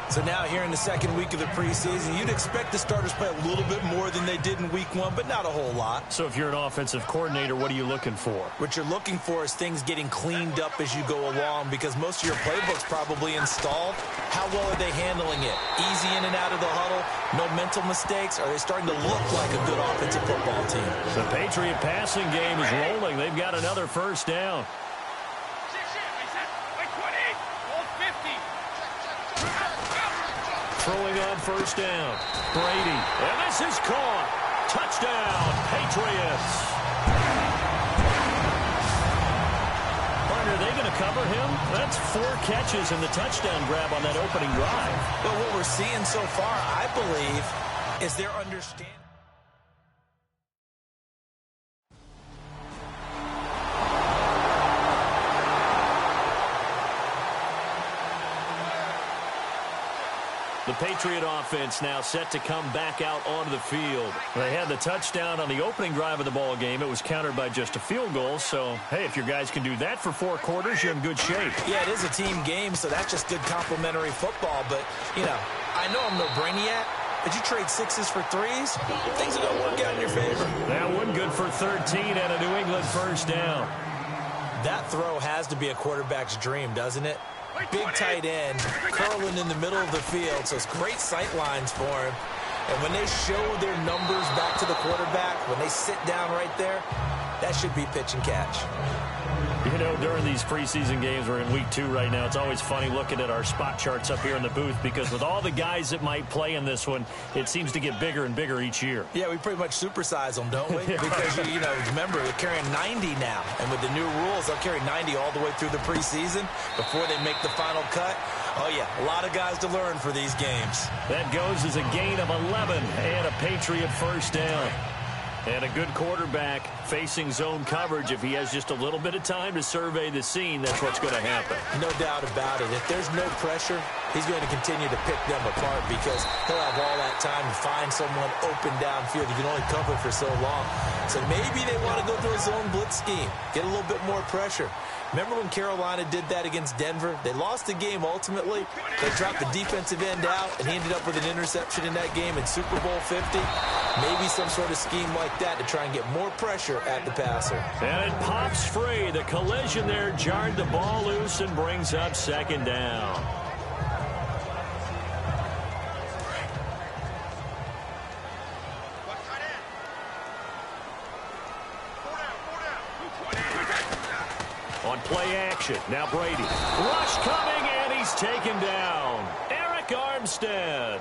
So now here in the second week of the preseason, you'd expect the starters to play a little bit more than they did in week 1, but not a whole lot. So if you're an offensive coordinator, what are you looking for? What you're looking for is things getting cleaned up as you go along, because most of your playbook's probably installed. How well are they handling it? Easy in and out of the huddle? No mental mistakes? Are they starting to look like a good offensive football team? The Patriot passing game is rolling. They've got another first down. Throwing on first down, Brady, and this is caught. Touchdown, Patriots. Partner, are they going to cover him? That's 4 catches and the touchdown grab on that opening drive. But what we're seeing so far, I believe, is their understanding. The Patriot offense now set to come back out onto the field. They had the touchdown on the opening drive of the ball game. It was countered by just a field goal. So, hey, if your guys can do that for 4 quarters, you're in good shape. Yeah, it is a team game, so that's just good complementary football. But, you know, I know I'm no brainiac, but you trade 6s for 3s, things are going to work out in your favor. That one good for 13 and a New England first down. That throw has to be a quarterback's dream, doesn't it? Big tight end, curling in the middle of the field, so it's great sight lines for him. And when they show their numbers back to the quarterback, when they sit down right there, that should be pitch and catch. You know, during these preseason games, we're in week 2 right now. It's always funny looking at our spot charts up here in the booth because with all the guys that might play in this one, it seems to get bigger and bigger each year. Yeah, we pretty much supersize them, don't we? Because, you know, remember, they're carrying 90 now. And with the new rules, they'll carry 90 all the way through the preseason before they make the final cut. Oh, yeah, a lot of guys to learn for these games. That goes as a gain of 11 and a Patriot first down. And a good quarterback facing zone coverage. If he has just a little bit of time to survey the scene, that's what's going to happen. No doubt about it. If there's no pressure, he's going to continue to pick them apart because he'll have all that time to find someone open downfield. You can only cover for so long. So maybe they want to go through a zone blitz scheme, get a little bit more pressure. Remember when Carolina did that against Denver? They lost the game ultimately. They dropped the defensive end out, and he ended up with an interception in that game in Super Bowl 50. Maybe some sort of scheme like that to try and get more pressure at the passer. And it pops free. The collision there jarred the ball loose and brings up second down. On play action, now Brady. Rush coming, and he's taken down. Eric Armstead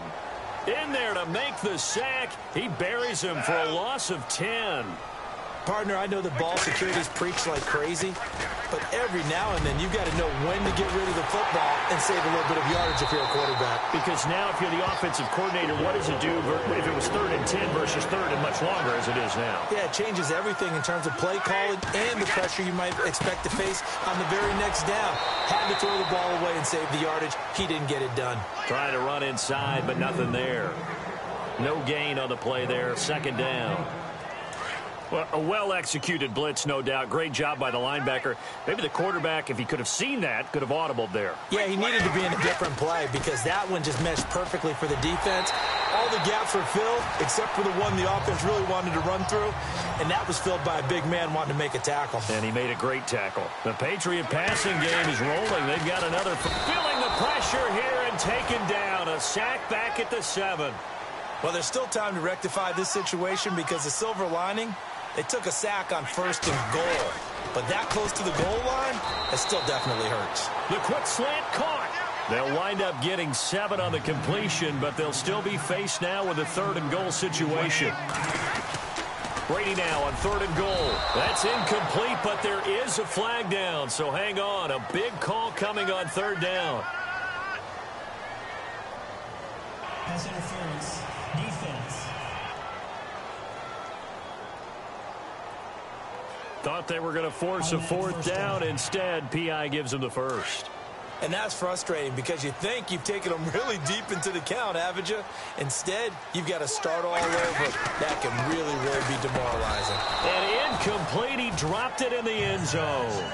in there to make the sack. He buries him for a loss of 10. Partner, I know the ball security's preached like crazy, but every now and then you've got to know when to get rid of the football and save a little bit of yardage if you're a quarterback. Because now if you're the offensive coordinator, what does it do if it was 3rd and 10 versus 3rd and much longer as it is now? Yeah, it changes everything in terms of play calling and the pressure you might expect to face on the very next down. Had to throw the ball away and save the yardage. He didn't get it done. Trying to run inside, but nothing there. No gain on the play there. Second down. Well, a well-executed blitz, no doubt. Great job by the linebacker. Maybe the quarterback, if he could have seen that, could have audibled there. Yeah, he needed to be in a different play because that one just meshed perfectly for the defense. All the gaps were filled except for the one the offense really wanted to run through, and that was filled by a big man wanting to make a tackle. And he made a great tackle. The Patriot passing game is rolling. They've got another. Feeling the pressure here and taken down. A sack back at the 7. Well, there's still time to rectify this situation because the silver lining, they took a sack on 1st and goal. But that close to the goal line, it still definitely hurts. The quick slant caught. They'll wind up getting 7 on the completion, but they'll still be faced now with a 3rd and goal situation. Brady now on 3rd and goal. That's incomplete, but there is a flag down, so hang on. A big call coming on 3rd down. Pass interference. Defense. Thought they were going to force a 4th down. Instead, P.I. gives them the 1st. And that's frustrating because you think you've taken them really deep into the count, haven't you? Instead, you've got to start all over. That can really, really be demoralizing. And incomplete. He dropped it in the end zone.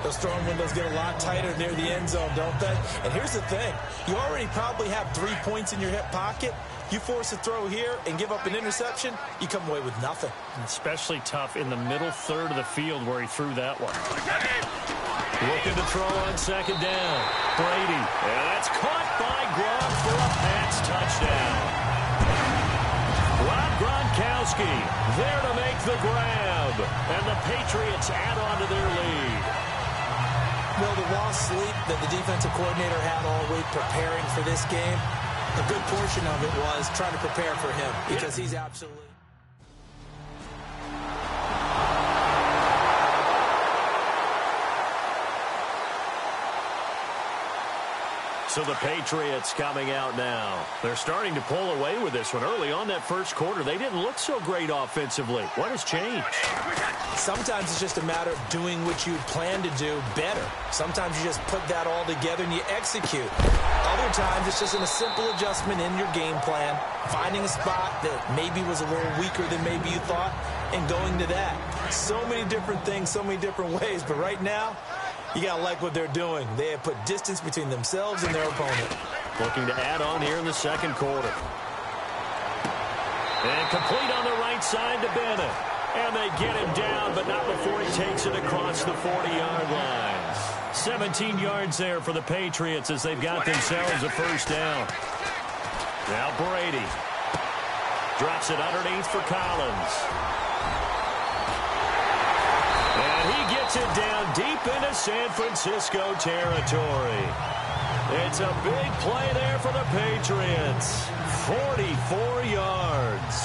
Those throwing windows get a lot tighter near the end zone, don't they? And here's the thing. You already probably have 3 points in your hip pocket. You force a throw here and give up an interception, you come away with nothing. Especially tough in the middle 3rd of the field where he threw that one. Looking to throw on 2nd down. Brady. And that's caught by Gronk for a Pats touchdown. Rob Gronkowski there to make the grab. And the Patriots add on to their lead. Well, the lost sleep that the defensive coordinator had all week preparing for this game, a good portion of it was trying to prepare for him because he's absolutely... So the Patriots coming out now. They're starting to pull away with this one. Early on that first quarter, they didn't look so great offensively. What has changed? Sometimes it's just a matter of doing what you plan to do better. Sometimes you just put that all together and you execute. Other times it's just a simple adjustment in your game plan, finding a spot that maybe was a little weaker than maybe you thought, and going to that. So many different things, so many different ways, but right now, you got to like what they're doing. They have put distance between themselves and their opponent. Looking to add on here in the second quarter. And complete on the right side to Bennett. And they get him down, but not before he takes it across the 40-yard line. 17 yards there for the Patriots as they've got themselves a 1st down. Now Brady drops it underneath for Collins. And he gets it down deep into San Francisco territory. It's a big play there for the Patriots. 44 yards.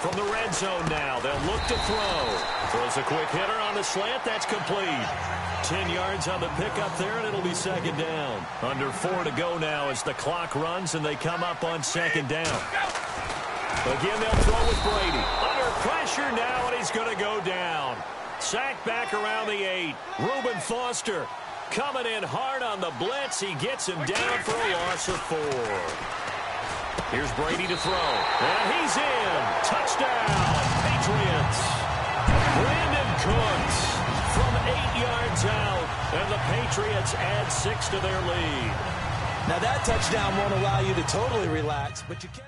From the red zone now, they'll look to throw. Throws a quick hitter on the slant. That's complete. 10 yards on the pickup there, and it'll be 2nd down. Under 4 to go now as the clock runs, and they come up on 2nd down. Again, they'll throw with Brady. Under pressure now, and he's going to go down. Sacked back around the 8. Reuben Foster coming in hard on the blitz. He gets him down for a loss of 4. Here's Brady to throw. And he's in. Touchdown, Patriots. Brandon Cooks from 8 yards out. And the Patriots add 6 to their lead. Now that touchdown won't allow you to totally relax, but you can.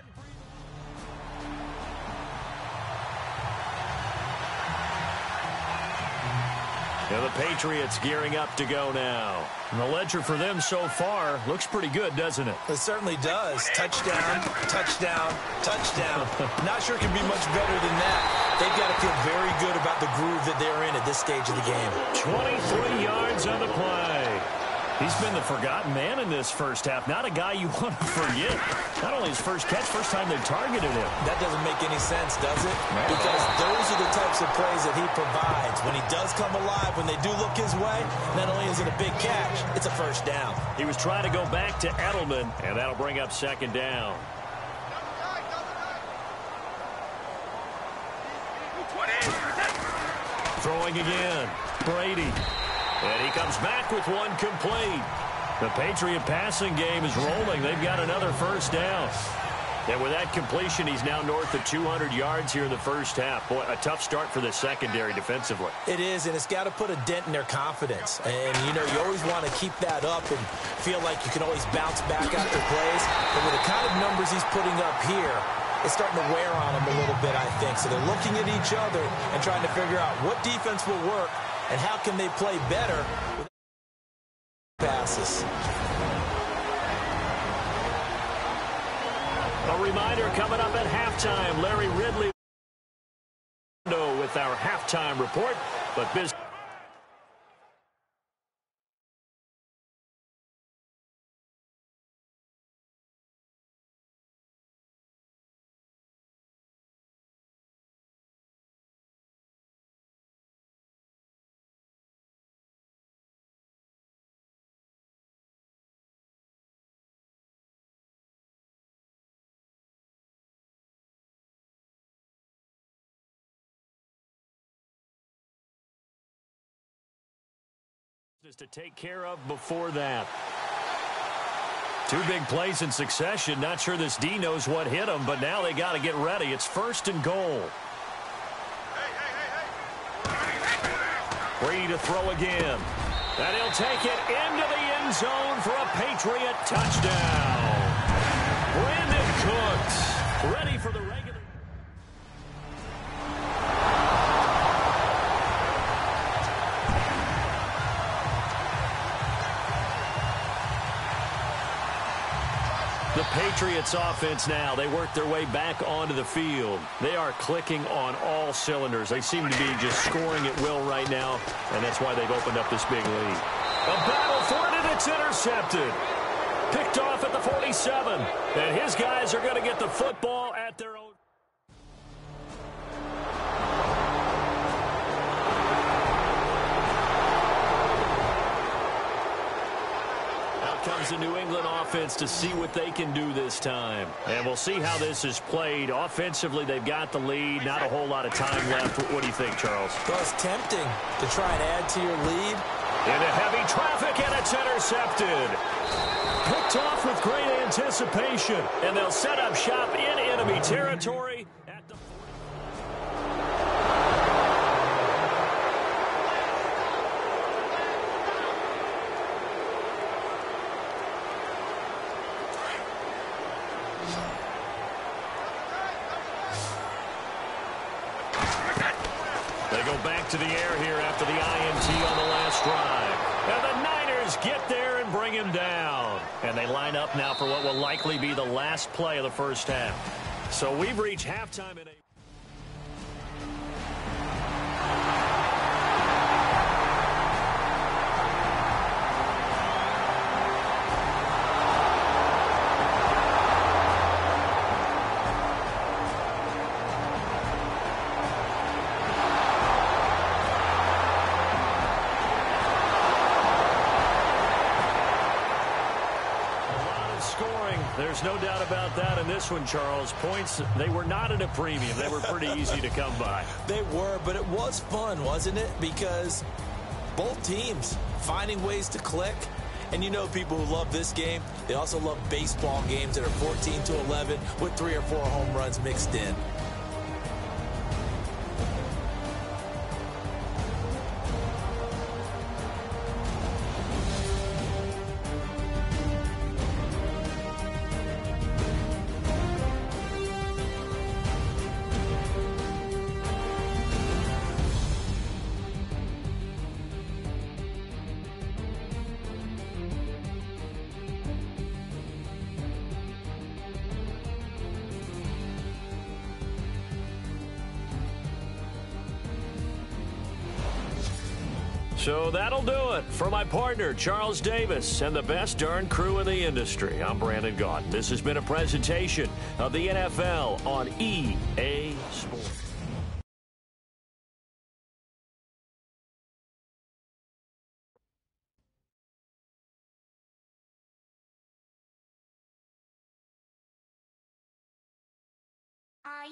Now the Patriots gearing up to go now. And the ledger for them so far looks pretty good, doesn't it? It certainly does. Touchdown, touchdown, touchdown. Not sure it can be much better than that. They've got to feel very good about the groove that they're in at this stage of the game. 23 yards on the play. He's been the forgotten man in this first half. Not a guy you want to forget. Not only his first catch, first time they've targeted him. That doesn't make any sense, does it? Because those are the types of plays that he provides. When he does come alive, when they do look his way, not only is it a big catch, it's a 1st down. He was trying to go back to Edelman, and that'll bring up 2nd down. Throwing again. Brady. And he comes back with one complete. The Patriot passing game is rolling. They've got another first down. And with that completion, he's now north of 200 yards here in the first half. Boy, a tough start for the secondary defensively. It is, and it's got to put a dent in their confidence. And, you know, you always want to keep that up and feel like you can always bounce back after plays. But with the kind of numbers he's putting up here, it's starting to wear on them a little bit, I think. So they're looking at each other and trying to figure out what defense will work and how can they play better with passes. A reminder coming up at halftime, Larry Ridley with our halftime report, but business. To take care of before that. Two big plays in succession. Not sure this D knows what hit him, but now they got to get ready. It's 1st and goal. Brady to throw again. And he'll take it into the end zone for a Patriot touchdown. Brandon Cooks ready for the regular. The Patriots offense now, they work their way back onto the field. They are clicking on all cylinders. They seem to be just scoring at will right now, and that's why they've opened up this big lead. A battle for it, and it's intercepted. Picked off at the 47, and his guys are going to get the football at their own. Comes the New England offense to see what they can do this time. And we'll see how this is played. Offensively, they've got the lead. Not a whole lot of time left. What do you think, Charles? Well, it's tempting to try and add to your lead. Into heavy traffic, and it's intercepted. Picked off with great anticipation. And they'll set up shop in enemy territory. They go back to the air here after the INT on the last drive. And the Niners get there and bring him down. And they line up now for what will likely be the last play of the first half. So we've reached halftime in a... There's no doubt about that in this one, Charles. Points, they were not at a premium. They were pretty easy to come by. They were, but it was fun, wasn't it? Because both teams finding ways to click. And you know people who love this game, they also love baseball games that are 14-11 with 3 or 4 home runs mixed in. So that'll do it for my partner, Charles Davis, and the best darn crew in the industry. I'm Brandon Gaudin. This has been a presentation of the NFL on EA Sports.愛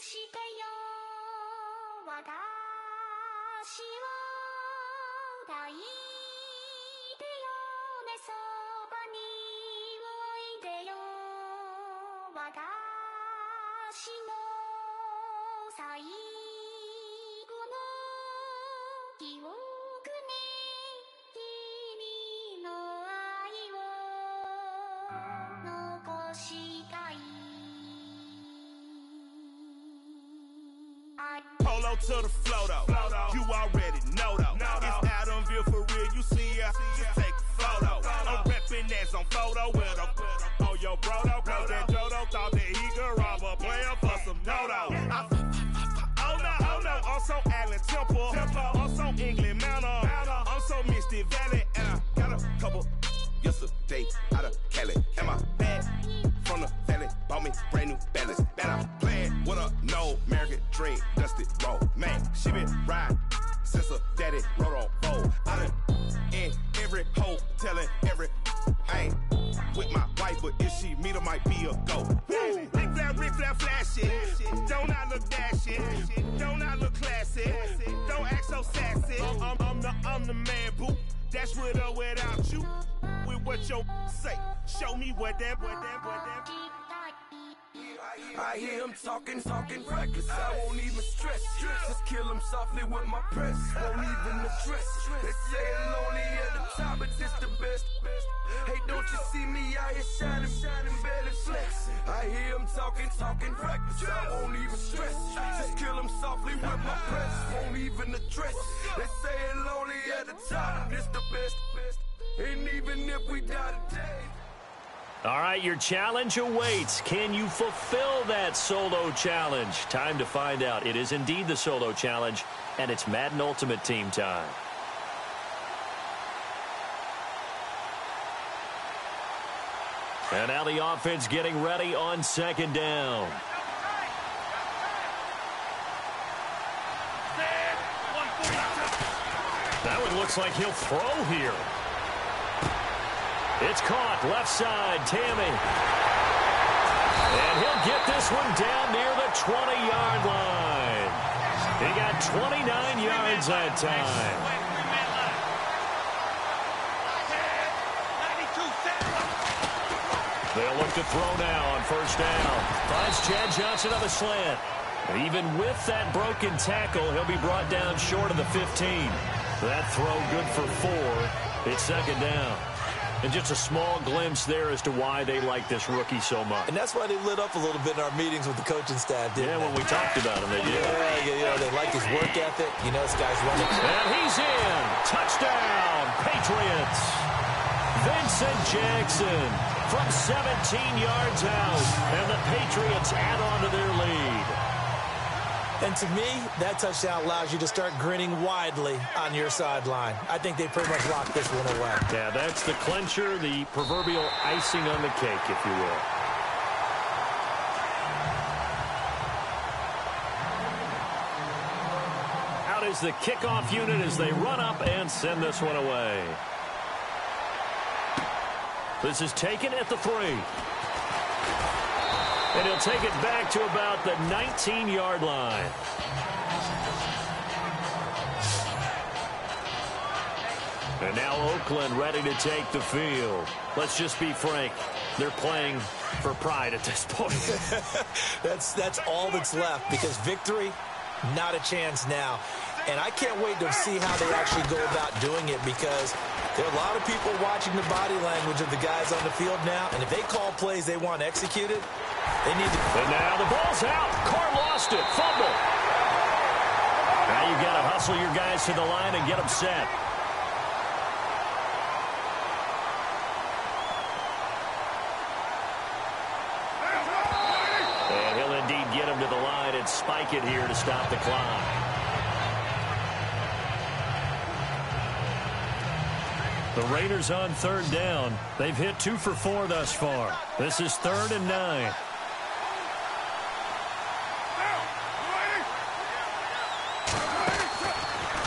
してよ私 Polo to the flow though. You already know though. It's Adamville for real. You see ya? Just take a photo. I'm reppin' that's on photo with a on your brodo. Cause that Jodo thought that he could rob a player for some dodo. Oh no. Also Allen Temple. Also England Mountain. Also Mystic Valley. And I got a couple yesterday out of Cali. And my bag from the valley bought me brand new balance. And I'm playing with a no American dream, dusted roll. Man, she been riding since her daddy rode on fold. I done in every hole, telling every I ain't with my wife, but if she meet her, might be a go. Rick Flair flashing. Don't I look dashing? Don't I look classy? Don't act so sassy. I'm the man, boo. Dash with or without you. With what your say. Show me what that. I hear him talking reckless. I won't even stress. Just kill him softly with my press. Won't even address. They say I'm lonely at the top, but this the best. Hey, don't you see me out here shining, barely flex. I hear him talking reckless. I won't even stress. Just kill him softly with my press. Won't even address. They say I'm lonely at the top, but this the best. And even if we die today. All right, your challenge awaits. Can you fulfill that solo challenge? Time to find out. It is indeed the solo challenge, and it's Madden Ultimate Team time. And now the offense getting ready on second down. That one looks like he'll throw here. It's caught, left side, Tammy. And he'll get this one down near the 20-yard line. He got 29 yards that time. They'll look to throw now on first down. Finds Chad Johnson on the slant. Even with that broken tackle, he'll be brought down short of the 15. That throw good for 4. It's second down. And just a small glimpse there as to why they like this rookie so much. And that's why they lit up a little bit in our meetings with the coaching staff, didn't they? When we talked about him, they did. Yeah, they like his work ethic. You know, this guy's running. And he's in. Touchdown, Patriots. Vincent Jackson from 17 yards out. And the Patriots add on to their lead. And to me, that touchdown allows you to start grinning widely on your sideline. I think they pretty much locked this one away. Yeah, that's the clincher, the proverbial icing on the cake, if you will. Out is the kickoff unit as they run up and send this one away. This is taken at the 3. And he'll take it back to about the 19-yard line. And now Oakland ready to take the field. Let's just be frank. They're playing for pride at this point. That's all that's left, because victory, not a chance now. And I can't wait to see how they actually go about doing it, because there are a lot of people watching the body language of the guys on the field now. And if they call plays they want executed, they need to. And now the ball's out. Carr lost it. Fumble. Now you've got to hustle your guys to the line and get them set. And he'll indeed get him to the line and spike it here to stop the clock. The Raiders on third down. They've hit 2 for 4 thus far. This is 3rd and 9.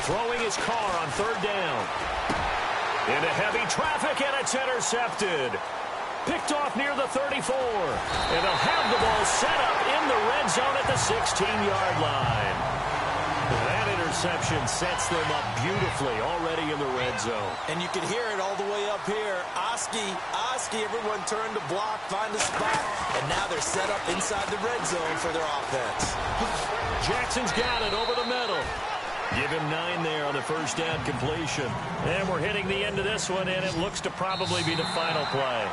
Throwing his Carr on third down. Into heavy traffic, and it's intercepted. Picked off near the 34. And they'll have the ball set up in the red zone at the 16-yard line. That interception sets them up beautifully already in the red zone. And you can hear it all the way up here. Oski, everyone turned to block, find a spot, and now they're set up inside the red zone for their offense. Jackson's got it over the middle. Give him 9 there on the first down completion. And we're hitting the end of this one, and it looks to probably be the final play.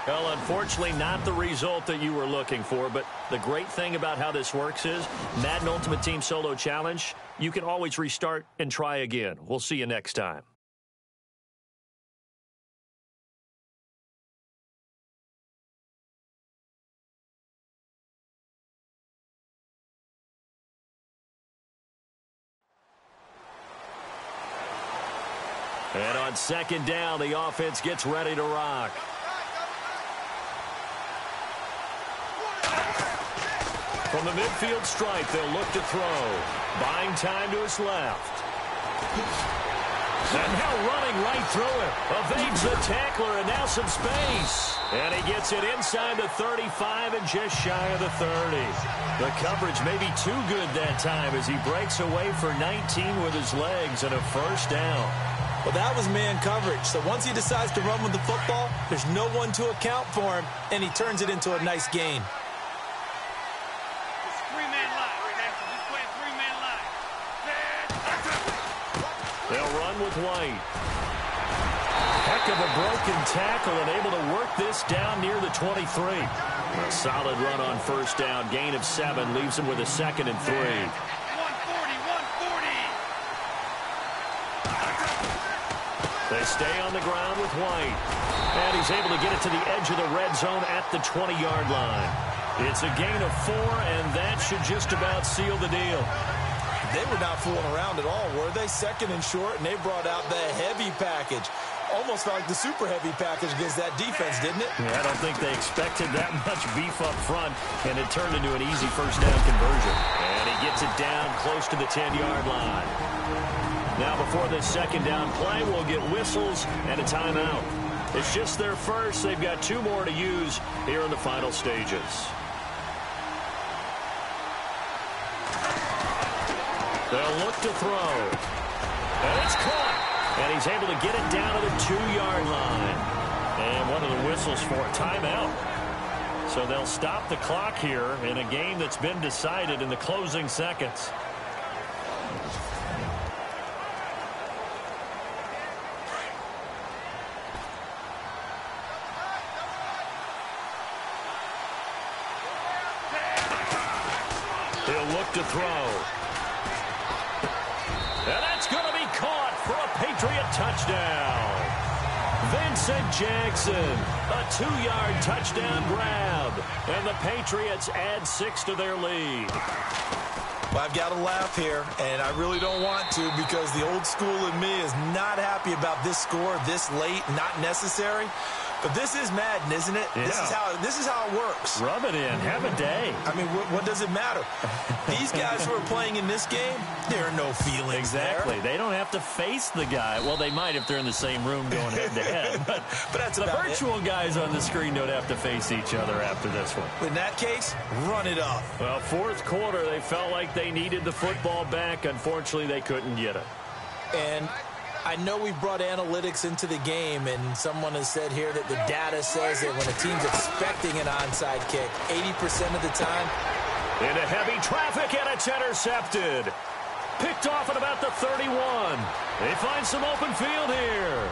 Well, unfortunately, not the result that you were looking for, but the great thing about how this works is Madden Ultimate Team Solo Challenge, you can always restart and try again. We'll see you next time. And on second down, the offense gets ready to rock. From the midfield stripe, they'll look to throw. Buying time to his left. And now running right through it. Evades the tackler and now some space. And he gets it inside the 35 and just shy of the 30. The coverage may be too good that time as he breaks away for 19 with his legs and a first down. Well, that was man coverage. So once he decides to run with the football, there's no one to account for him, and he turns it into a nice gain. They'll run with White. Heck of a broken tackle and able to work this down near the 23. A solid run on first down. Gain of 7 leaves him with a 2nd and 3. 140. They stay on the ground with White. And he's able to get it to the edge of the red zone at the 20-yard line. It's a gain of 4, and that should just about seal the deal. They were not fooling around at all, were they? 2nd and short, and they brought out the heavy package. Almost felt like the super heavy package against that defense, didn't it? Yeah, I don't think they expected that much beef up front, and it turned into an easy first down conversion. And he gets it down close to the 10-yard line. Now, before this second down play, we'll get whistles and a timeout. It's just their first. They've got 2 more to use here in the final stages. They'll look to throw. And it's caught. And he's able to get it down to the 2-yard line. And one of the whistles for a timeout. So they'll stop the clock here in a game that's been decided in the closing seconds. He'll look to throw. And that's going to be caught for a Patriot touchdown. Vincent Jackson, a 2-yard touchdown grab. And the Patriots add 6 to their lead. Well, I've got to laugh here, and I really don't want to because the old school in me is not happy about this score this late, not necessary. But this is Madden, isn't it? Yeah. This is how it works. Rub it in. Have a day. I mean, what does it matter? These guys who are playing in this game, there are no feelings Exactly. there. They don't have to face the guy. Well, they might if they're in the same room going head-to-head. But that's the about virtual guys on the screen don't have to face each other after this one. In that case, run it up. Well, fourth quarter, they felt like they needed the football back. Unfortunately, they couldn't get it. And I know we brought analytics into the game, and someone has said here that the data says that when a team's expecting an onside kick, 80% of the time. Into heavy traffic, and it's intercepted. Picked off at about the 31. They find some open field here.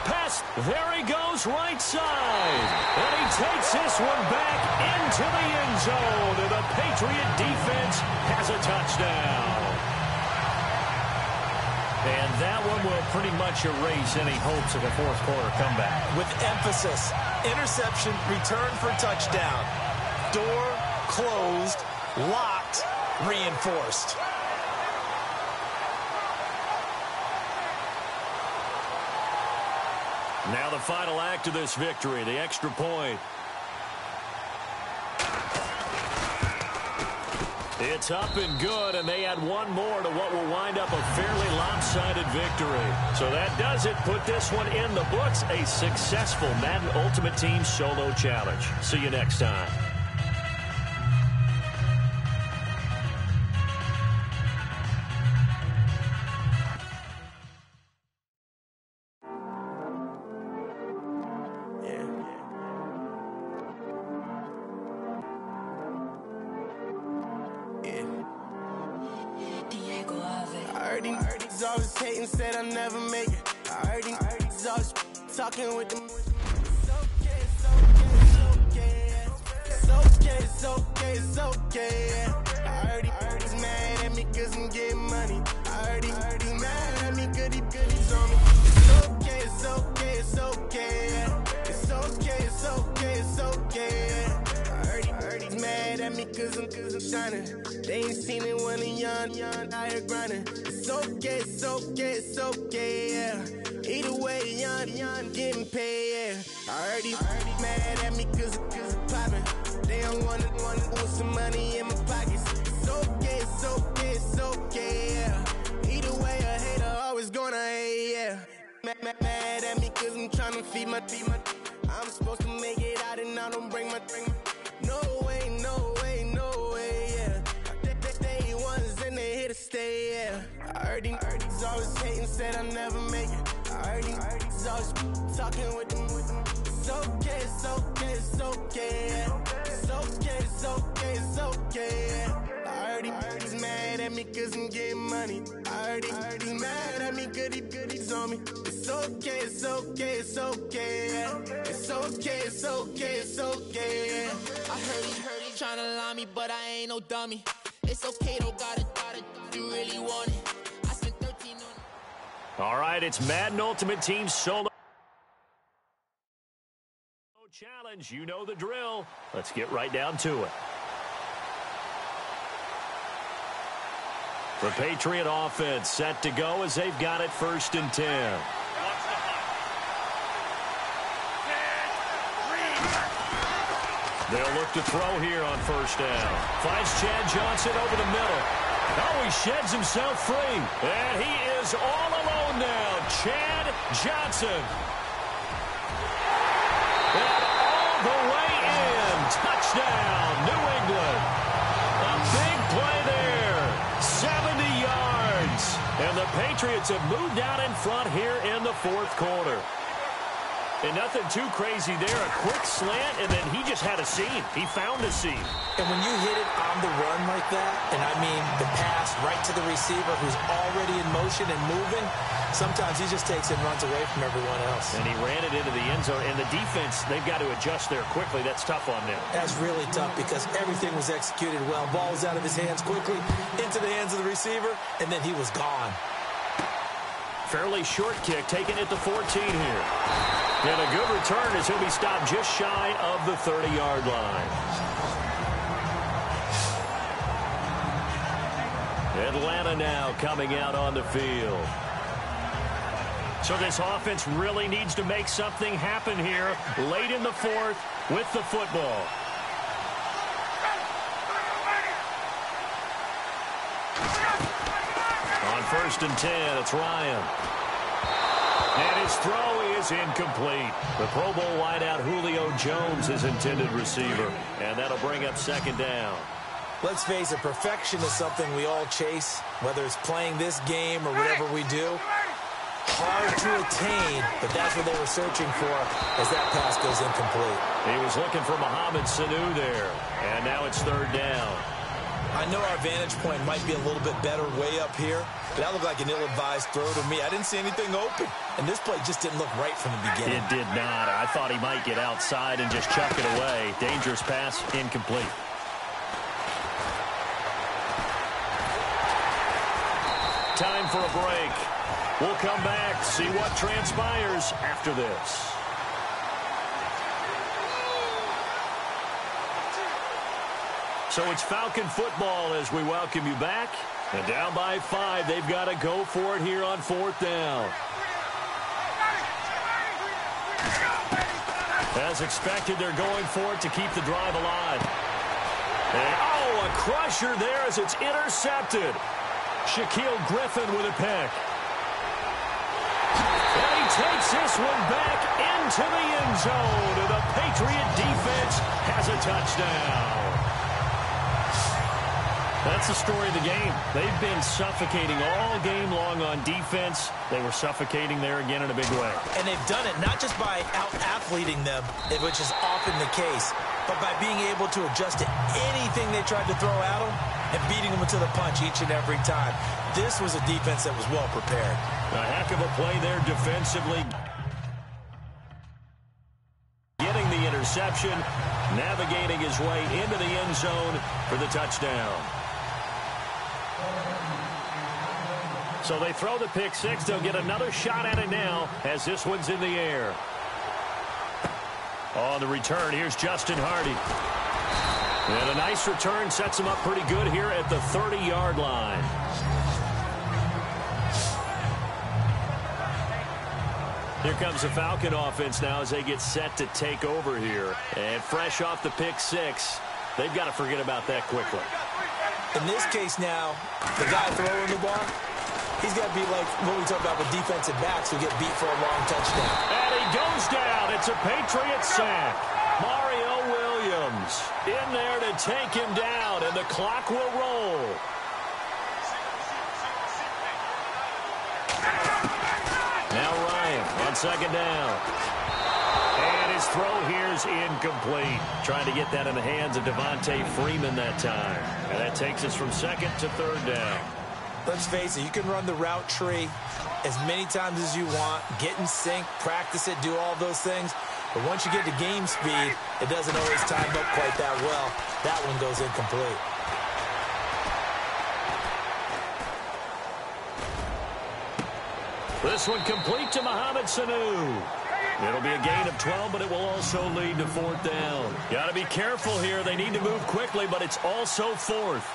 Pass, there he goes, right side. And he takes this one back into the end zone, and the Patriot defense has a touchdown. And that one will pretty much erase any hopes of a fourth quarter comeback. With emphasis, interception, return for touchdown. Door closed, locked, reinforced. Now the final act of this victory, the extra point. It's up and good, and they add one more to what will wind up a fairly lopsided victory. So that does it. Put this one in the books. A successful Madden Ultimate Team Solo Challenge. See you next time. Always hating, said I'll never make it. I heard he's always talking with them. It's okay. I heard he's mad at me cause I'm getting money. I heard he's mad at me cause he's on me. It's okay. I heard he's mad at me cause I'm shining. They ain't seen it when I'm young, out here grinding. It's okay, yeah. Either way, young, getting paid, yeah. I heard he's mad at me cause I'm poppin'. They don't wanna put some money in my pockets. It's okay, yeah. Either way, a hater always gonna hate, yeah. Mad at me cause I'm tryna feed my I'm supposed to make it out and I don't bring my No way, yeah. They ones and they here to stay, yeah. I heard he's always hating, said I'll never make it. I heard he's always talking with them. It's okay, yeah. I heard he's mad at me cause I'm getting money. I heard he's mad at me cause he's on me. It's okay, yeah. It's okay, yeah. I heard he tryna lie me, but I ain't no dummy. It's okay though, gotta you really want it. I spent 13 on. All right, it's Madden Ultimate Team Solo Challenge. You know the drill. Let's get right down to it. The Patriot offense set to go as they've got it 1st and 10. They'll look to throw here on 1st down. Finds Chad Johnson over the middle. Oh, he sheds himself free. And he is all alone now. Chad Johnson. And all the way in. Touchdown, New England. A big play there. 70 yards. And the Patriots have moved out in front here in the 4th quarter. And nothing too crazy there. A quick slant, and then he just had a seam. He found a seam. And when you hit it on the run like that, and I mean the pass right to the receiver who's already in motion and moving, sometimes he just takes it and runs away from everyone else. And he ran it into the end zone. And the defense, they've got to adjust there quickly. That's tough on them. That's really tough because everything was executed well. Ball was out of his hands quickly, into the hands of the receiver, and then he was gone. Fairly short kick, taken at the 14 here. And a good return as he'll be stopped just shy of the 30-yard line. Atlanta now coming out on the field. So this offense really needs to make something happen here late in the 4th with the football. On 1st and 10, it's Ryan. And his throw is incomplete. The Pro Bowl wideout Julio Jones is intended receiver. And that'll bring up 2nd down. Let's face it, perfection is something we all chase, whether it's playing this game or whatever we do. Hard to attain, but that's what they were searching for as that pass goes incomplete. He was looking for Mohamed Sanu there. And now it's 3rd down. I know our vantage point might be a little bit better way up here, but that looked like an ill-advised throw to me. I didn't see anything open, and this play just didn't look right from the beginning. It did not. I thought he might get outside and just chuck it away. Dangerous pass, incomplete. Time for a break. We'll come back, see what transpires after this. So it's Falcon football as we welcome you back. And down by 5, they've got to go for it here on 4th down. As expected, they're going for it to keep the drive alive. A crusher there as it's intercepted. Shaquille Griffin with a pick. And he takes this one back into the end zone. And the Patriot defense has a touchdown. That's the story of the game. They've been suffocating all game long on defense. They were suffocating there again in a big way. And they've done it not just by out-athleting them, which is often the case, but by being able to adjust to anything they tried to throw at them and beating them to the punch each and every time. This was a defense that was well prepared. A heck of a play there defensively. Getting the interception, navigating his way into the end zone for the touchdown. So they throw the pick six. They'll get another shot at it now as this one's in the air. On the return, here's Justin Hardy. And a nice return sets him up pretty good here at the 30-yard line. Here comes the Falcon offense now as they get set to take over here. And fresh off the pick six, they've got to forget about that quickly. In this case now, the guy throwing the ball, he's got to be like what we talk about with defensive backs who get beat for a long touchdown. And he goes down. It's a Patriot sack. Mario Williams in there to take him down, and the clock will roll. Now Ryan on second down. And his throw here is incomplete. Trying to get that in the hands of Devontae Freeman that time. And that takes us from second to third down. Let's face it, you can run the route tree as many times as you want, get in sync, practice it, do all those things. But once you get to game speed, it doesn't always time up quite that well. That one goes incomplete. This one complete to Mohamed Sanu. It'll be a gain of 12, but it will also lead to fourth down. Got to be careful here. They need to move quickly, but it's also fourth.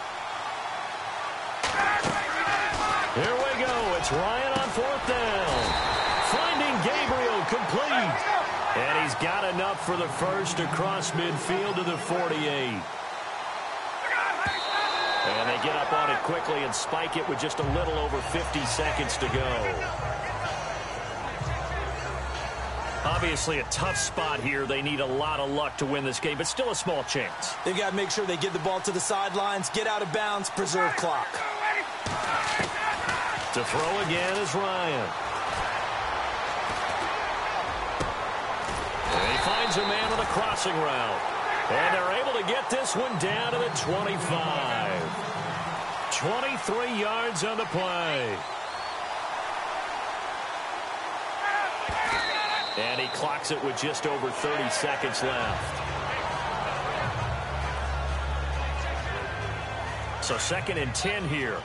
Here we go. It's Ryan on fourth down. Finding Gabriel complete. And he's got enough for the first across midfield to the 48. And they get up on it quickly and spike it with just a little over 50 seconds to go. Obviously a tough spot here. They need a lot of luck to win this game, but still a small chance. They've got to make sure they get the ball to the sidelines, get out of bounds, preserve clock. To throw again is Ryan. And he finds a man on a crossing route. And they're able to get this one down to the 25. 23 yards on the play. And he clocks it with just over 30 seconds left. So second and 10 here.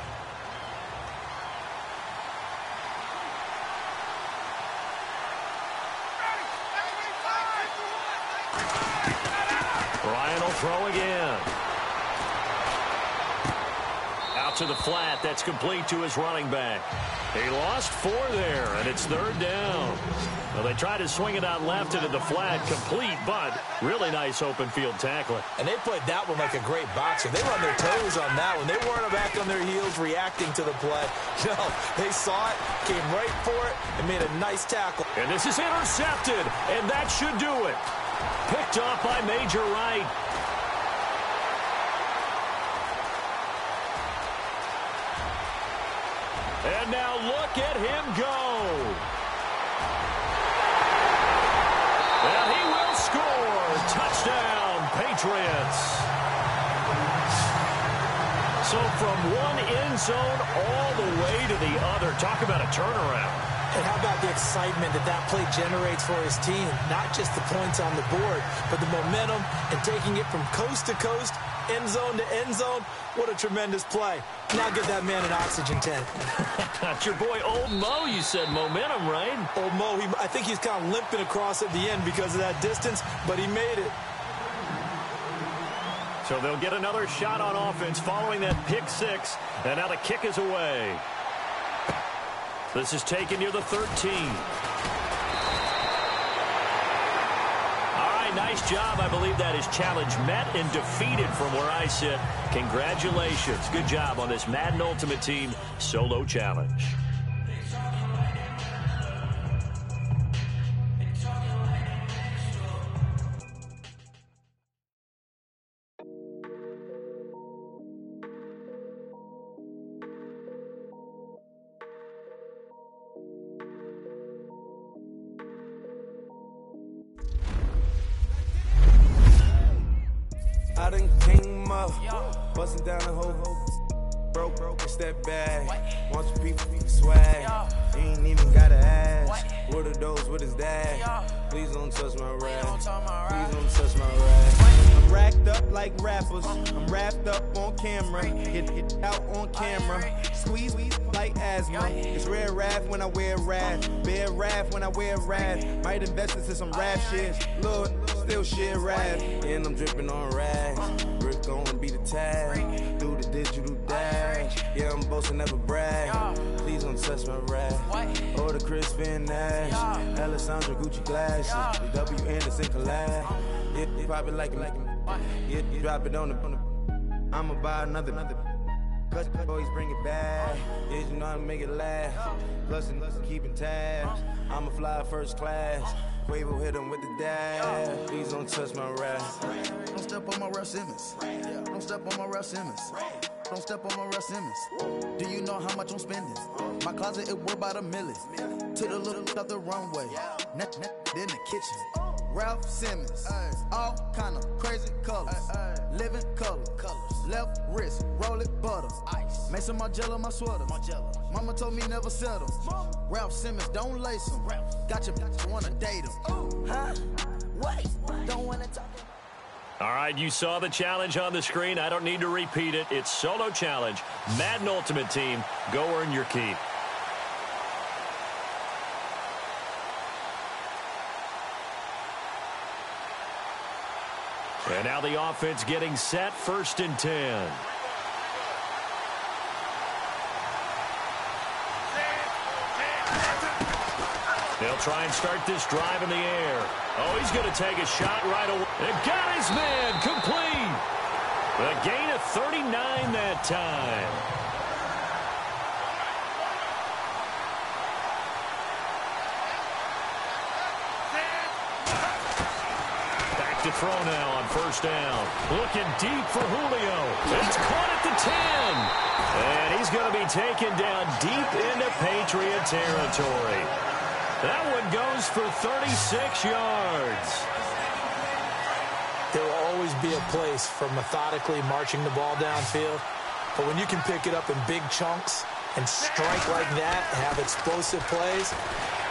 Ryan will throw again. Out to the flat. That's complete to his running back. He lost 4 there, and it's third down. Well, they tried to swing it out left into the flat, complete, but really nice open field tackling. And they played that one like a great boxer. They run their toes on that one. They weren't back on their heels reacting to the play. No, they saw it, came right for it, and made a nice tackle. And this is intercepted, and that should do it. Picked off by Major Wright. And now look at him go. And he will score. Touchdown, Patriots. So from one end zone all the way to the other. Talk about a turnaround. And how about the excitement that that play generates for his team? Not just the points on the board, but the momentum and taking it from coast to coast, end zone to end zone. What a tremendous play. Now get that man an oxygen tank. That's your boy Old Mo. You said momentum, right? Old Mo, I think he's kind of limping across at the end because of that distance, but he made it. So they'll get another shot on offense following that pick six, and now the kick is away. This is taken near the 13. All right, nice job. I believe that is challenge met and defeated from where I sit. Congratulations. Good job on this Madden Ultimate Team solo challenge. I done came up, bustin' down the whole broke, it's that bag. Want some people swag, you ain't even gotta ask. What are those, what is that? Please don't touch my rag, please don't touch my rag. I'm racked up like rappers, I'm wrapped up on camera, hit out on camera, squeeze like asthma. It's rare wrath when I wear wrath, bare wrath when I wear wrath. Might invest into some rap shit, look, still shit wrath. And I'm dripping on rags, Rick gon' be the tag, do the digital dash. Yeah, I'm boasting, never brag. Please don't touch my rag. Or the Chris Van Nash, Alessandra Gucci glasses, the W Anderson collab. Yeah, you probably like it. Yeah, you drop it on the. I'ma buy another. Cause always bring it back. Yeah, you know how to make it last. Plus, keeping tabs. I'ma fly first class. Quavo hit him with the dash. Please don't touch my rap. Don't step on my Ralph Simmons. Don't step on my Ralph Simmons. Don't step on my Ralph Simmons. Do you know how much I'm spending? My closet, it worth about $1 million. To the little up the runway. Net in the kitchen. Ralph Simmons, all kind of crazy colors, living color, left wrist, roll it butter, ice, Mason Margiela my sweater, mama told me never settle, Ralph Simmons don't lace him, got your bitch wanna date him, huh, wait, don't wanna talk. All right, you saw the challenge on the screen. I don't need to repeat it. It's solo challenge, Madden Ultimate Team, go earn your keep. And now the offense getting set, 1st and 10. They'll try and start this drive in the air. Oh, he's going to take a shot right away. And got his man complete. A gain of 39 that time. To throw now on 1st down. Looking deep for Julio. It's caught at the 10. And he's going to be taken down deep into Patriot territory. That one goes for 36 yards. There will always be a place for methodically marching the ball downfield. But when you can pick it up in big chunks and strike like that, have explosive plays,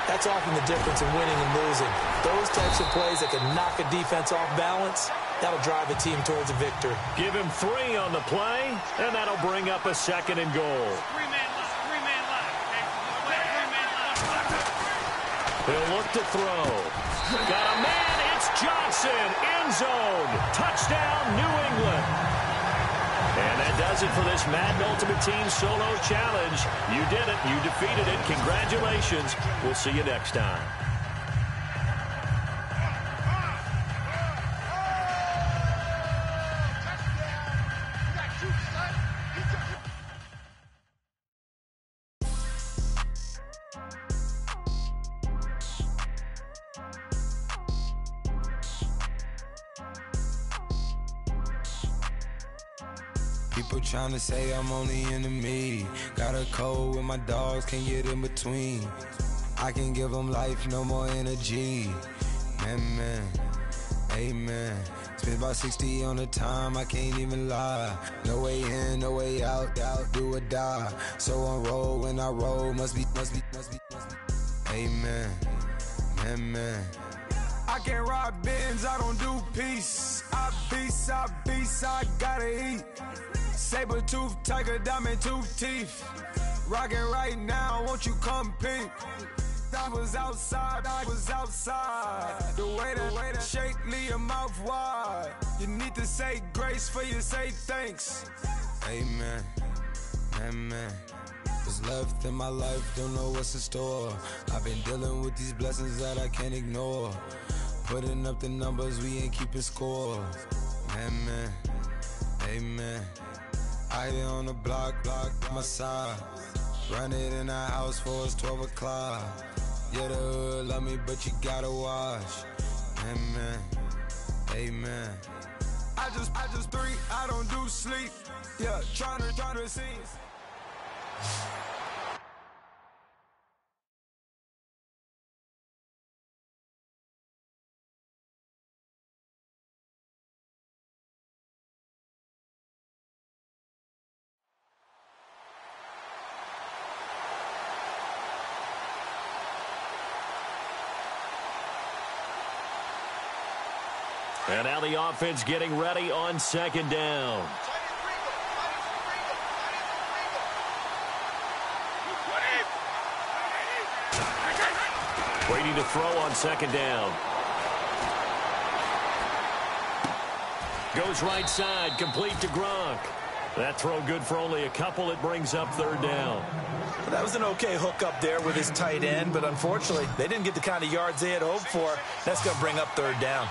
that's often the difference in winning and losing. Those types of plays that can knock a defense off balance, that'll drive a team towards a victory. Give him 3 on the play, and that'll bring up a 2nd and goal. 3-man left. He'll look to throw. Got a man, it's Johnson, end zone. Touchdown, New England. And that does it for this Madden Ultimate Team solo challenge. You did it. You defeated it. Congratulations. We'll see you next time. People tryna say I'm only in the me. Got a cold with my dogs, can't get in between. I can give them life, no more energy. Man, amen. Spent about 60 on the time, I can't even lie. No way in, no way out, do or die. So on roll when I roll, must be. Amen, man. I can't ride Benz, I don't do peace. I beast, I gotta eat. Saber tooth, tiger, diamond tooth teeth. Rockin' right now, won't you come peep? I was outside. The way that shake, leave your mouth wide. You need to say grace for you say thanks. Amen, what's left in my life, don't know what's in store. I've been dealing with these blessings that I can't ignore. Putting up the numbers, we ain't keeping score. Amen, amen. I be on the block, my side. Run it in the house for it's 12 o'clock. Yeah, the hood love me, but you gotta watch. Amen, amen. I just three, I don't do sleep. Yeah, trying to see. And now the offense getting ready on second down. Brady to throw on second down. Goes right side, complete to Gronk. That throw good for only a couple. It brings up third down. Well, that was an okay hook up there with his tight end, but unfortunately, they didn't get the kind of yards they had hoped for. That's going to bring up third down.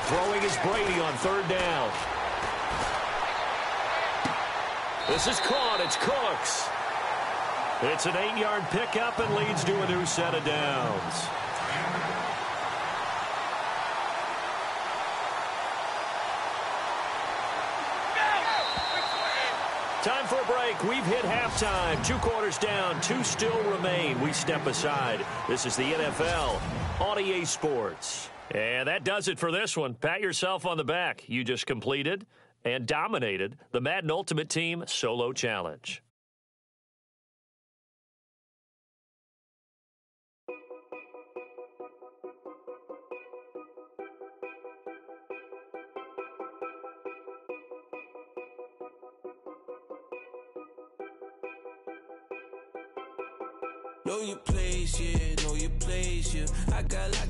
Throwing is Brady on third down. This is caught. It's Cooks. It's an 8-yard pickup and leads to a new set of downs. Time for a break. We've hit halftime. 2 quarters down. 2 still remain. We step aside. This is the NFL on EA Sports. And that does it for this one. Pat yourself on the back. You just completed and dominated the Madden Ultimate Team Solo Challenge. Know your place, yeah, know your place, yeah. I got like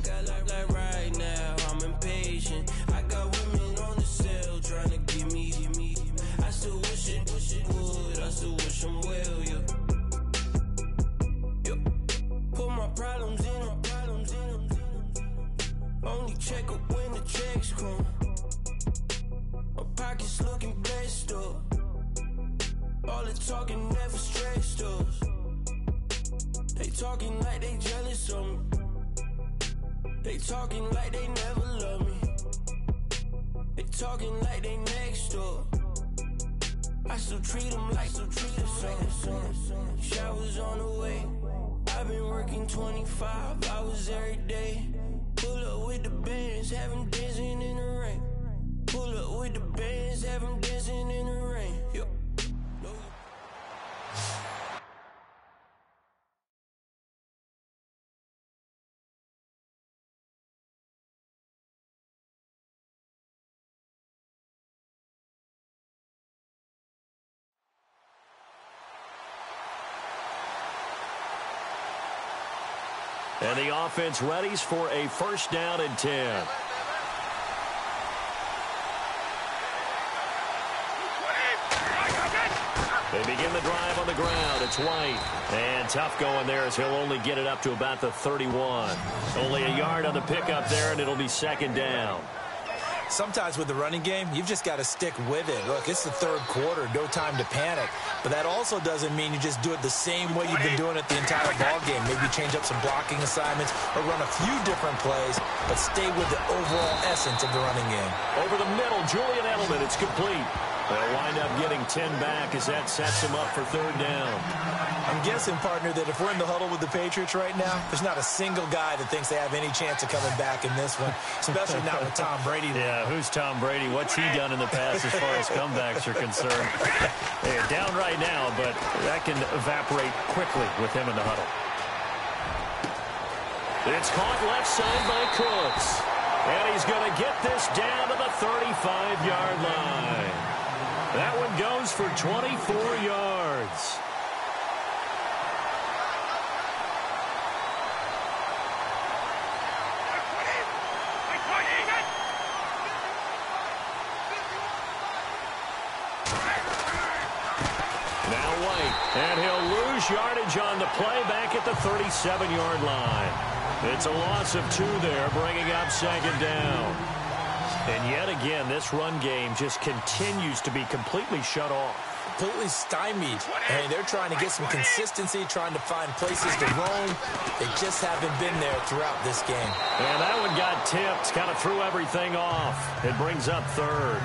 right now, I'm impatient. I got women on the cell trying to give me. I still wish it would, I still wish them well, yeah. Put my problems in. Only check up when the checks come. My pockets looking blessed up. All the talking never stressed us. They talking like they jealous of me. They talking like they never love me. They talking like they next door. I still treat them like something. Showers on the way. I've been working 25 hours every day. Pull up with the bands, have them dancing in the rain. Pull up with the bands, have them dancing in the rain. Yo. And the offense readies for a first down and 10. They begin the drive on the ground. It's White. And tough going there as he'll only get it up to about the 31. Only a yard on the pickup there, and it'll be second down. Sometimes with the running game, you've just got to stick with it. Look, it's the third quarter, no time to panic. But that also doesn't mean you just do it the same way you've been doing it the entire ball game. Maybe change up some blocking assignments or run a few different plays, but stay with the overall essence of the running game. Over the middle, Julian Edelman, it's complete. They'll wind up getting 10 back as that sets them up for third down. I'm guessing, partner, that if we're in the huddle with the Patriots right now, there's not a single guy that thinks they have any chance of coming back in this one, especially not with Tom Brady. Yeah, who's Tom Brady? What's he done in the past as far as comebacks are concerned? They're down right now, but that can evaporate quickly with him in the huddle. It's caught left side by Cooks. And he's going to get this down to the 35-yard line. That one goes for 24 yards. Now White, and he'll lose lose yardage on the play back at the 37-yard line. It's a loss of 2 there, bringing up second down. And yet again, this run game just continues to be completely shut off. Completely stymied. And they're trying to get some consistency, trying to find places to roam. They just haven't been there throughout this game. And that one got tipped, kind of threw everything off. It brings up third.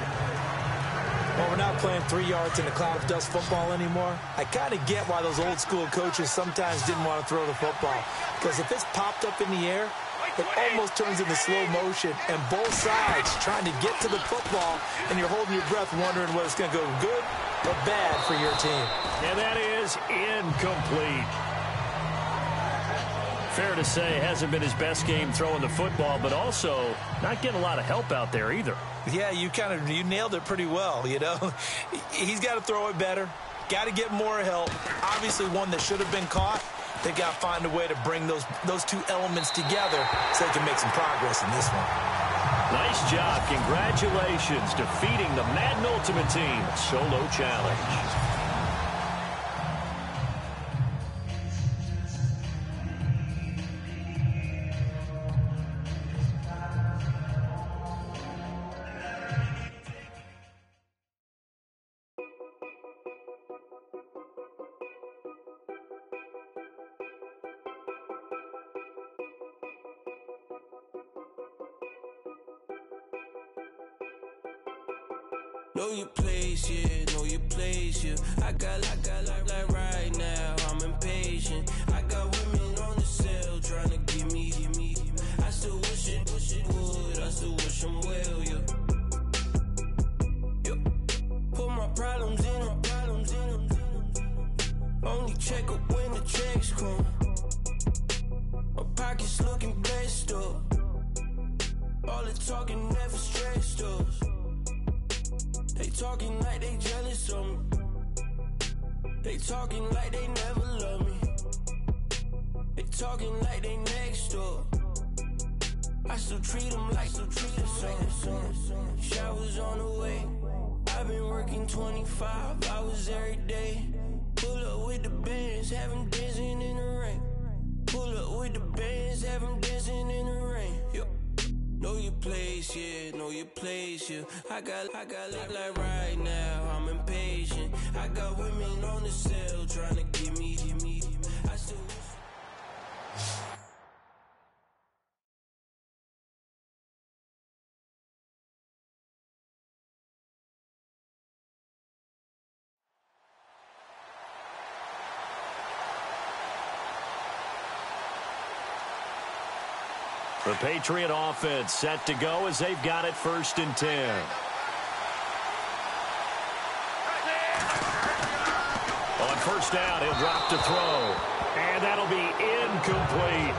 Well, we're not playing 3 yards in a cloud of dust football anymore. I kind of get why those old school coaches sometimes didn't want to throw the football. Because if it's popped up in the air, it almost turns into slow motion, and both sides trying to get to the football, and you're holding your breath wondering whether it's going to go good or bad for your team. And that is incomplete. Fair to say, hasn't been his best game throwing the football, but also not getting a lot of help out there either. Yeah, you nailed it pretty well, you know. He's got to throw it better, got to get more help. Obviously one that should have been caught. They've got to find a way to bring those two elements together so they can make some progress in this one. Nice job. Congratulations. Defeating the Madden Ultimate Team solo challenge. Know your place, yeah, know your place, yeah. I got like right now, I'm impatient. I got women on the cell trying to give me. I still wish it would, I still wish them well, yeah. Put my problems in them. Only check up when the checks come. My pockets looking blessed up. All the talking never stressed us. They talking like they jealous of me. They talking like they never love me. They talking like they next door. I still treat them like the son. Showers on the way. I've been working 25 hours every day. Pull up with the bands, have them dancing in the rain. Pull up with the bands, have them dancing in the rain. Yo. Know your place, yeah, know your place, yeah. I got like right now, I'm impatient. I got women on the cell trying to give me. I still The Patriot offense set to go as they've got it 1st and 10. On 1st down, he'll drop to throw. And that'll be incomplete.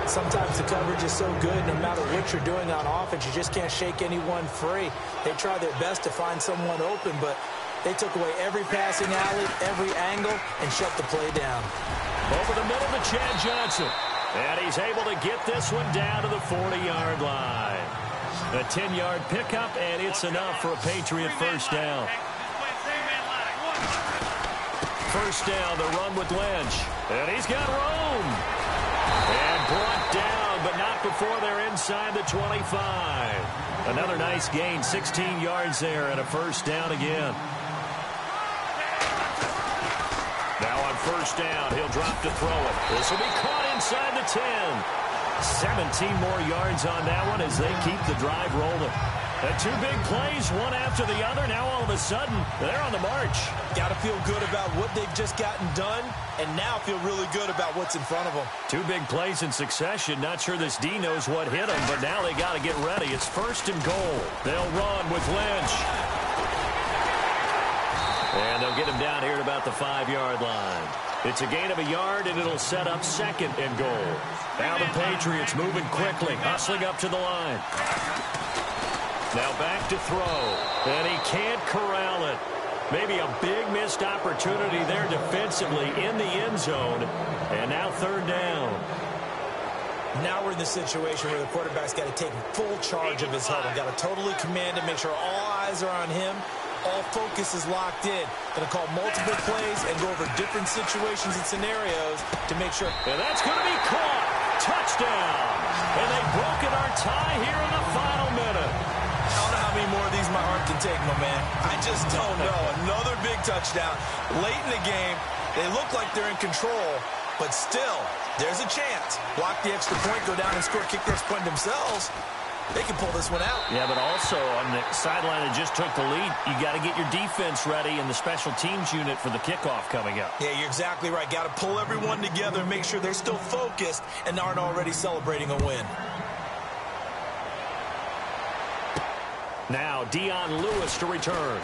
Sometimes the coverage is so good, no matter what you're doing on offense, you just can't shake anyone free. They try their best to find someone open, but they took away every passing alley, every angle, and shut the play down. Over the middle to Chad Johnson. And he's able to get this one down to the 40-yard line. A 10-yard pickup, and it's enough for a Patriot 1st down. 1st down, the run with Lynch. And he's got room. And brought down, but not before they're inside the 25. Another nice gain, 16 yards there, and a 1st down again. Now on 1st down, he'll drop to throw it. This will be caught inside the 10. 17 more yards on that one as they keep the drive rolling. Two big plays, one after the other. Now all of a sudden, they're on the march. Got to feel good about what they've just gotten done, and now feel really good about what's in front of them. 2 big plays in succession. Not sure this D knows what hit them, but now they got to get ready. It's 1st and goal. They'll run with Lynch. And they'll get him down here at about the 5-yard line. It's a gain of a yard, and it'll set up 2nd and goal. Now the Patriots moving quickly, hustling up to the line. Now back to throw, and he can't corral it. Maybe a big missed opportunity there defensively in the end zone, and now 3rd down. Now we're in the situation where the quarterback's got to take full charge of his huddle. Got to totally command it, make sure all eyes are on him. all focus is locked in. Going to call multiple plays and go over different situations and scenarios to make sure. And that's going to be caught. Touchdown. And they've broken our tie here in the final minute. I don't know how many more of these my heart can take, my man. I just don't know. Another big touchdown. Late in the game, they look like they're in control, but still, there's a chance. Block the extra point, go down and score, kick the extra point themselves. They can pull this one out. Yeah, but also on the sideline that just took the lead, you got to get your defense ready and the special teams unit for the kickoff coming up. Yeah, you're exactly right. Got to pull everyone together and make sure they're still focused and aren't already celebrating a win. Now, Dion Lewis to return.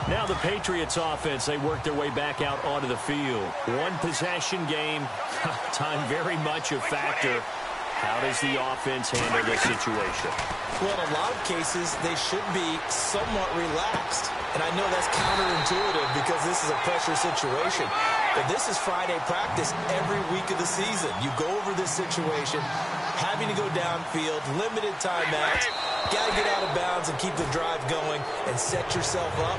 Now the Patriots offense, they work their way back out onto the field. One possession game, time very much a factor. How does the offense handle this situation? Well, in a lot of cases, they should be somewhat relaxed. And I know that's counterintuitive because this is a pressure situation. But this is Friday practice every week of the season. You go over this situation, having to go downfield, limited timeouts, got to get out of bounds and keep the drive going and set yourself up.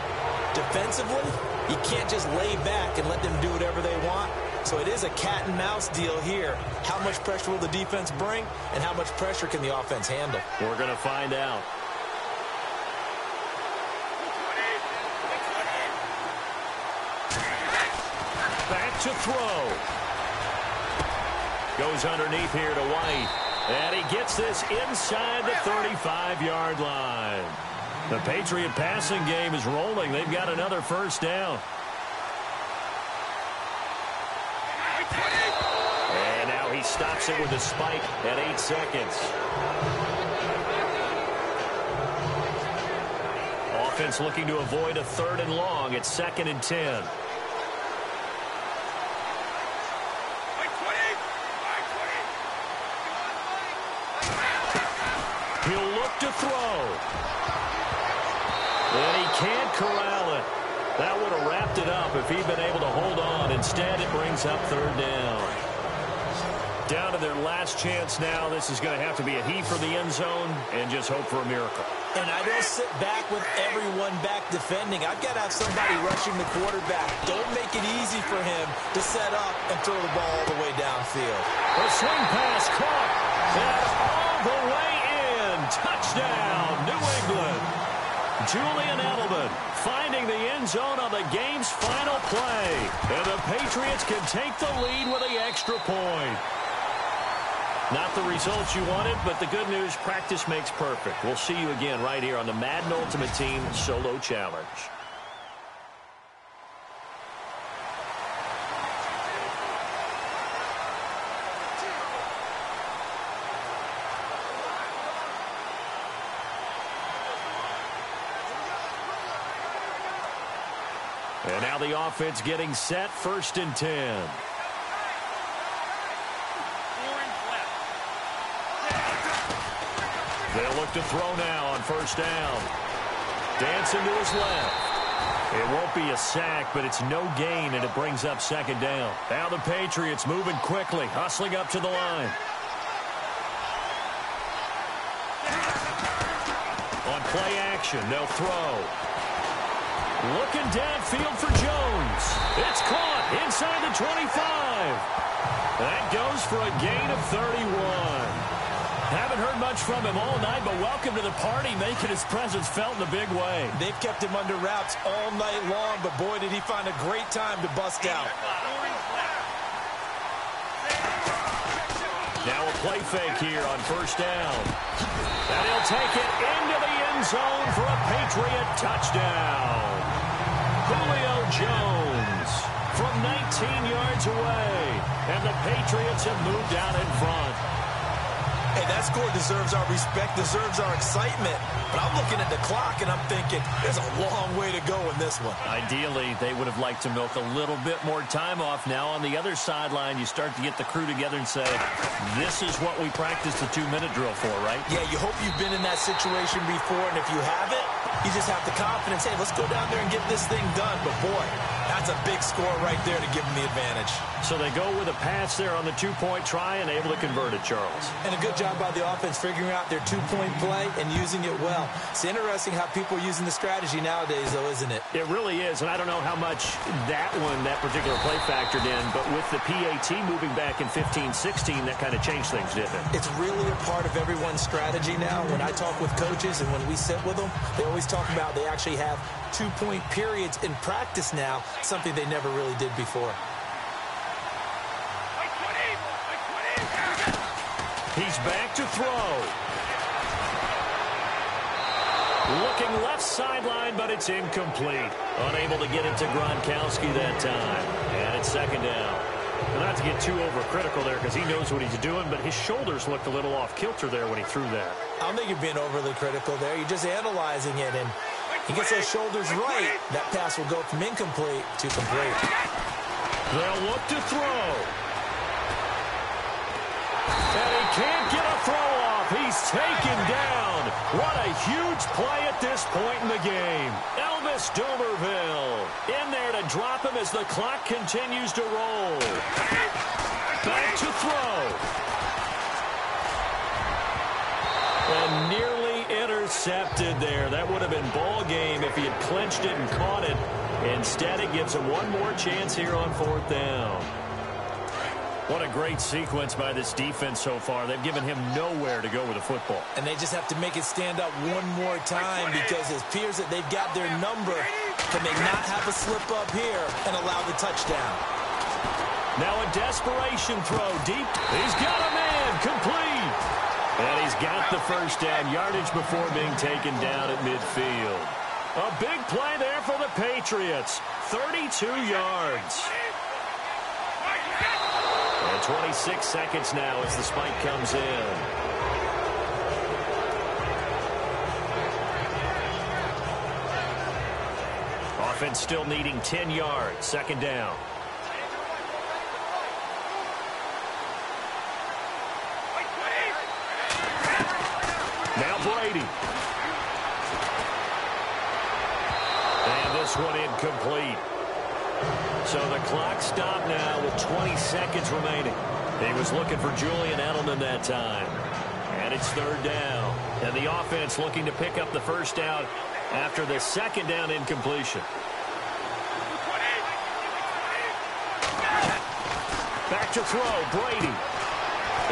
Defensively, you can't just lay back and let them do whatever they want. So it is a cat and mouse deal here. How much pressure will the defense bring, and how much pressure can the offense handle? We're going to find out. Back to throw. Goes underneath here to White. And he gets this inside the 35-yard line. The Patriot passing game is rolling. They've got another first down. And now he stops it with a spike at 8 seconds. Offense looking to avoid a 3rd and long. It's 2nd and 10. He'll look to throw. And he can't corral it. That would have wrapped it up if he'd been able to hold on. Instead, it brings up 3rd down. Down to their last chance now. This is going to have to be a heave for the end zone and just hope for a miracle. And I don't sit back with everyone back defending. I've got to have somebody rushing the quarterback. Don't make it easy for him to set up and throw the ball all the way downfield. A swing pass caught. And all the way in. Touchdown, New England. Julian Edelman finding the end zone on the game's final play. And the Patriots can take the lead with the extra point. Not the results you wanted, but the good news, practice makes perfect. We'll see you again right here on the Madden Ultimate Team Solo Challenge. And now the offense getting set, 1st and 10. They'll look to throw now on 1st down. Dancing to his left. It won't be a sack, but it's no gain, and it brings up 2nd down. Now the Patriots moving quickly, hustling up to the line. On play action, they'll throw. Looking downfield for Jones. It's caught inside the 25. That goes for a gain of 31. Haven't heard much from him all night, but welcome to the party, making his presence felt in a big way. They've kept him under wraps all night long, but boy, did he find a great time to bust out. Now a play fake here on 1st down. And he'll take it into the end zone for a Patriot touchdown. Julio Jones from 19 yards away. And the Patriots have moved out in front. Hey, that score deserves our respect, deserves our excitement. But I'm looking at the clock, and I'm thinking, there's a long way to go in this one. Ideally, they would have liked to milk a little bit more time off. Now on the other sideline, you start to get the crew together and say, this is what we practiced the 2-minute drill for, right? Yeah, you hope you've been in that situation before, and if you haven't, you just have the confidence, hey, let's go down there and get this thing done. But boy, That's a big score right there to give them the advantage. So they go with a pass there on the two-point try and able to convert it, Charles. And a good job by the offense figuring out their two-point play and using it well. It's interesting how people are using the strategy nowadays, though, isn't it? It really is, and I don't know how much that particular play factored in, but with the PAT moving back in 15-16, that kind of changed things, didn't it? It's really a part of everyone's strategy now. When I talk with coaches and when we sit with them, they always talk about they actually have two-point periods in practice now, something they never really did before. He's back to throw. Looking left sideline, but it's incomplete. Unable to get it to Gronkowski that time. And it's second down. And not to get too overcritical there because he knows what he's doing, but his shoulders looked a little off kilter there when he threw that. I don't think you're being overly critical there. You're just analyzing it, and he gets those shoulders right. That pass will go from incomplete to complete. They'll look to throw. And he can't get a throw off. He's taken down. What a huge play at this point in the game. Elvis Dumervil in there to drop him as the clock continues to roll. Back to throw. And nearly intercepted there. That would have been ball game if he had clinched it and caught it. Instead, it gives him one more chance here on fourth down. What a great sequence by this defense so far. They've given him nowhere to go with the football. And they just have to make it stand up one more time because it appears that they've got their number. Can they not have a slip up here and allow the touchdown? Now a desperation throw deep. He's got a man complete. And he's got the first down, yardage before being taken down at midfield. A big play there for the Patriots. 32 yards. And 26 seconds now as the spike comes in. Offense still needing 10 yards. Second down. Now Brady. And this one incomplete. So the clock stopped now with 20 seconds remaining. He was looking for Julian Edelman that time. And it's third down. And the offense looking to pick up the first down after the second down incompletion. Back to throw, Brady.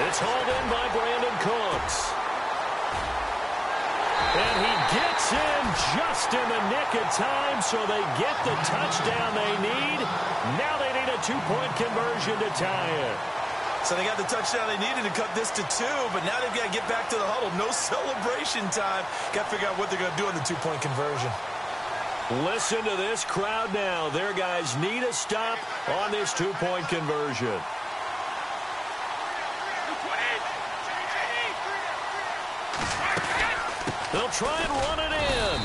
It's hauled in by Brandon Cooks. And he gets in just in the nick of time, so they get the touchdown they need. Now they need a two-point conversion to tie it. So they got the touchdown they needed to cut this to 2, but now they've got to get back to the huddle. No celebration time. Got to figure out what they're going to do on the two-point conversion. Listen to this crowd now. Their guys need a stop on this two-point conversion. They'll try and run it in.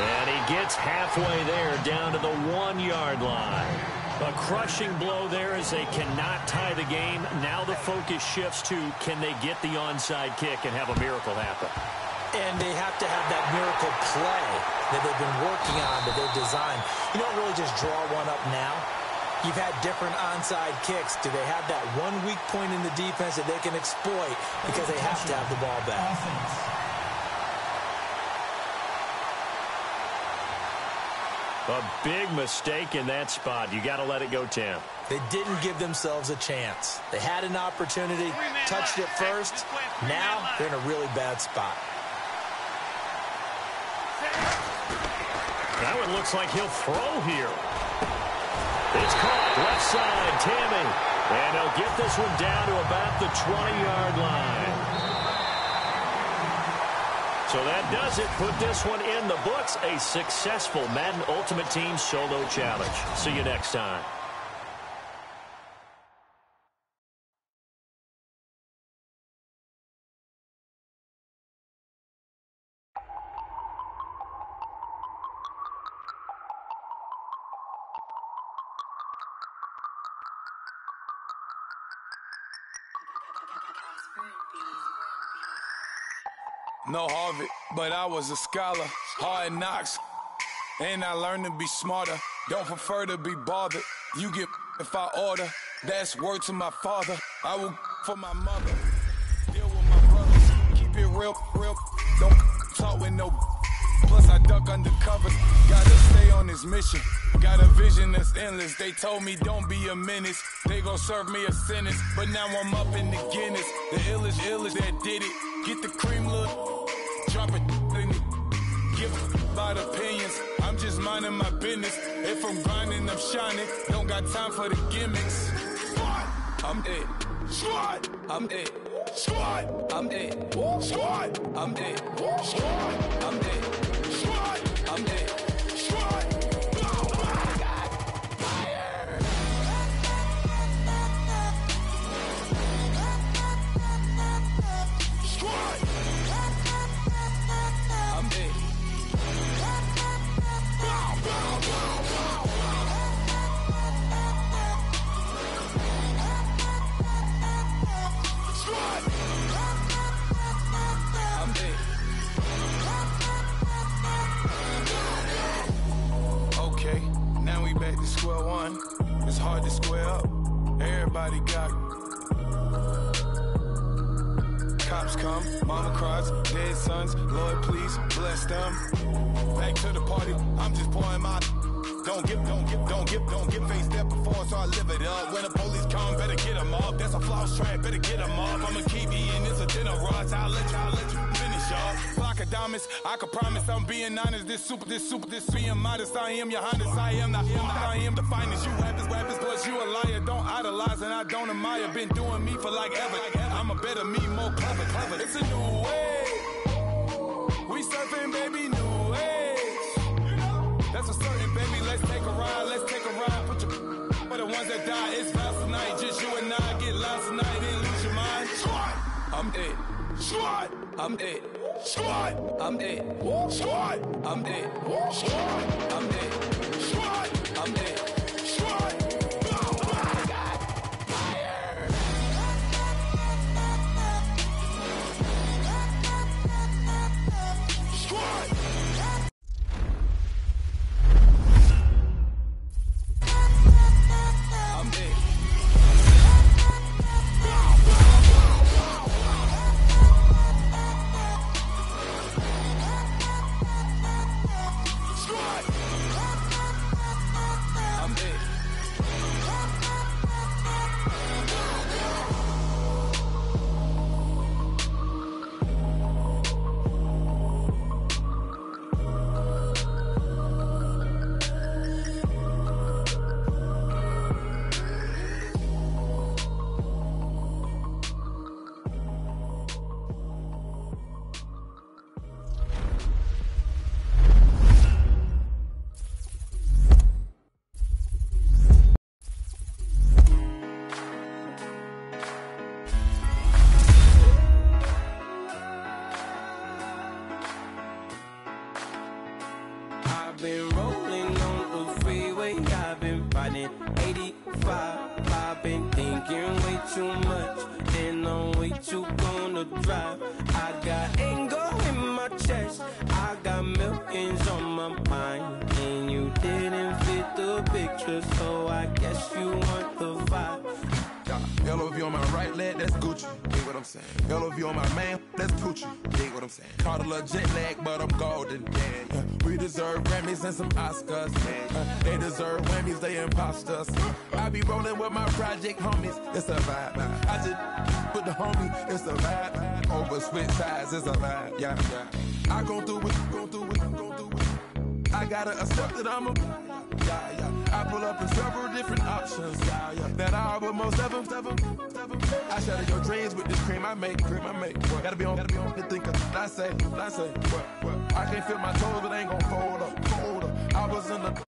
And he gets halfway there down to the 1-yard line. A crushing blow there as they cannot tie the game. Now the focus shifts to can they get the onside kick and have a miracle happen. And they have to have that miracle play that they've been working on, that they've designed. You don't really just draw one up now. You've had different onside kicks. Do they have that one weak point in the defense that they can exploit because they have to have the ball back? A big mistake in that spot. You got to let it go, Tim. They didn't give themselves a chance. They had an opportunity, touched it first. Now they're in a really bad spot. Now it looks like he'll throw here. It's caught left side, Tammy. And he'll get this one down to about the 20-yard line. So that does it. Put this one in the books. A successful Madden Ultimate Team Solo Challenge. See you next time. No Harvard, but I was a scholar. Hard knocks, and I learned to be smarter. Don't prefer to be bothered. You get if I order. That's word to my father. I will for my mother. Deal with my brothers. Keep it real. Don't talk with no. Plus I duck undercover. Gotta stay on this mission. Got a vision that's endless. They told me don't be a menace. They gon' serve me a sentence. But now I'm up in the Guinness. The illest that did it. Get the cream look. Drop it in it. Give about opinions. I'm just minding my business. If I'm grinding, I'm shining. Don't got time for the gimmicks. I'm it. Squad. I'm it. Squad. I'm it. Squad. I'm it. Squad. I'm it. Squad. I'm it. Squad. Back to square one. It's hard to square up. Everybody got cops come, mama cries, dead sons. Lord, please bless them. Back to the party. I'm just pouring my. Don't get face step before, so I live it up. When the police come, better get them up. That's a floss track, better get them up. I'ma keep eating this a dinner rush. I'll let you finish up. Block of diamonds, I can promise I'm being honest. This being modest. I am your highness, I am the finest. You rappers, plus you a liar. Don't idolize and I don't admire. Been doing me for like ever. I'm a better me, more clever. It's a new way. We surfing, baby, new age. That's a certain, baby. Let's take a ride. Put your for the ones that die. It's vows tonight. Just you and I get lost tonight and lose your mind. Squad. I'm it. Squad. I'm it. Squad. I'm it. Squad. I'm it. Squad. I'm it. Squad. I'm it. Squad. been rolling on the freeway, I've been riding 85. I've been thinking way too much, and I'm way too gonna drive. I got anger in my chest, I got millions on my mind, and you didn't fit the picture, so I guess you want the vibe. LOV on my right leg, that's Gucci. Dig what I'm saying? LOV on my man, that's Gucci. Dig what I'm saying? Caught a little jet lag, but I'm golden. Yeah. We deserve Grammys and some Oscars. They deserve Whammies, they imposters. I be rolling with my project homies. It's a vibe. I just put the homie. It's a vibe. Over switch sides, it's a vibe. Yeah. I gon' do it. I gotta accept that I'm a. I pull up in several different options. That I but most of them. I shatter your dreams with this cream I make. Gotta be on the thinker. I say. What? I can't feel my toes, but ain't gon' fold up. I was in the.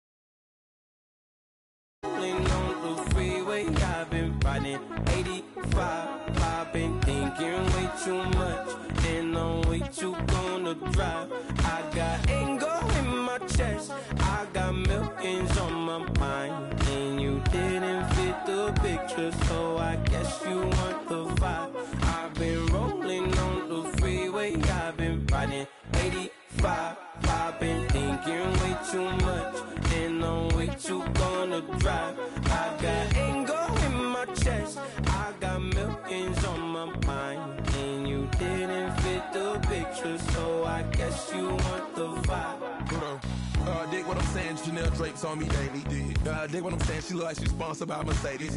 On the freeway, I've been riding 85. I've been thinking way too much, and I'm way too gonna drive. I got anger in my chest, I got millions on my mind, and you didn't fit the picture, so I guess you want the vibe. I've been rolling on the freeway, I've been riding 85. 5. I've been thinking way too much, and I'm way too gonna drive. I got anger in my chest, I got millions on my mind, and you didn't fit the picture, so I guess you want the vibe. Dig what I'm saying, Chanel drapes on me daily. Dig what I'm saying, she look like she's sponsored by Mercedes.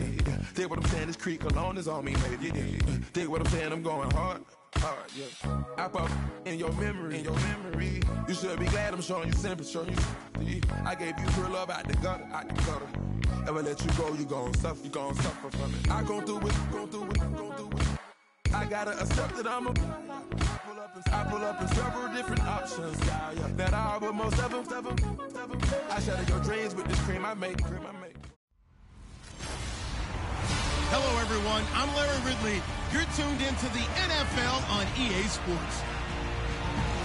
Dig what I'm saying, this Creek cologne is on me, baby. Dig what I'm saying, I'm going hard, yeah. I pop in your memory, You should be glad I'm showing you sympathy, I gave you pure love out the gutter, Ever let you go, you gon' suffer, from it. I gon' do it, I gotta accept that I'm a I pull up in several different options, yeah. That I would most ever. I shatter your dreams with this cream I make. Hello, everyone. I'm Larry Ridley. You're tuned into the NFL on EA Sports.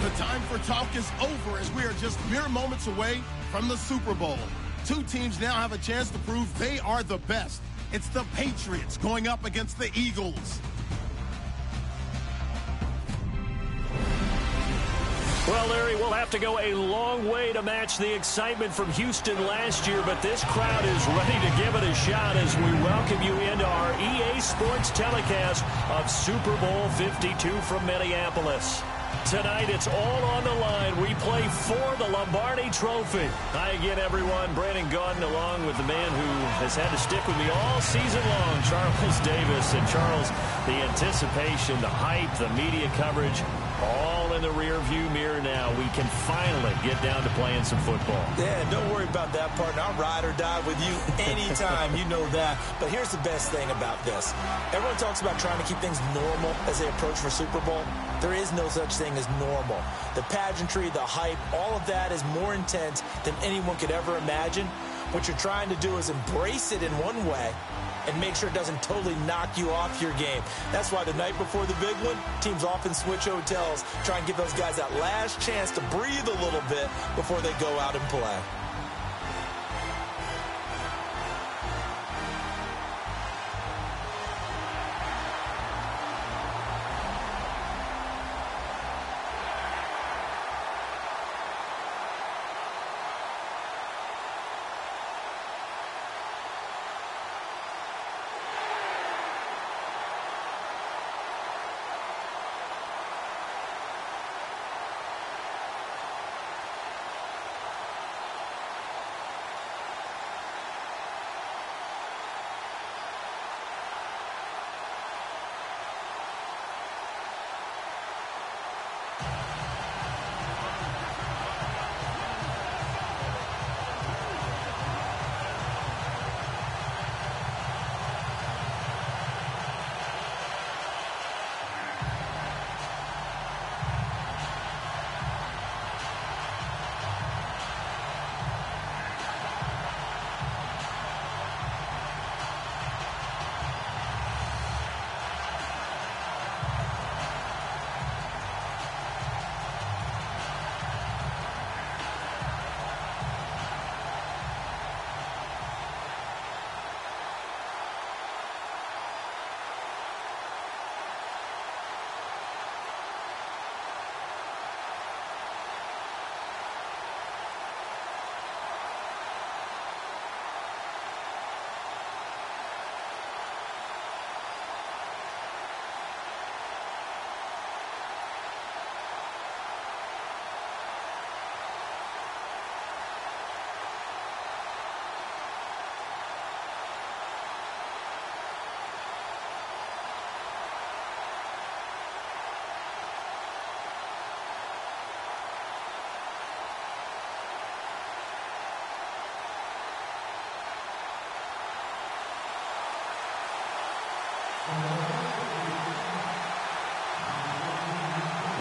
The time for talk is over as we are just mere moments away from the Super Bowl. Two teams now have a chance to prove they are the best. It's the Patriots going up against the Eagles. Well, Larry, we'll have to go a long way to match the excitement from Houston last year, but this crowd is ready to give it a shot as we welcome you into our EA Sports telecast of Super Bowl 52 from Minneapolis. Tonight, it's all on the line. We play for the Lombardi Trophy. Hi again, everyone. Brandon Gaudin along with the man who has had to stick with me all season long, Charles Davis. And Charles, the anticipation, the hype, the media coverage, all in the rear-view mirror now. We can finally get down to playing some football. Yeah, don't worry about that, partner. I'll ride or die with you anytime. You know that. But here's the best thing about this. Everyone talks about trying to keep things normal as they approach for Super Bowl. There is no such thing as normal. The pageantry, the hype, all of that is more intense than anyone could ever imagine. What you're trying to do is embrace it in one way and make sure it doesn't totally knock you off your game. That's why the night before the big one, teams often switch hotels, try and give those guys that last chance to breathe a little bit before they go out and play.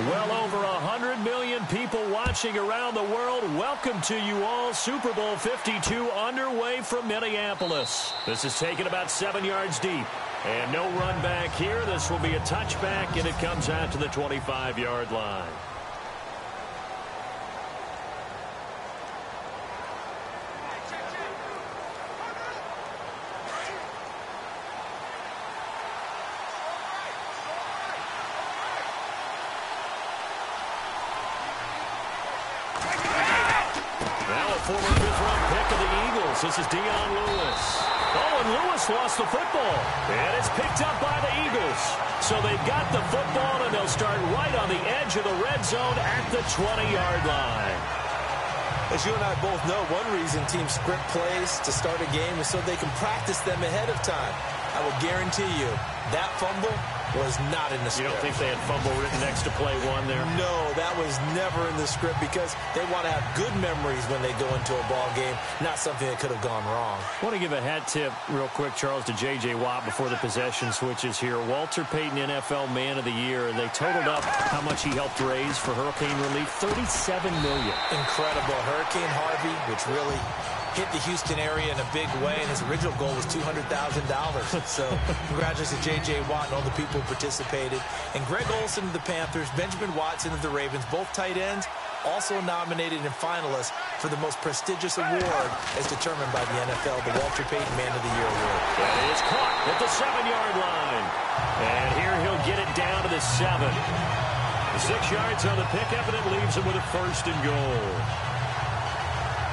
Well over 100 million people watching around the world. Welcome to you all. Super Bowl 52 underway from Minneapolis. This is taken about 7 yards deep. And no run back here. This will be a touchback, and it comes out to the 25-yard line. former fifth-round pick of the Eagles. This is Dion Lewis. Oh, and Lewis lost the football. And it's picked up by the Eagles. So they've got the football, and they'll start right on the edge of the red zone at the 20-yard line. As you and I both know, one reason teams script plays to start a game is so they can practice them ahead of time. I will guarantee you that fumble was not in the script. You don't think they had fumble written next to play one there? No, that was never in the script because they want to have good memories when they go into a ball game, not something that could have gone wrong. I want to give a hat tip real quick, Charles, to J.J. Watt before the possession switches here. Walter Payton, NFL Man of the Year, and they totaled up how much he helped raise for hurricane relief, $37 million. Incredible. Hurricane Harvey, which really hit the Houston area in a big way, and his original goal was $200,000. So congratulations to J.J. Watt and all the people who participated. And Greg Olsen of the Panthers, Benjamin Watson of the Ravens, both tight ends, also nominated and finalists for the most prestigious award as determined by the NFL, the Walter Payton Man of the Year Award. That is caught at the 7-yard line. And here he'll get it down to the 7. 6 yards on the pickup, and it leaves him with a 1st and goal.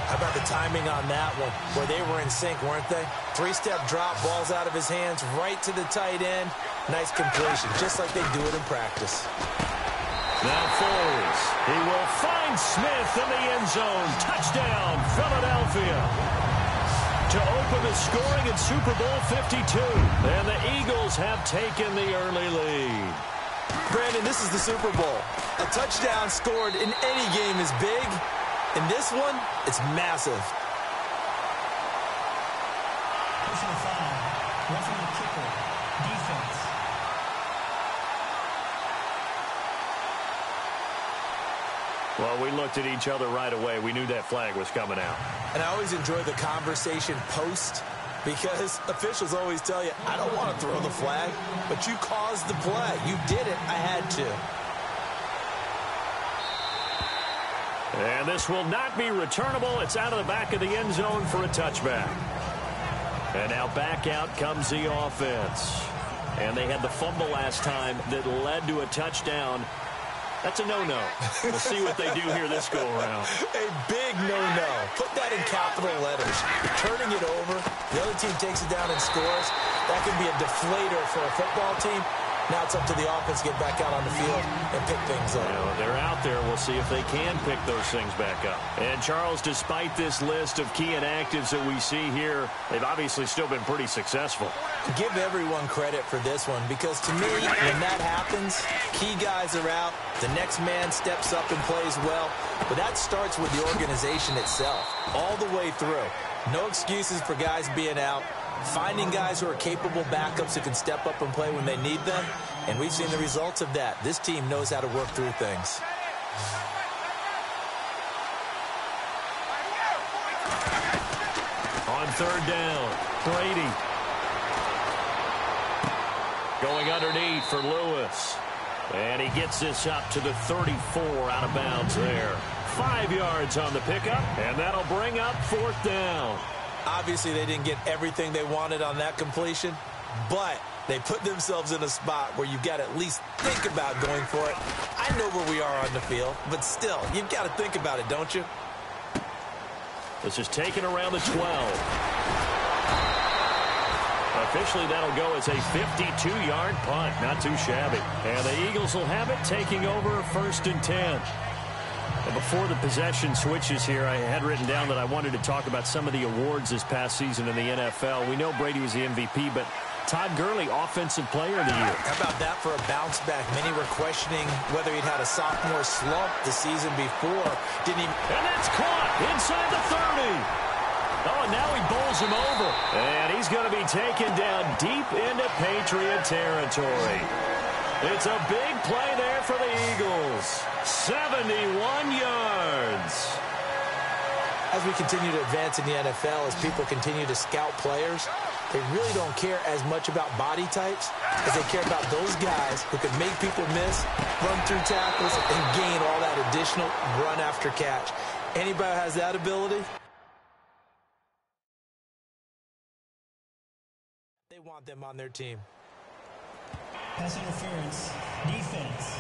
How about the timing on that one, where they were in sync, weren't they? 3-step drop, balls out of his hands, right to the tight end. Nice completion, just like they do it in practice. Now Foles. He will find Smith in the end zone. Touchdown, Philadelphia. To open the scoring in Super Bowl 52. And the Eagles have taken the early lead. Brandon, this is the Super Bowl. A touchdown scored in any game is big. In this one, it's massive. Personal foul. Roughing the kicker. Defense. Well, we looked at each other right away. We knew that flag was coming out. And I always enjoy the conversation post because officials always tell you, I don't want to throw the flag, but you caused the play. You did it. I had to. And this will not be returnable. It's out of the back of the end zone for a touchback. And now back out comes the offense. And they had the fumble last time that led to a touchdown. That's a no-no. We'll see what they do here this go-around. A big no-no. Put that in capital letters. Turning it over, the other team takes it down and scores. That can be a deflator for a football team. Now it's up to the offense to get back out on the field and pick things up. You know, they're out there. We'll see if they can pick those things back up. And, Charles, despite this list of key inactives that we see here, they've obviously still been pretty successful. Give everyone credit for this one because, to me, when that happens, key guys are out, the next man steps up and plays well. But that starts with the organization itself, all the way through. No excuses for guys being out. Finding guys who are capable backups who can step up and play when they need them. And we've seen the results of that. This team knows how to work through things. On 3rd down, Brady. Going underneath for Lewis. And he gets this up to the 34 out of bounds there. 5 yards on the pickup, and that'll bring up 4th down. Obviously, they didn't get everything they wanted on that completion, but they put themselves in a spot where you've got to at least think about going for it. I know where we are on the field, but still, you've got to think about it, don't you? This is taken around the 12. Officially, that'll go as a 52-yard punt. Not too shabby. And the Eagles will have it, taking over 1st and 10. And before the possession switches here, I had written down that I wanted to talk about some of the awards this past season in the NFL. We know Brady was the MVP, but Todd Gurley, Offensive Player of the Year. How about that for a bounce back? Many were questioning whether he'd had a sophomore slump the season before. Didn't he? And that's caught inside the 30. Oh, and now he bowls him over. And he's going to be taken down deep into Patriot territory. It's a big play there for the Eagles. 71 yards. As we continue to advance in the NFL, as people continue to scout players, they really don't care as much about body types as they care about those guys who can make people miss, run through tackles, and gain all that additional run after catch. Anybody who has that ability, they want them on their team. Pass interference. Defense.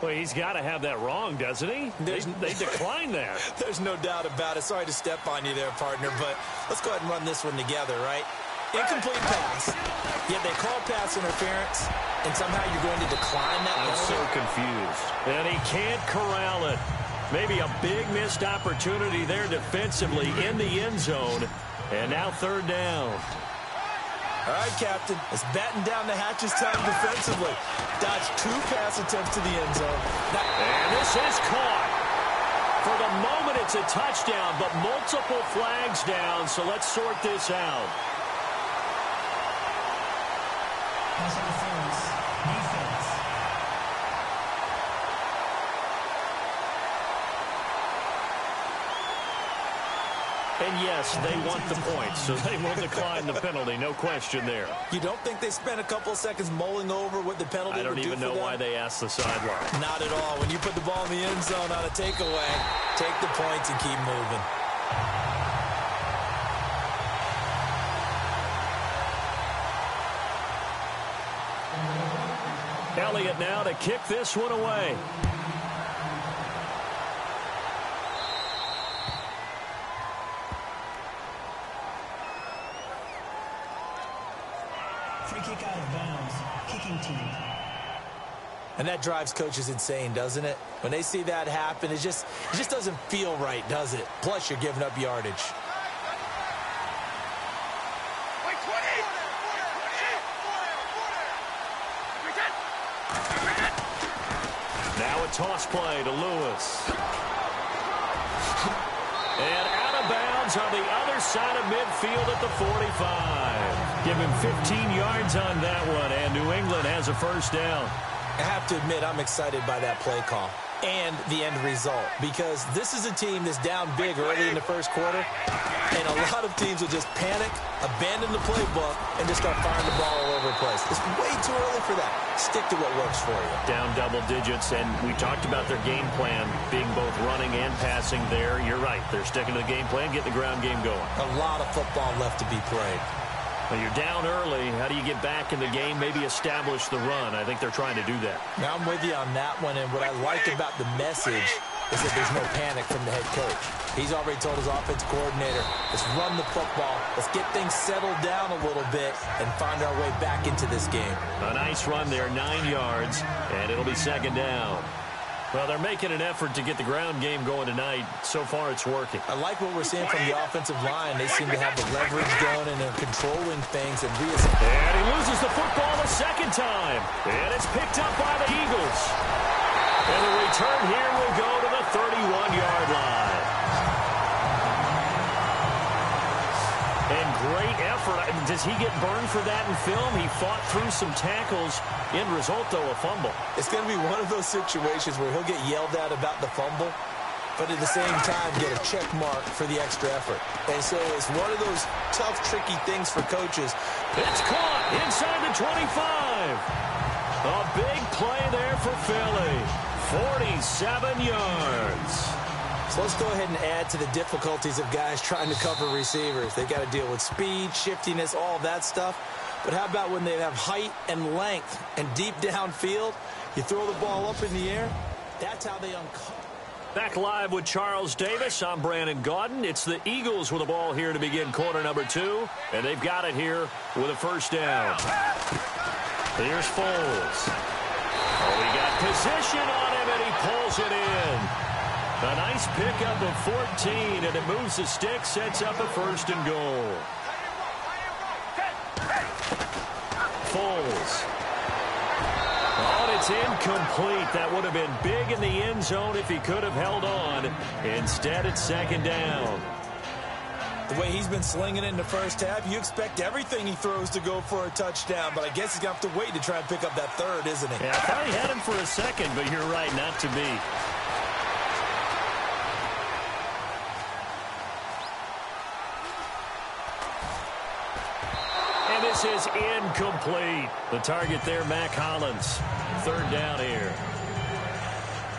Well, he's got to have that wrong, doesn't he? They declined that. There's no doubt about it. Sorry to step on you there, partner, but let's go ahead and run this one together, right? Incomplete pass. Yet they call pass interference, and somehow you're going to decline that. I'm so confused. And he can't corral it. Maybe a big missed opportunity there defensively in the end zone. And now third down. All right, Captain. It's batten down the hatches time defensively. Dodge 2 pass attempts to the end zone. And this is caught. For the moment, it's a touchdown, but multiple flags down, so let's sort this out. Pass interference. Defense. And yes, they want the points, so they will decline the penalty. No question there. You don't think they spent a couple of seconds mulling over what the penalty would do for them? I don't even know why they asked the sideline. Not at all. When you put the ball in the end zone on a takeaway, take the points and keep moving. Elliott now to kick this one away. Free kick out of bounds. Kicking team. And that drives coaches insane, doesn't it? When they see that happen, it just doesn't feel right, does it? Plus, you're giving up yardage. Now a toss play to Lewis. And out of bounds on the other side of midfield at the 45. Give him 15 yards on that one, and New England has a first down. I have to admit, I'm excited by that play call and the end result, because this is a team that's down big early in the first quarter, and a lot of teams will just panic, abandon the playbook, and just start firing the ball all over the place. It's way too early for that. Stick to what works for you. Down double digits, and we talked about their game plan being both running and passing there. You're right. They're sticking to the game plan, getting the ground game going. A lot of football left to be played. Well, you're down early. How do you get back in the game, maybe establish the run? I think they're trying to do that. Now I'm with you on that one, and what I like about the message is that there's no panic from the head coach. He's already told his offensive coordinator, let's run the football, let's get things settled down a little bit and find our way back into this game. A nice run there, 9 yards, and it'll be second down. Well, they're making an effort to get the ground game going tonight. So far, it's working. I like what we're seeing from the offensive line. They seem to have the leverage going, and they're controlling things. And he loses the football a second time. And it's picked up by the Eagles. And the return here will go to the 31-yard line. And great effort. I mean, does he get burned for that in film? He fought through some tackles. End result, though, a fumble. It's going to be one of those situations where he'll get yelled at about the fumble, but at the same time get a check mark for the extra effort. And so it's one of those tough, tricky things for coaches. It's caught inside the 25. A big play there for Philly. 47 yards. So let's go ahead and add to the difficulties of guys trying to cover receivers. They've got to deal with speed, shiftiness, all that stuff. But how about when they have height and length and deep downfield? You throw the ball up in the air. That's how they uncover. Back live with Charles Davis. I'm Brandon Gaudin. It's the Eagles with the ball here to begin quarter number 2. And they've got it here with a first down. Here's Foles. Oh, he got position on him, and he pulls it in. A nice pickup of 14, and it moves the stick, sets up a first and goal. Foles. Oh, and it's incomplete. That would have been big in the end zone if he could have held on. Instead, it's second down. The way he's been slinging it in the first half, you expect everything he throws to go for a touchdown, but I guess he's going to have to wait to try and pick up that third, isn't he? Yeah, I thought he had him for a second, but you're right, not to be. And this is incomplete. The target there, Mac Hollins. Third down here.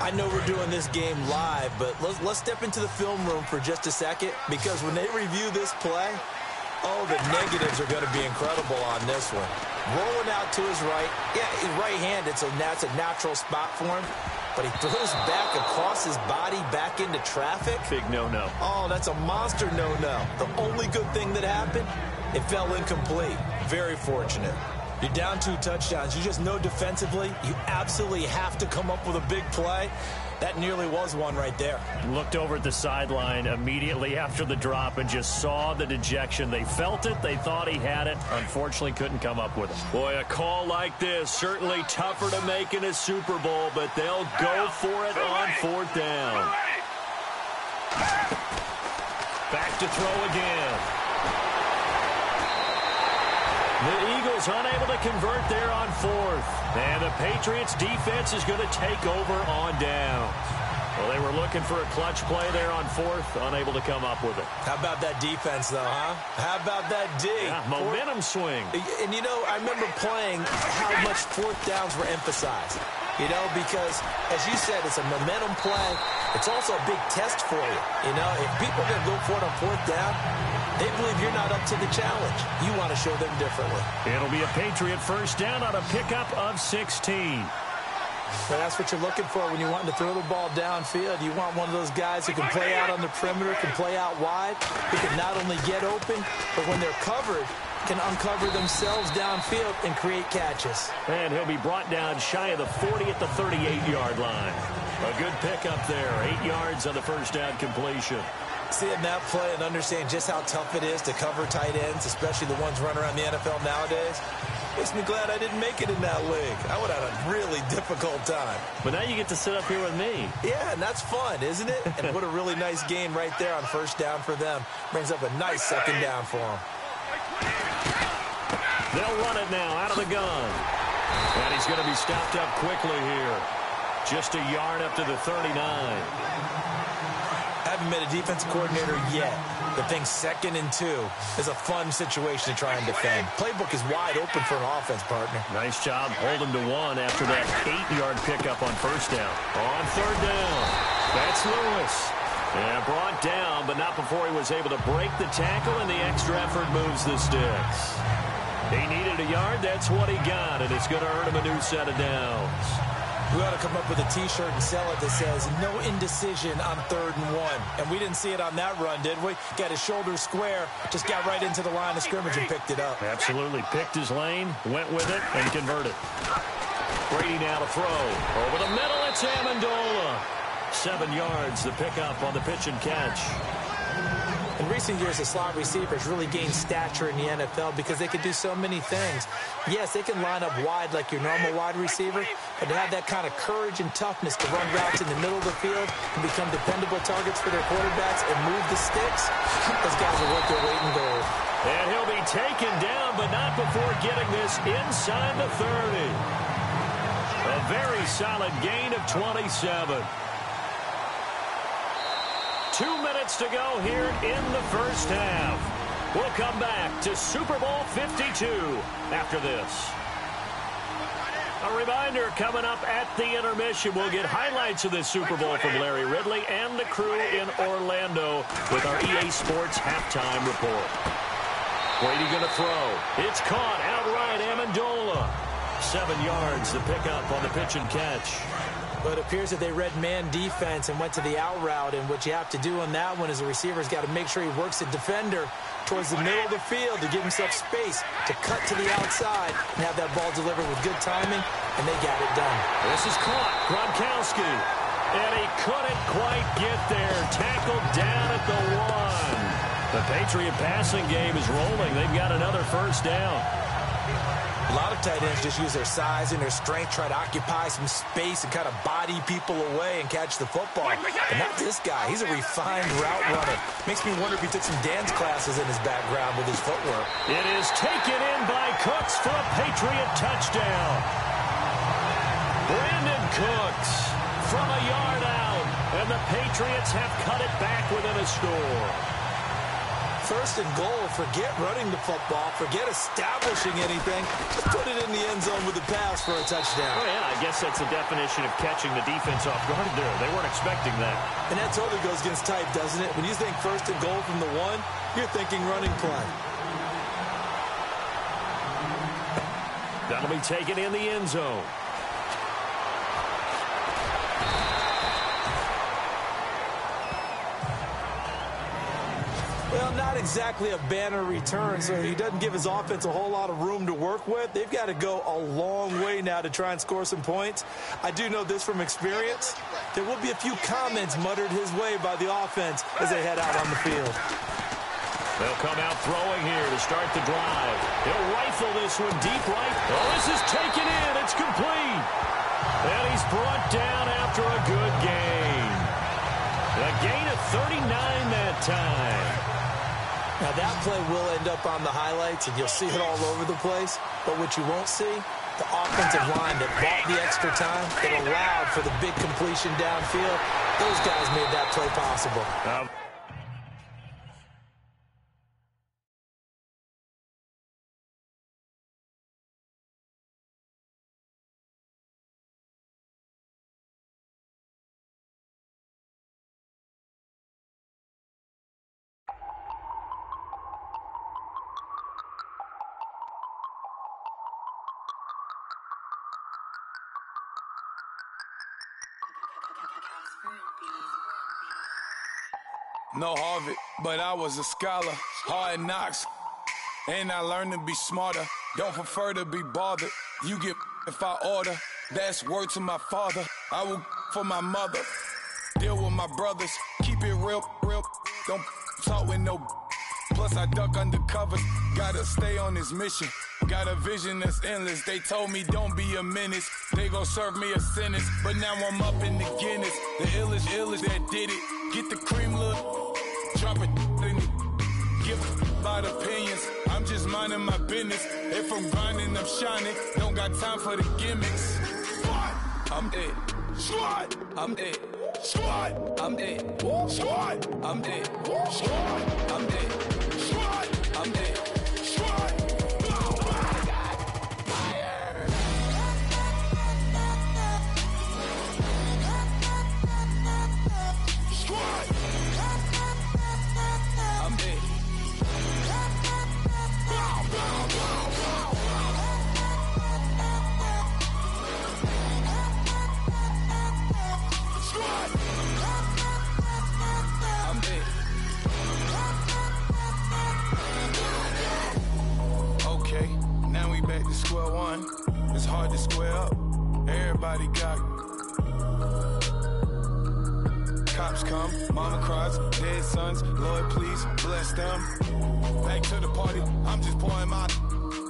I know we're doing this game live, but let's step into the film room for just a second, because when they review this play, oh, the negatives are going to be incredible on this one. Rolling out to his right. Yeah, he's right-handed, so that's a natural spot for him. but he throws back across his body back into traffic. Big no-no. Oh, that's a monster no-no. The only good thing that happened, it fell incomplete. Very fortunate. You're down 2 touchdowns. You just know defensively you absolutely have to come up with a big play. That nearly was one right there. Looked over at the sideline immediately after the drop and just saw the dejection. They felt it. They thought he had it. Unfortunately, couldn't come up with it. Boy, a call like this, certainly tougher to make in a Super Bowl, but they'll go for it on 4th down. Back to throw again. The Eagles unable to convert there on 4th. And the Patriots defense is going to take over on downs. Well, they were looking for a clutch play there on 4th, unable to come up with it. How about that defense, though, huh? How about that D? Yeah, momentum swing. And, you know, I remember playing how much 4th downs were emphasized. You know, because, as you said, it's a momentum play. It's also a big test for you. You know, if people are going to go for it on 4th down, they believe you're not up to the challenge. You want to show them differently. It'll be a Patriot first down on a pickup of 16. But that's what you're looking for when you're wanting to throw the ball downfield. You want one of those guys who can play out on the perimeter, can play out wide, who can not only get open, but when they're covered, can uncover themselves downfield and create catches. And he'll be brought down shy of the 40 at the 38-yard line. A good pickup there, 8 yards on the first down completion. Seeing that play and understanding just how tough it is to cover tight ends, especially the ones running around the NFL nowadays, makes me glad I didn't make it in that league. I would have had a really difficult time. But now you get to sit up here with me. Yeah, and that's fun, isn't it? And what a really nice gain right there on first down for them. Brings up a nice second down for them. They'll run it now out of the gun. And he's going to be stopped up quickly here. Just a yard up to the 39. Haven't met a defensive coordinator yet that thinks 2nd and 2 is a fun situation to try and defend. Playbook is wide open for an offense, partner. Nice job holding to 1 after that 8-yard pickup on first down. On 3rd down, that's Lewis. Yeah, brought down, but not before he was able to break the tackle, and the extra effort moves the sticks. He needed a yard, that's what he got, and it's going to earn him a new set of downs. We ought to come up with a T-shirt and sell it that says, no indecision on 3rd and 1. And we didn't see it on that run, did we? Got his shoulders square, just got right into the line of scrimmage and picked it up. Absolutely. Picked his lane, went with it, and converted. Brady now to throw. Over the middle, it's Amendola. 7 yards, the pickup on the pitch and catch. In recent years, the slot receivers really gained stature in the NFL because they could do so many things. Yes, they can line up wide like your normal wide receiver, but to have that kind of courage and toughness to run routes in the middle of the field and become dependable targets for their quarterbacks and move the sticks, those guys are worth their weight in gold. And he'll be taken down, but not before getting this inside the 30. A very solid gain of 27. 2 minutes to go here in the first half. We'll come back to Super Bowl 52 after this. A reminder, coming up at the intermission, we'll get highlights of this Super Bowl from Larry Ridley and the crew in Orlando with our EA Sports halftime report. Brady going to throw. It's caught outright, Amendola. 7 yards, the pickup on the pitch and catch. But it appears that they read man defense and went to the out route, and what you have to do on that one is the receiver's got to make sure he works the defender towards the middle of the field to give himself space to cut to the outside and have that ball delivered with good timing, and they got it done. This is caught. Gronkowski. And he couldn't quite get there. Tackled down at the 1. The Patriot passing game is rolling. They've got another first down. A lot of tight ends just use their size and their strength, try to occupy some space and kind of body people away and catch the football. But not this guy. He's a refined route runner. Makes me wonder if he took some dance classes in his background with his footwork. It is taken in by Cooks for a Patriot touchdown. Brandon Cooks from a yard out, and the Patriots have cut it back within a score. First and goal, forget running the football, forget establishing anything. Just put it in the end zone with the pass for a touchdown. Oh, yeah, I guess that's the definition of catching the defense off guard there. They weren't expecting that. And that totally goes against type, doesn't it? When you think first and goal from the 1, you're thinking running play. That'll be taken in the end zone. not exactly a banner return, so he doesn't give his offense a whole lot of room to work with. They've got to go a long way now to try and score some points. I do know this from experience. There will be a few comments muttered his way by the offense as they head out on the field. They'll come out throwing here to start the drive. He'll rifle this one deep right. Oh, this is taken in. It's complete. And he's brought down after a good gain. A gain of 39 that time. Now, that play will end up on the highlights, and you'll see it all over the place. But what you won't see, the offensive line that bought the extra time, that allowed for the big completion downfield, those guys made that play possible. No Harvard, but I was a scholar. Hard knocks, and I learned to be smarter. Don't prefer to be bothered. You get if I order. That's word to my father. I will for my mother. Deal with my brothers. Keep it real. Don't talk with no. Plus I duck undercover. Gotta stay on this mission. Got a vision that's endless. They told me don't be a menace. They gon' serve me a sentence. But now I'm up in the Guinness. The illest that did it. Get the cream look. Drop it in it. Give about opinions. I'm just minding my business. If I'm grinding, I'm shining. Don't got time for the gimmicks. Squad, I'm it. Squad, I'm it. Squad, I'm it. Squad, I'm it. Squad, I'm it. Squad, I'm it. Squad. Square one, it's hard to square up. Everybody got cops come, mama cries, dead sons. Lord, please bless them. Back to the party, I'm just pouring my.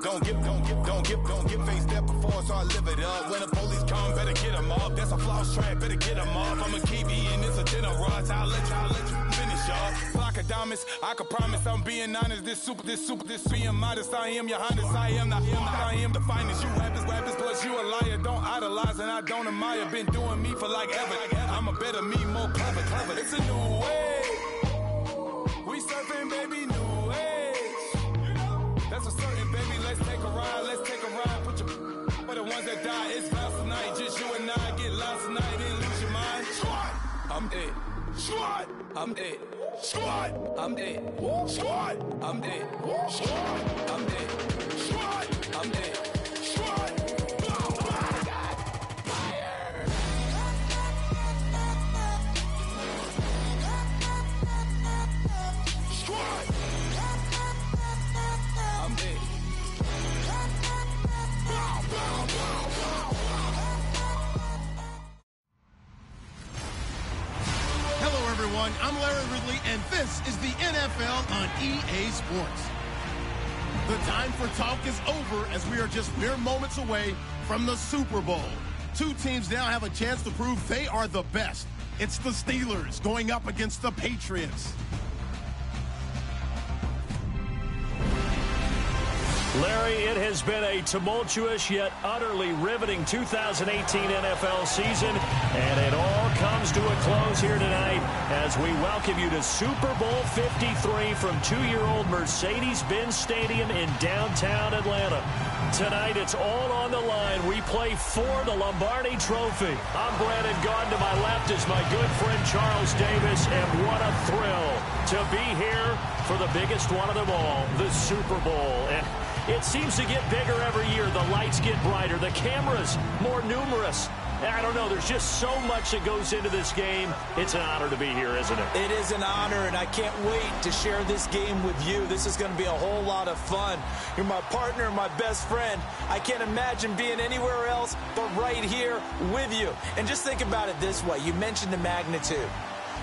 Don't get face step before, so I live it up. When the police come, better get them up. That's a floss track, better get them up. I'ma keep eating, it's a dinner rush. I'll let you finish up. Flock of diamonds, I can promise I'm being honest. This being modest. I am your highness, I am the finest. You rappers, plus you a liar. Don't idolize and I don't admire. Been doing me for like ever. I'm a better me, more clever. It's a new way. We surfing, baby, new age. That's a certain, baby. Let's take a ride. Put your for the ones that die. It's vows tonight. Just you and I get lost tonight and lose your mind. Squad, I'm it. Squad, I'm it. Squad, I'm it. Squad, I'm it. Squad, I'm it. Squad, I'm it. Squad. Hello, everyone. I'm Larry Ridley, and this is the NFL on EA Sports. The time for talk is over as we are just mere moments away from the Super Bowl. Two teams now have a chance to prove they are the best. It's the Steelers going up against the Patriots. Larry, it has been a tumultuous yet utterly riveting 2018 NFL season, and it all comes to a close here tonight as we welcome you to Super Bowl 53 from 2-year-old Mercedes-Benz Stadium in downtown Atlanta. Tonight, it's all on the line. We play for the Lombardi Trophy. I'm Brandon Gaudin. To my left is my good friend Charles Davis, and what a thrill to be here for the biggest one of them all, the Super Bowl. And It seems to get bigger every year. The lights get brighter. The cameras more numerous. I don't know. There's just so much that goes into this game. It's an honor to be here, isn't it? It is an honor, and I can't wait to share this game with you. This is going to be a whole lot of fun. You're my partner, my best friend. I can't imagine being anywhere else but right here with you. And just think about it this way. You mentioned the magnitude.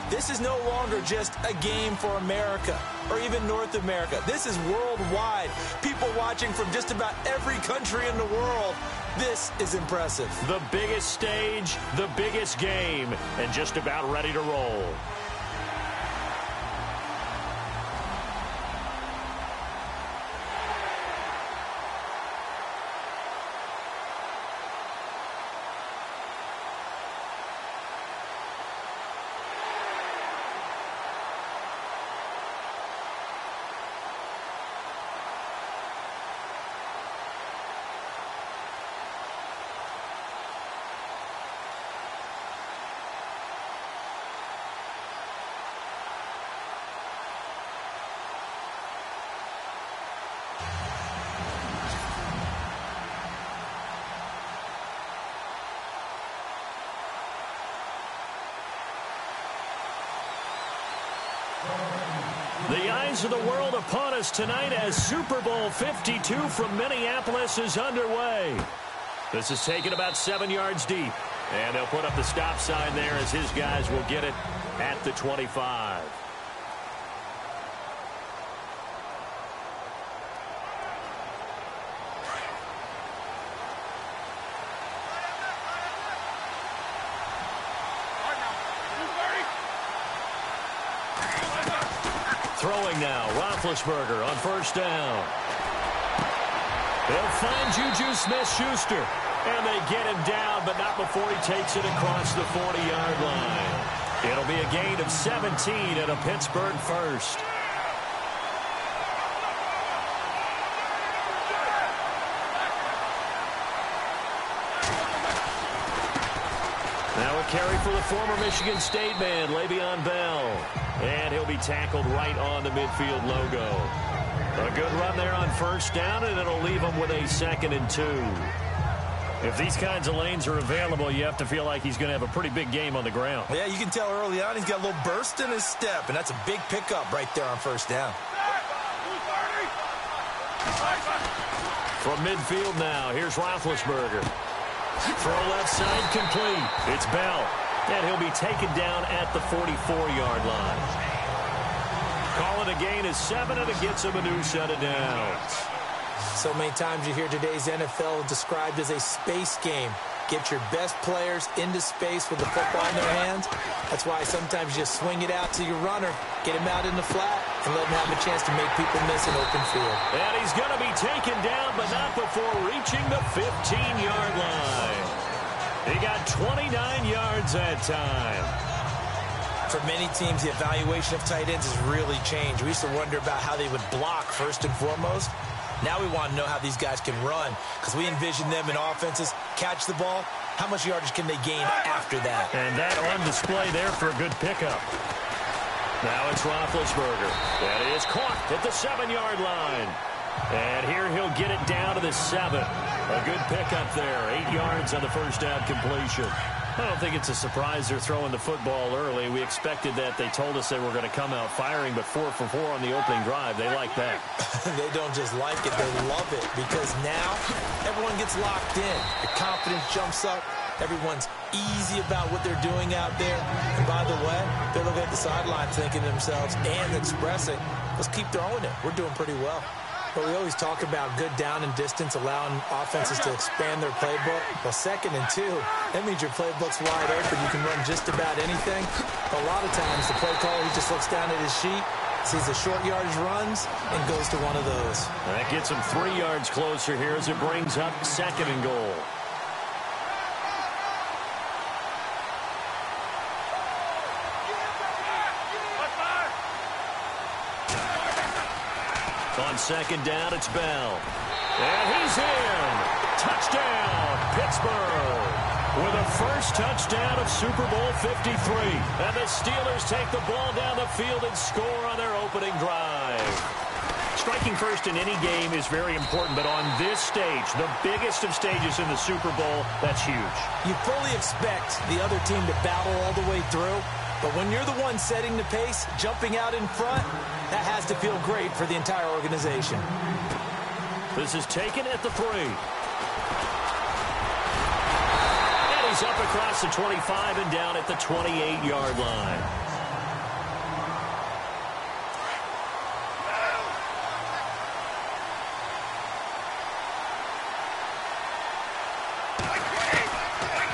This is no longer just a game for America or even North America. This is worldwide. People watching from just about every country in the world. This is impressive. The biggest stage, the biggest game, and just about ready to roll. The eyes of the world upon us tonight as Super Bowl 52 from Minneapolis is underway. This is taken about 7 yards deep. And they'll put up the stop sign there as his guys will get it at the 25. Throwing now, Roethlisberger on first down. They'll find Juju Smith-Schuster, and they get him down, but not before he takes it across the 40-yard line. It'll be a gain of 17 and a Pittsburgh first. Now a carry for the former Michigan State man, Le'Veon Bell. And he'll be tackled right on the midfield logo. A good run there on first down, and it'll leave him with a 2nd and 2. If these kinds of lanes are available, you have to feel like he's going to have a pretty big game on the ground. Yeah, you can tell early on he's got a little burst in his step, and that's a big pickup right there on first down. From midfield now, here's Roethlisberger. Throw left side complete. It's Bell. And he'll be taken down at the 44-yard line. Call it a gain of 7, and it gets him a new set of downs. So many times you hear today's NFL described as a space game. Get your best players into space with the football in their hands. That's why sometimes you just swing it out to your runner, get him out in the flat, and let him have a chance to make people miss an open field. And he's going to be taken down, but not before reaching the 15-yard line. He got 29 yards that time. For many teams, the evaluation of tight ends has really changed. We used to wonder about how they would block first and foremost. Now we want to know how these guys can run, because we envision them in offenses catch the ball. How much yardage can they gain after that? And that on display there for a good pickup. Now it's Roethlisberger. That is caught at the 7-yard line. And here he'll get it down to the 7. A good pickup there. 8 yards on the first down completion. I don't think it's a surprise they're throwing the football early. We expected that. They told us they were going to come out firing, but 4 for 4 on the opening drive. They like that. They don't just like it, they love it, because now everyone gets locked in. The confidence jumps up. Everyone's easy about what they're doing out there. And by the way, they're looking at the sideline thinking to themselves and expressing, let's keep throwing it. We're doing pretty well. But we always talk about good down and distance, allowing offenses to expand their playbook. Well, 2nd and 2, that means your playbook's wide open. You can run just about anything. But a lot of times, the play caller, he just looks down at his sheet, sees the short yardage runs, and goes to one of those. That gets him 3 yards closer here as it brings up 2nd and goal. On 2nd down, it's Bell. And he's in. Touchdown, Pittsburgh. With a first touchdown of Super Bowl 53. And the Steelers take the ball down the field and score on their opening drive. Striking first in any game is very important, but on this stage, the biggest of stages in the Super Bowl, that's huge. You fully expect the other team to battle all the way through, but when you're the one setting the pace, jumping out in front, that has to feel great for the entire organization. This is taken at the 3. And he's up across the 25 and down at the 28-yard line.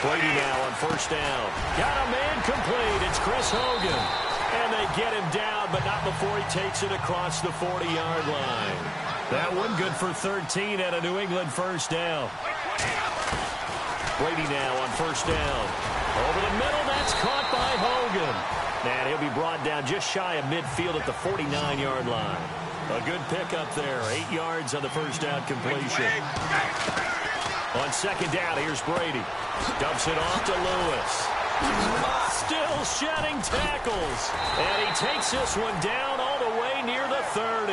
Brady now on first down. Got a man complete. It's Chris Hogan. And they get him down, but not before he takes it across the 40-yard line. That one good for 13 at a New England first down. Brady now on first down. Over the middle, that's caught by Hogan. And he'll be brought down just shy of midfield at the 49-yard line. A good pickup there. 8 yards on the first down completion. On second down, here's Brady. Dumps it off to Lewis. Still shedding tackles. And he takes this one down all the way near the 30.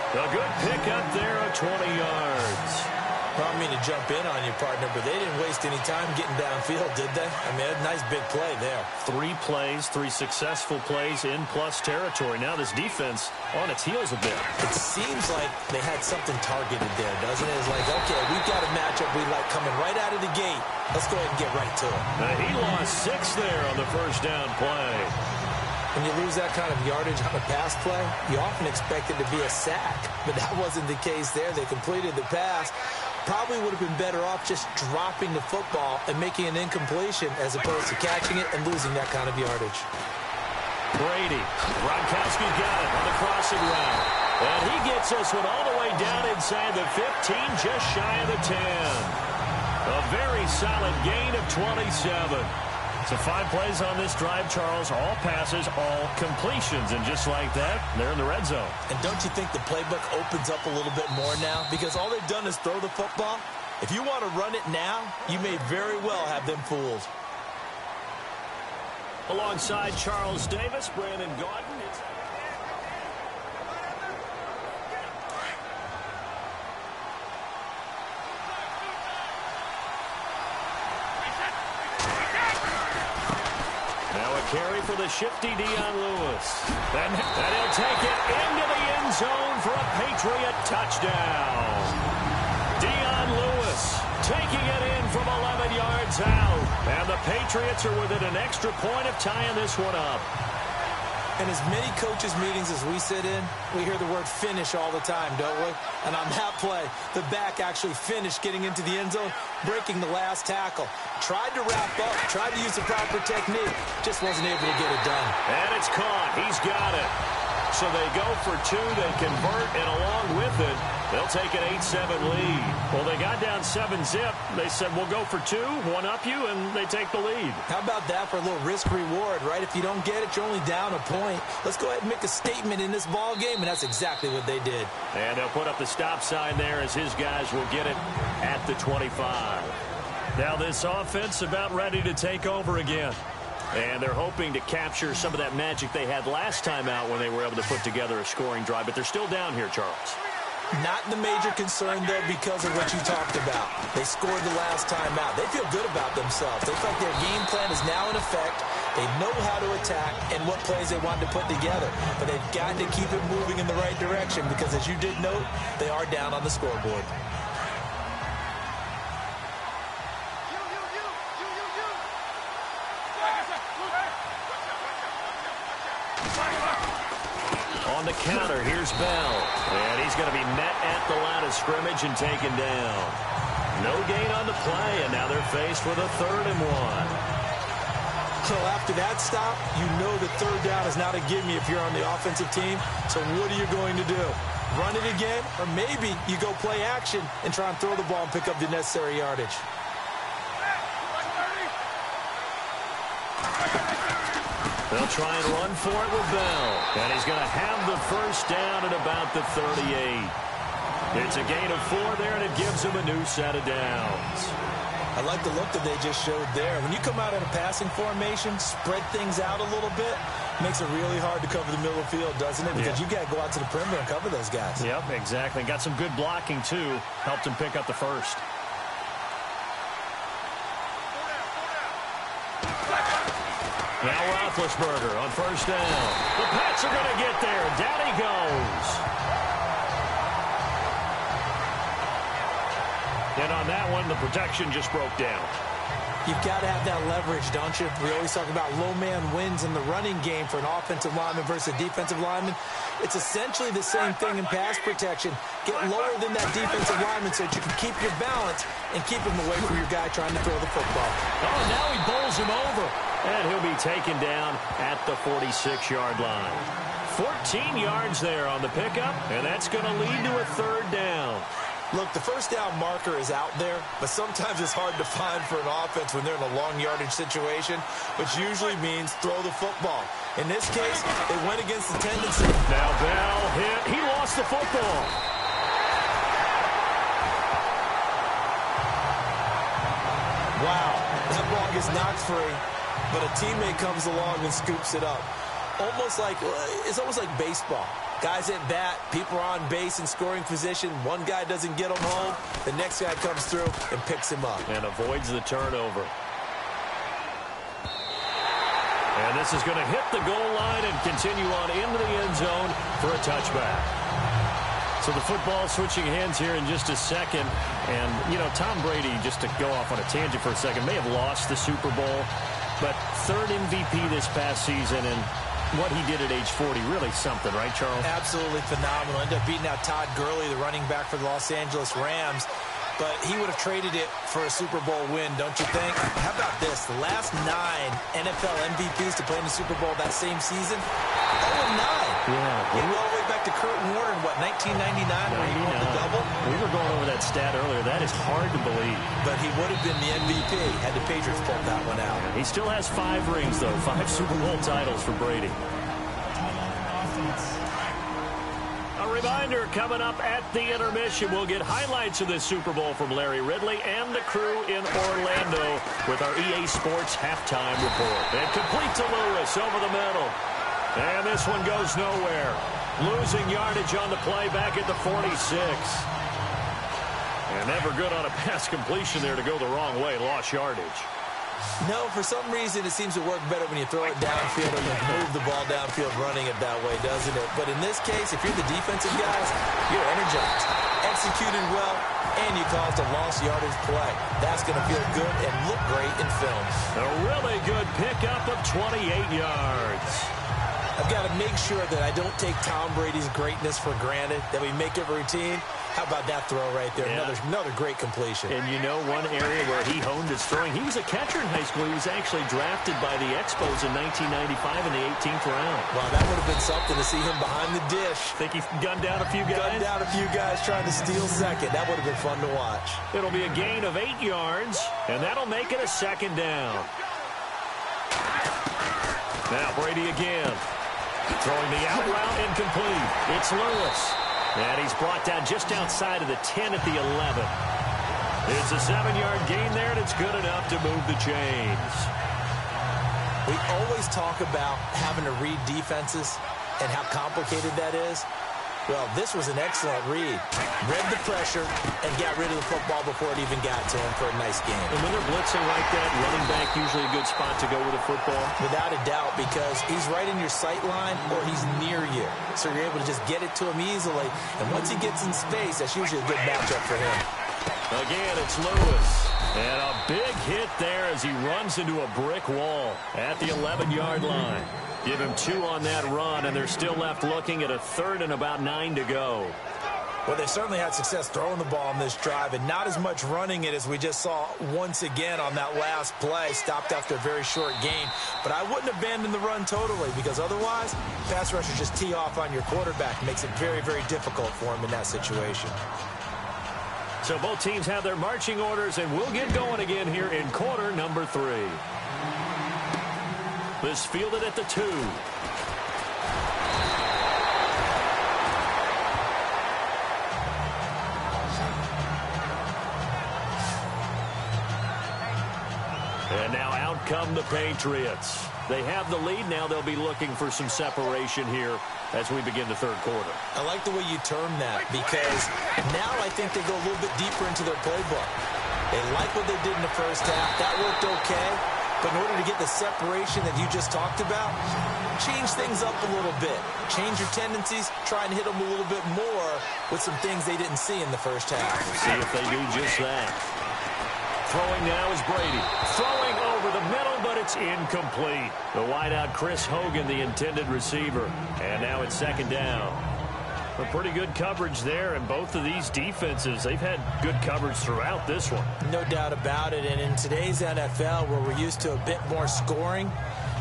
A good pickup there of 20 yards. I don't mean to jump in on you, partner, but they didn't waste any time getting downfield, did they? I mean, a nice big play there. 3 plays, 3 successful plays in plus territory. Now this defense on its heels a bit. It seems like they had something targeted there, doesn't it? It's like, okay, we've got a matchup we like coming right out of the gate. Let's go ahead and get right to it. He lost 6 there on the first down play. When you lose that kind of yardage on a pass play, you often expect it to be a sack. But that wasn't the case there. They completed the pass. Probably would have been better off just dropping the football and making an incompletion as opposed to catching it and losing that kind of yardage. Brady. Gronkowski got it on the crossing route. And he gets this one all the way down inside the 15, just shy of the 10. A very solid gain of 27. So 5 plays on this drive, Charles. All passes, all completions. And just like that, they're in the red zone. And don't you think the playbook opens up a little bit more now? Because all they've done is throw the football. If you want to run it now, you may very well have them fooled. Alongside Charles Davis, Brandon Gaudin. Carry for the shifty Dion Lewis. And he'll take it into the end zone for a Patriot touchdown. Dion Lewis taking it in from 11 yards out. And the Patriots are within an extra point of tying this one up. In as many coaches' meetings as we sit in, we hear the word finish all the time, don't we? And on that play, the back actually finished getting into the end zone, breaking the last tackle. Tried to wrap up, tried to use the proper technique, just wasn't able to get it done. And it's caught. He's got it. So they go for 2, they convert, and along with it, they'll take an 8-7 lead. Well, they got down 7-zip. They said, we'll go for 2, one up you, and they take the lead. How about that for a little risk-reward, right? If you don't get it, you're only down a point. Let's go ahead and make a statement in this ball game, and that's exactly what they did. And they'll put up the stop sign there as his guys will get it at the 25. Now this offense about ready to take over again. And they're hoping to capture some of that magic they had last time out when they were able to put together a scoring drive. But they're still down here, Charles. Not the major concern, though, because of what you talked about. They scored the last time out. They feel good about themselves. They feel like their game plan is now in effect. They know how to attack and what plays they want to put together. But they've got to keep it moving in the right direction because, as you did note, they are down on the scoreboard. On the counter, here's Bell. And he's going to be met at the line of scrimmage and taken down. No gain on the play, and now they're faced with a 3rd and 1. So after that stop, you know that 3rd down is not a gimme if you're on the offensive team. So what are you going to do? Run it again? Or maybe you go play action and try and throw the ball and pick up the necessary yardage. They'll try and run for it with Bell. And he's going to have the first down at about the 38. It's a gain of 4 there, and it gives him a new set of downs. I like the look that they just showed there. When you come out in a passing formation, spread things out a little bit, Makes it really hard to cover the middle of the field, doesn't it? Because you got to go out to the perimeter and cover those guys. Yep, exactly. Got some good blocking, too. Helped him pick up the first. Now Roethlisberger on first down. The Pats are going to get there. Down he goes. And on that one, the protection just broke down. You've got to have that leverage, don't you? We always talk about low man wins in the running game for an offensive lineman versus a defensive lineman. It's essentially the same thing in pass protection. Get lower than that defensive lineman so that you can keep your balance and keep him away from your guy trying to throw the football. Oh, now he bowls him over. And he'll be taken down at the 46-yard line. 14 yards there on the pickup, and that's going to lead to a third down. Look, the first down marker is out there, but sometimes it's hard to find for an offense when they're in a long yardage situation, which usually means throw the football. In this case, they went against the tendency. Now Bell hit. He lost the football. Wow, that ball gets knocked free, but a teammate comes along and scoops it up. It's almost like baseball. Guys at bat, people are on base in scoring position. One guy doesn't get him home. The next guy comes through and picks him up. And avoids the turnover. And this is going to hit the goal line and continue on into the end zone for a touchback. So the football switching hands here in just a second. And, you know, Tom Brady, just to go off on a tangent for a second, may have lost the Super Bowl. But third MVP this past season, and what he did at age 40, really something, right, Charles? Absolutely phenomenal. Ended up beating out Todd Gurley, the running back for the Los Angeles Rams. But he would have traded it for a Super Bowl win, don't you think? How about this? The last 9 NFL MVPs to play in the Super Bowl that same season, 0-9. Yeah. You go all the way back to Kurt Warner in, 1999 when he won the double? We were going over that stat earlier. That is hard to believe. But he would have been the MVP had the Patriots pulled that one out. He still has 5 rings, though. 5 Super Bowl titles for Brady. A reminder, coming up at the intermission, we'll get highlights of this Super Bowl from Larry Ridley and the crew in Orlando with our EA Sports halftime report. And complete to Lewis over the middle. And this one goes nowhere. Losing yardage on the play back at the 46. And never good on a pass completion there to go the wrong way. Lost yardage. No, for some reason it seems to work better when you throw it downfield or you move the ball downfield running it that way, doesn't it? But in this case, if you're the defensive guys, you're energized, executed well, and you caused a lost yardage play. That's going to feel good and look great in film. A really good pickup of 28 yards. I've got to make sure that I don't take Tom Brady's greatness for granted, that we make it routine. How about that throw right there? Yeah. Another great completion. And you know one area where he honed his throwing, he was a catcher in high school. He was actually drafted by the Expos in 1995 in the 18th round. Well, that would have been something to see him behind the dish. Think he gunned down a few guys? Gunned down a few guys trying to steal second. That would have been fun to watch. It'll be a gain of 8 yards, and that'll make it a second down. Now Brady again. Throwing the out route incomplete. It's Lewis. And he's brought down just outside of the 10 at the 11. It's a 7-yard gain there, and it's good enough to move the chains. We always talk about having to read defenses and how complicated that is. Well, this was an excellent read. Read the pressure and got rid of the football before it even got to him for a nice game. And when they're blitzing like that, running back usually a good spot to go with the football? Without a doubt, because he's right in your sight line or he's near you. So you're able to just get it to him easily. And once he gets in space, that's usually a good matchup for him. Again, it's Lewis. And a big hit there as he runs into a brick wall at the 11-yard line. Give him 2 on that run, and they're still left looking at a third and about 9 to go. Well, they certainly had success throwing the ball on this drive, and not as much running it as we just saw once again on that last play. Stopped after a very short gain. But I wouldn't abandon the run totally, because otherwise, pass rushers just tee off on your quarterback. It makes it very, very difficult for him in that situation. So both teams have their marching orders, and we'll get going again here in quarter number 3. This fielded at the 2. And now out come the Patriots. They have the lead. Now they'll be looking for some separation here as we begin the third quarter. I like the way you term that, because now I think they go a little bit deeper into their playbook. They like what they did in the first half. That worked okay. But in order to get the separation that you just talked about, change things up a little bit. Change your tendencies. Try and hit them a little bit more with some things they didn't see in the first half. See if they do just that. Throwing now is Brady. Throwing over the middle, but it's incomplete. The wideout, Chris Hogan, the intended receiver. And now it's second down. A pretty good coverage there, and both of these defenses, they've had good coverage throughout this one. No doubt about it, and in today's NFL, where we're used to a bit more scoring,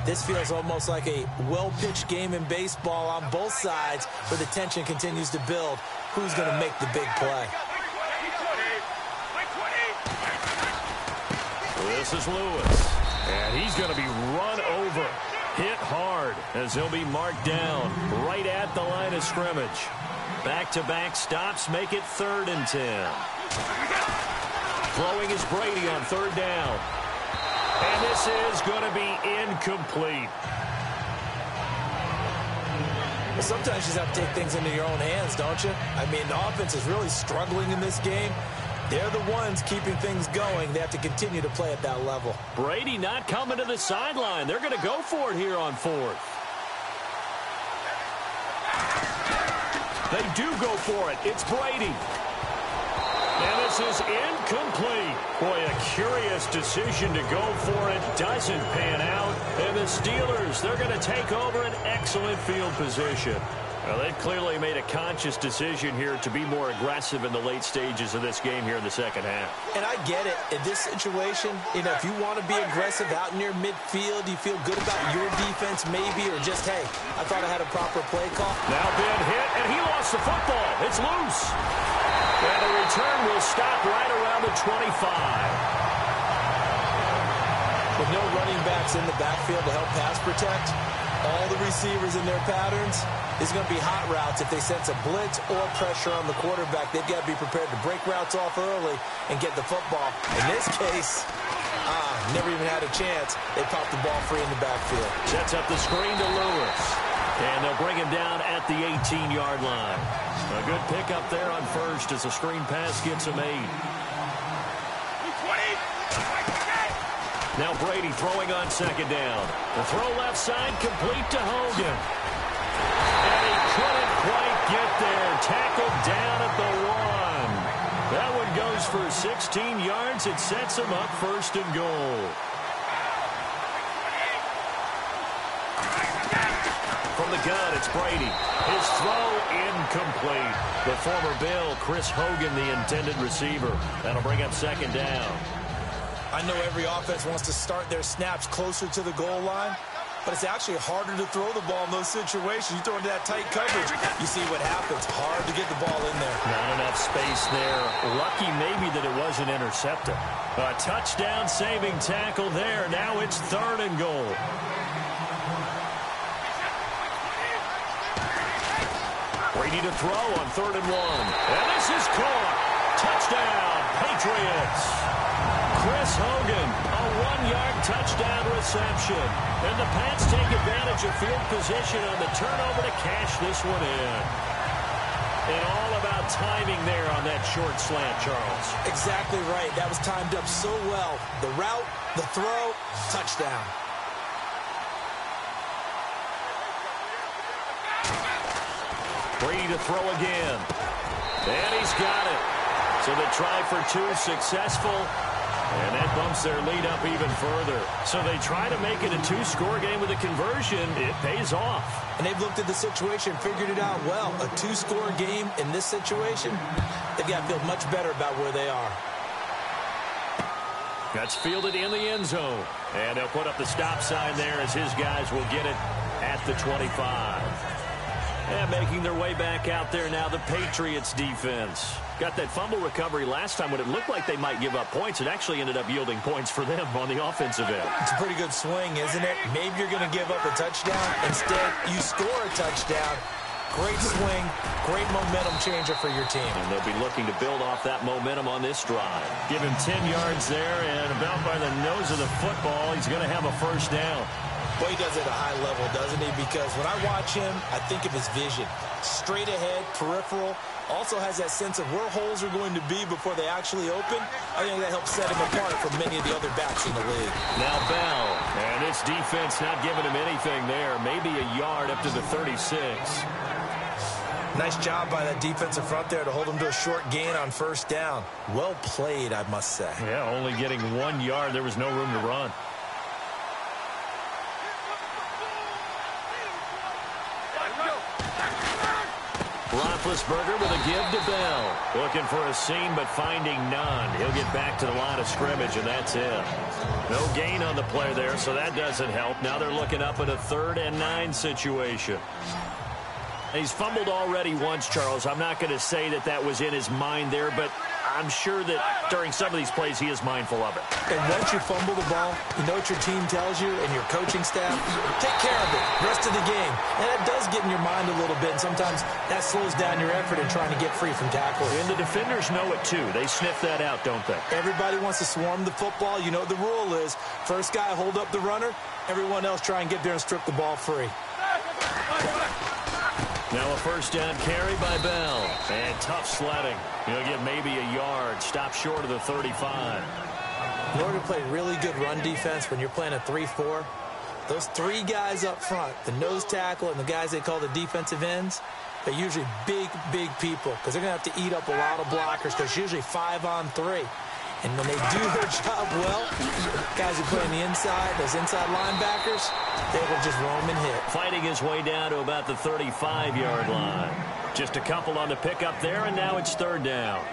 this feels almost like a well-pitched game in baseball on both sides, where the tension continues to build. Who's going to make the big play? This is Lewis, and he's going to be run over, hit hard, as he'll be marked down right at the line of scrimmage. Back-to-back stops make it 3rd and 10. Throwing is Brady on 3rd down. And this is going to be incomplete. Well, sometimes you just have to take things into your own hands, don't you? I mean, the offense is really struggling in this game. They're the ones keeping things going. They have to continue to play at that level. Brady not coming to the sideline. They're going to go for it here on 4th. They do go for it. It's Brady. And this is incomplete. Boy, a curious decision to go for it. Doesn't pan out. And the Steelers, they're going to take over an excellent field position. Well, they've clearly made a conscious decision here to be more aggressive in the late stages of this game here in the second half. And I get it. In this situation, if you want to be aggressive out near midfield, you feel good about your defense maybe, or just, hey, I thought I had a proper play call. Now Ben hit, and he lost the football. It's loose. And the return will stop right around the 25. With no running backs in the backfield to help pass protect, all the receivers in their patterns, is going to be hot routes. If they sense a blitz or pressure on the quarterback, they've got to be prepared to break routes off early and get the football. In this case, never even had a chance. They popped the ball free in the backfield. Sets up the screen to Lewis. And they'll bring him down at the 18-yard line. A good pickup there on first as the screen pass gets him 8. Now Brady throwing on second down. The throw left side complete to Hogan. And he couldn't quite get there. Tackled down at the 1. That one goes for 16 yards. It sets him up 1st and goal. From the gun, it's Brady. His throw incomplete. The former Bill, Chris Hogan, the intended receiver. That'll bring up second down. I know every offense wants to start their snaps closer to the goal line, but it's actually harder to throw the ball in those situations. You throw into that tight coverage, you see what happens. Hard to get the ball in there. Not enough space there. Lucky maybe that it wasn't intercepted. A touchdown saving tackle there. Now it's 3rd and goal. Brady to throw on 3rd and 1. And this is caught. Touchdown, Patriots. Chris Hogan, a 1-yard touchdown reception. And the Pats take advantage of field position on the turnover to cash this one in. And all about timing there on that short slant, Charles. Exactly right. That was timed up so well. The route, the throw, touchdown. Brady to throw again. And he's got it. So the try for 2 successful. And that bumps their lead up even further. So they try to make it a 2-score game with a conversion. It pays off. And they've looked at the situation, figured it out well. A 2-score game in this situation, they've got to feel much better about where they are. That's fielded in the end zone. And they'll put up the stop sign there as his guys will get it at the 25. And making their way back out there now, the Patriots defense. Got that fumble recovery last time when it looked like they might give up points. It actually ended up yielding points for them on the offensive end. It's a pretty good swing, isn't it? Maybe you're going to give up a touchdown. Instead, you score a touchdown. Great swing, great momentum changer for your team. And they'll be looking to build off that momentum on this drive. Give him 10 yards there, and about by the nose of the football, he's going to have a 1st down. Well, he does it at a high level, doesn't he? Because when I watch him, I think of his vision. Straight ahead, peripheral. Also has that sense of where holes are going to be before they actually open. I think that helps set him apart from many of the other backs in the league. Now Bell, and this defense not giving him anything there. Maybe a yard up to the 36. Nice job by that defensive front there to hold him to a short gain on first down. Well played, I must say. Yeah, only getting 1 yard. There was no room to run. Roethlisberger with a give to Bell. Looking for a seam, but finding none. He'll get back to the line of scrimmage, and that's it. No gain on the play there, so that doesn't help. Now they're looking up at a 3rd and 9 situation. He's fumbled already once, Charles. I'm not going to say that that was in his mind there, but I'm sure that during some of these plays he is mindful of it. And once you fumble the ball, you know what your team tells you and your coaching staff? Take care of it rest of the game. And that does get in your mind a little bit, and sometimes that slows down your effort in trying to get free from tackles. And the defenders know it too. They sniff that out, don't they? Everybody wants to swarm the football. You know what the rule is. First guy hold up the runner. Everyone else try and get there and strip the ball free. Now a first down carry by Bell. And tough sledding. He'll get maybe a yard. Stop short of the 35. In order to play really good run defense when you're playing a 3-4, those 3 guys up front, the nose tackle and the guys they call the defensive ends, they're usually big, big people because they're going to have to eat up a lot of blockers because it's usually 5-on-3. And when they do their job well, guys who play on the inside, those inside linebackers, they will just roam and hit. Fighting his way down to about the 35-yard line. Just a couple on the pickup there, and now it's 3rd down.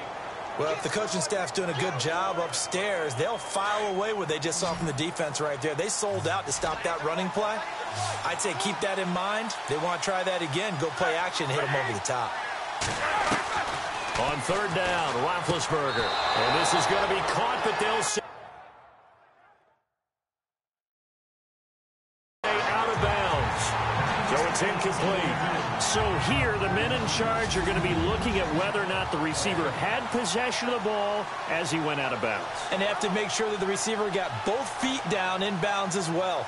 Well, if the coaching staff's doing a good job upstairs, they'll file away what they just saw from the defense right there. They sold out to stop that running play. I'd say keep that in mind. They want to try that again, go play action, hit them over the top. On 3rd down, Roethlisberger. And this is going to be caught, but they'll say out of bounds. So it's incomplete. So here, the men in charge are going to be looking at whether or not the receiver had possession of the ball as he went out of bounds. And they have to make sure that the receiver got both feet down in bounds as well.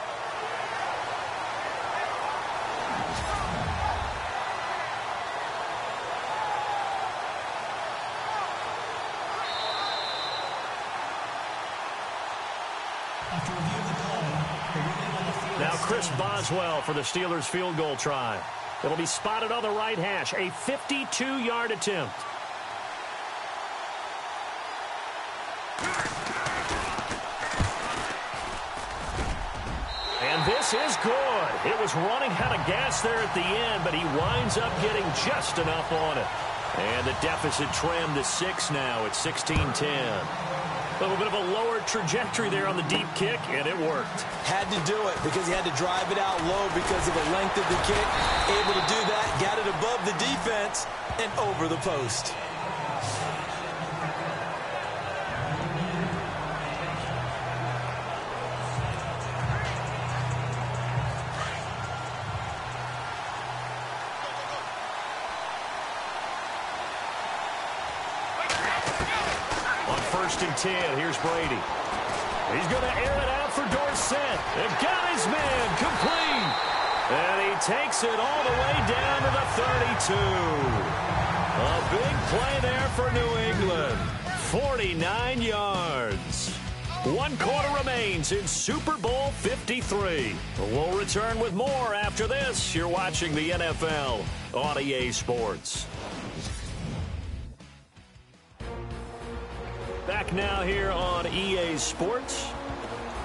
Now Chris Boswell for the Steelers field goal try. It'll be spotted on the right hash. A 52-yard attempt. And this is good. It was running out of gas there at the end, but he winds up getting just enough on it. And the deficit trimmed to 6 now at 16-10. A little bit of a lower trajectory there on the deep kick, and it worked. Had to do it because he had to drive it out low because of the length of the kick. Able to do that, got it above the defense and over the post. First and 10. Here's Brady. He's going to air it out for Dorsett. They got his man complete. And he takes it all the way down to the 32. A big play there for New England. 49 yards. 1 quarter remains in Super Bowl 53. We'll return with more after this. You're watching the NFL on EA Sports. Back now here on EA Sports.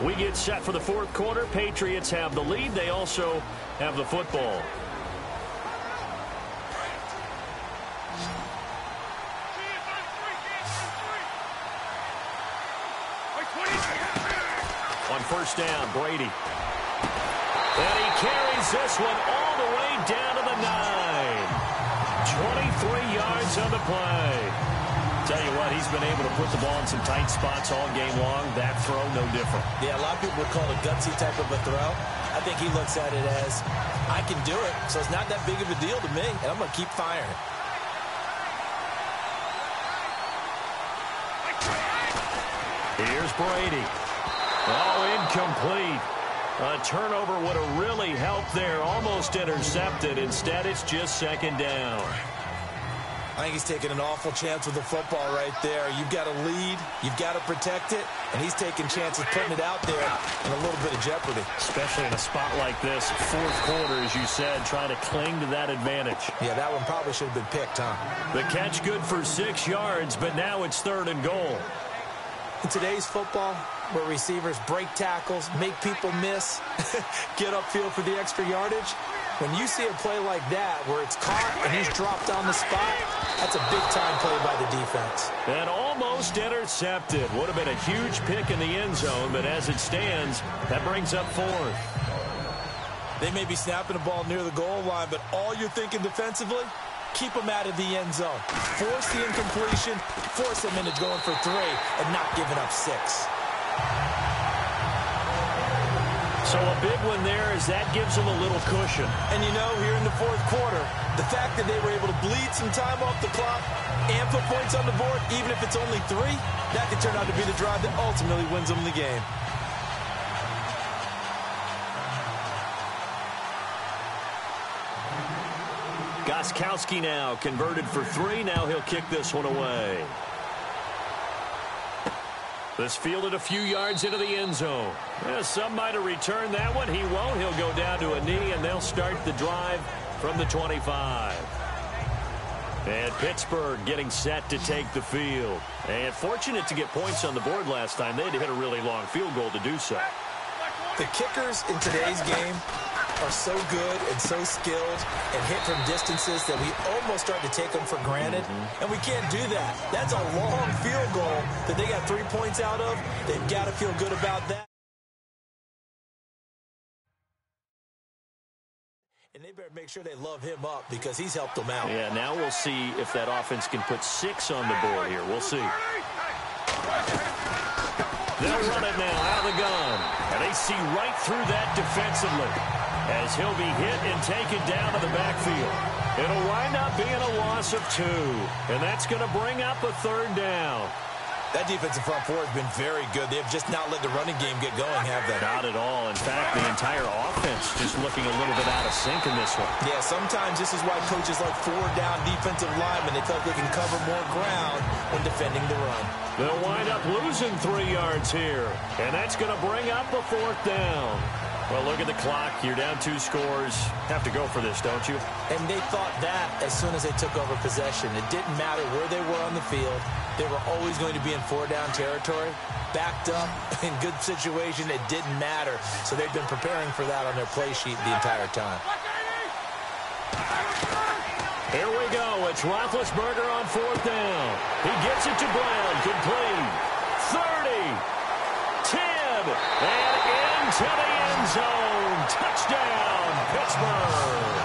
We get set for the 4th quarter. Patriots have the lead. They also have the football. On first down, Brady. And he carries this one all the way down to the 9. 23 yards on the play. Tell you what, he's been able to put the ball in some tight spots all game long. That throw, no different. Yeah, a lot of people would call it a gutsy type of a throw. I think he looks at it as, I can do it, so it's not that big of a deal to me, and I'm going to keep firing. Here's Brady. Oh, incomplete. A turnover would have really helped there. Almost intercepted. Instead, it's just second down. I think he's taking an awful chance with the football right there. You've got to lead. You've got to protect it. And he's taking chances putting it out there in a little bit of jeopardy. Especially in a spot like this, fourth quarter, as you said, trying to cling to that advantage. Yeah, that one probably should have been picked, huh? The catch good for 6 yards, but now it's 3rd and goal. In today's football, where receivers break tackles, make people miss, get upfield for the extra yardage, when you see a play like that where it's caught and he's dropped on the spot, that's a big-time play by the defense. And almost intercepted. Would have been a huge pick in the end zone, but as it stands, that brings up 4th. They may be snapping the ball near the goal line, but all you're thinking defensively, keep them out of the end zone. Force the incompletion, force them into going for 3, and not giving up 6. So a big one there as that gives them a little cushion. And you know, here in the fourth quarter, the fact that they were able to bleed some time off the clock and put points on the board, even if it's only 3, that could turn out to be the drive that ultimately wins them the game. Gostkowski now converted for 3. Now he'll kick this one away. This fielded a few yards into the end zone. Yeah, some might have returned that one. He won't. He'll go down to a knee, and they'll start the drive from the 25. And Pittsburgh getting set to take the field. And fortunate to get points on the board last time. They had to hit a really long field goal to do so. The kickers in today's game are so good and so skilled and hit from distances that we almost start to take them for granted. And we can't do that. That's a long field goal that they got 3 points out of. They've got to feel good about that. And they better make sure they love him up because he's helped them out. Yeah, now we'll see if that offense can put 6 on the board here. We'll see. They'll run it now out of the gun. And they see right through that defensively as he'll be hit and taken down to the backfield. It'll wind up being a loss of 2. And that's going to bring up a 3rd down. That defensive front four has been very good. They have just not let the running game get going, have they? Not at all. In fact, the entire offense just looking a little bit out of sync in this one. Yeah, sometimes this is why coaches like 4-down defensive linemen. They feel like they can cover more ground when defending the run. They'll wind up losing 3 yards here. And that's going to bring up a 4th down. Well, look at the clock. You're down 2 scores. Have to go for this, don't you? And they thought that as soon as they took over possession. It didn't matter where they were on the field. They were always going to be in 4-down territory. Backed up, in good situation, it didn't matter. So they've been preparing for that on their play sheet the entire time. Here we go. It's Roethlisberger on 4th down. He gets it to Brown. Complete. 30. 10. And into the end zone. Touchdown, Pittsburgh.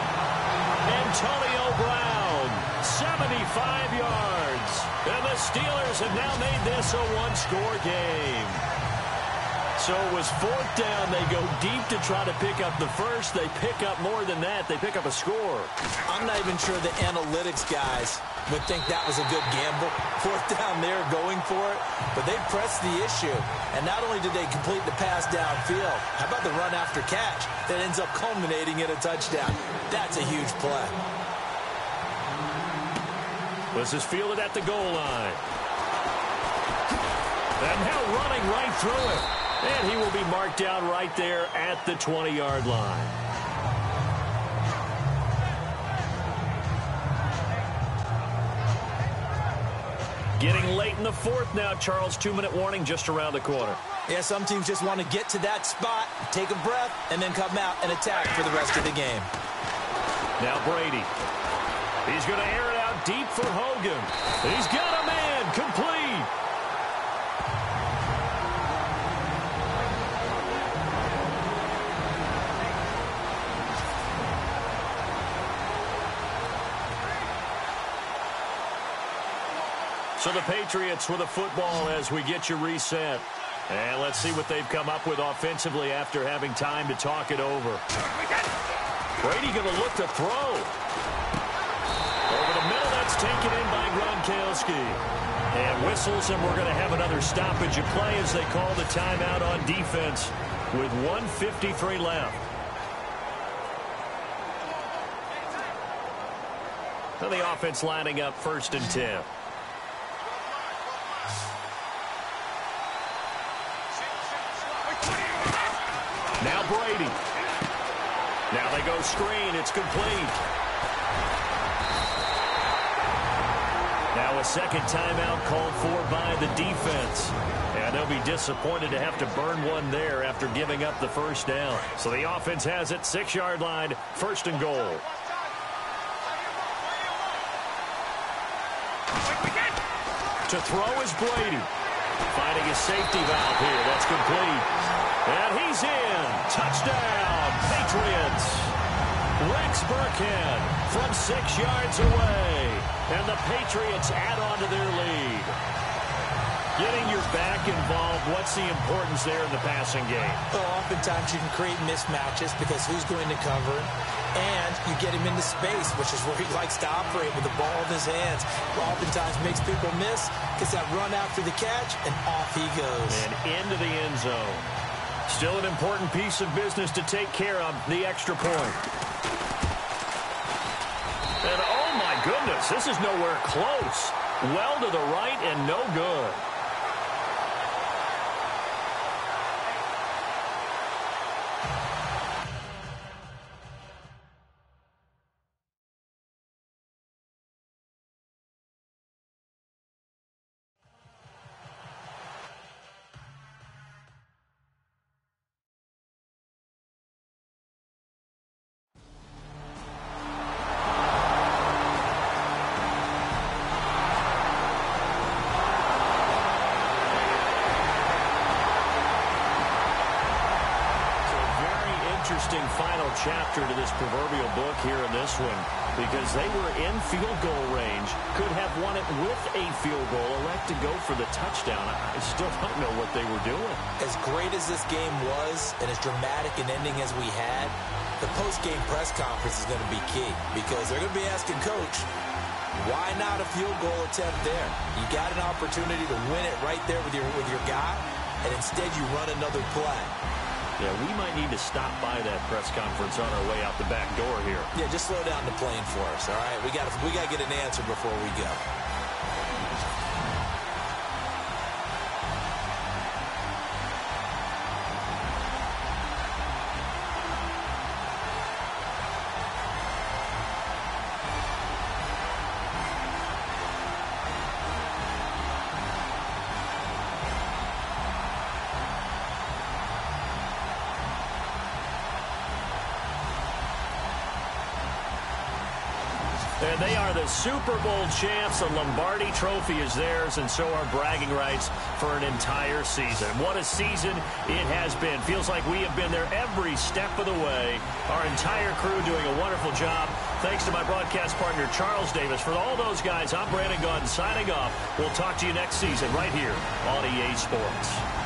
Antonio Brown, 75 yards. And the Steelers have now made this a 1-score game. So it was 4th down. They go deep to try to pick up the first. They pick up more than that. They pick up a score. I'm not even sure the analytics guys would think that was a good gamble. 4th down there going for it. But they pressed the issue. And not only did they complete the pass downfield, how about the run after catch that ends up culminating in a touchdown? That's a huge play. This is fielded at the goal line. And now running right through it. And he will be marked down right there at the 20-yard line. Getting late in the 4th now, Charles. 2-minute warning just around the corner. Yeah, some teams just want to get to that spot, take a breath, and then come out and attack for the rest of the game. Now Brady. He's going to air it out deep for Hogan. He's got a man. Complete. So the Patriots with a football as we get you reset. And let's see what they've come up with offensively after having time to talk it over. Brady going to look to throw. Over the middle, that's taken in by Gronkowski. And whistles, and we're going to have another stoppage of play as they call the timeout on defense with 1:53 left. So the offense lining up 1st and 10. Now Brady. Now they go screen. It's complete. Now a second timeout called for by the defense. And they'll be disappointed to have to burn one there after giving up the first down. So the offense has it, 6-yard line, 1st and goal. To throw is Brady. Finding his safety valve here. That's complete. And he's in. Touchdown, Patriots. Rex Burkhead from 6 yards away. And the Patriots add on to their lead. Getting your back involved, what's the importance there in the passing game? Well, oftentimes you can create mismatches because who's going to cover him? And you get him into space, which is where he likes to operate with the ball in his hands. Oftentimes makes people miss, gets that run after the catch, and off he goes. And into the end zone. Still an important piece of business to take care of, the extra point. And oh my goodness, this is nowhere close. Well to the right and no good. Final chapter to this proverbial book here in this one, because they were in field goal range, could have won it with a field goal, elect to go for the touchdown. I still don't know what they were doing. As great as this game was and as dramatic an ending as we had, the post-game press conference is going to be key, because they're going to be asking Coach, why not a field goal attempt there? You got an opportunity to win it right there with your guy, and instead you run another play. Yeah, we might need to stop by that press conference on our way out the back door here. Yeah, just slow down the plane for us, all right? We got to get an answer before we go. And they are the Super Bowl champs. The Lombardi Trophy is theirs, and so are bragging rights for an entire season. What a season it has been. Feels like we have been there every step of the way. Our entire crew doing a wonderful job. Thanks to my broadcast partner, Charles Davis. For all those guys, I'm Brandon Gaudin signing off. We'll talk to you next season right here on EA Sports.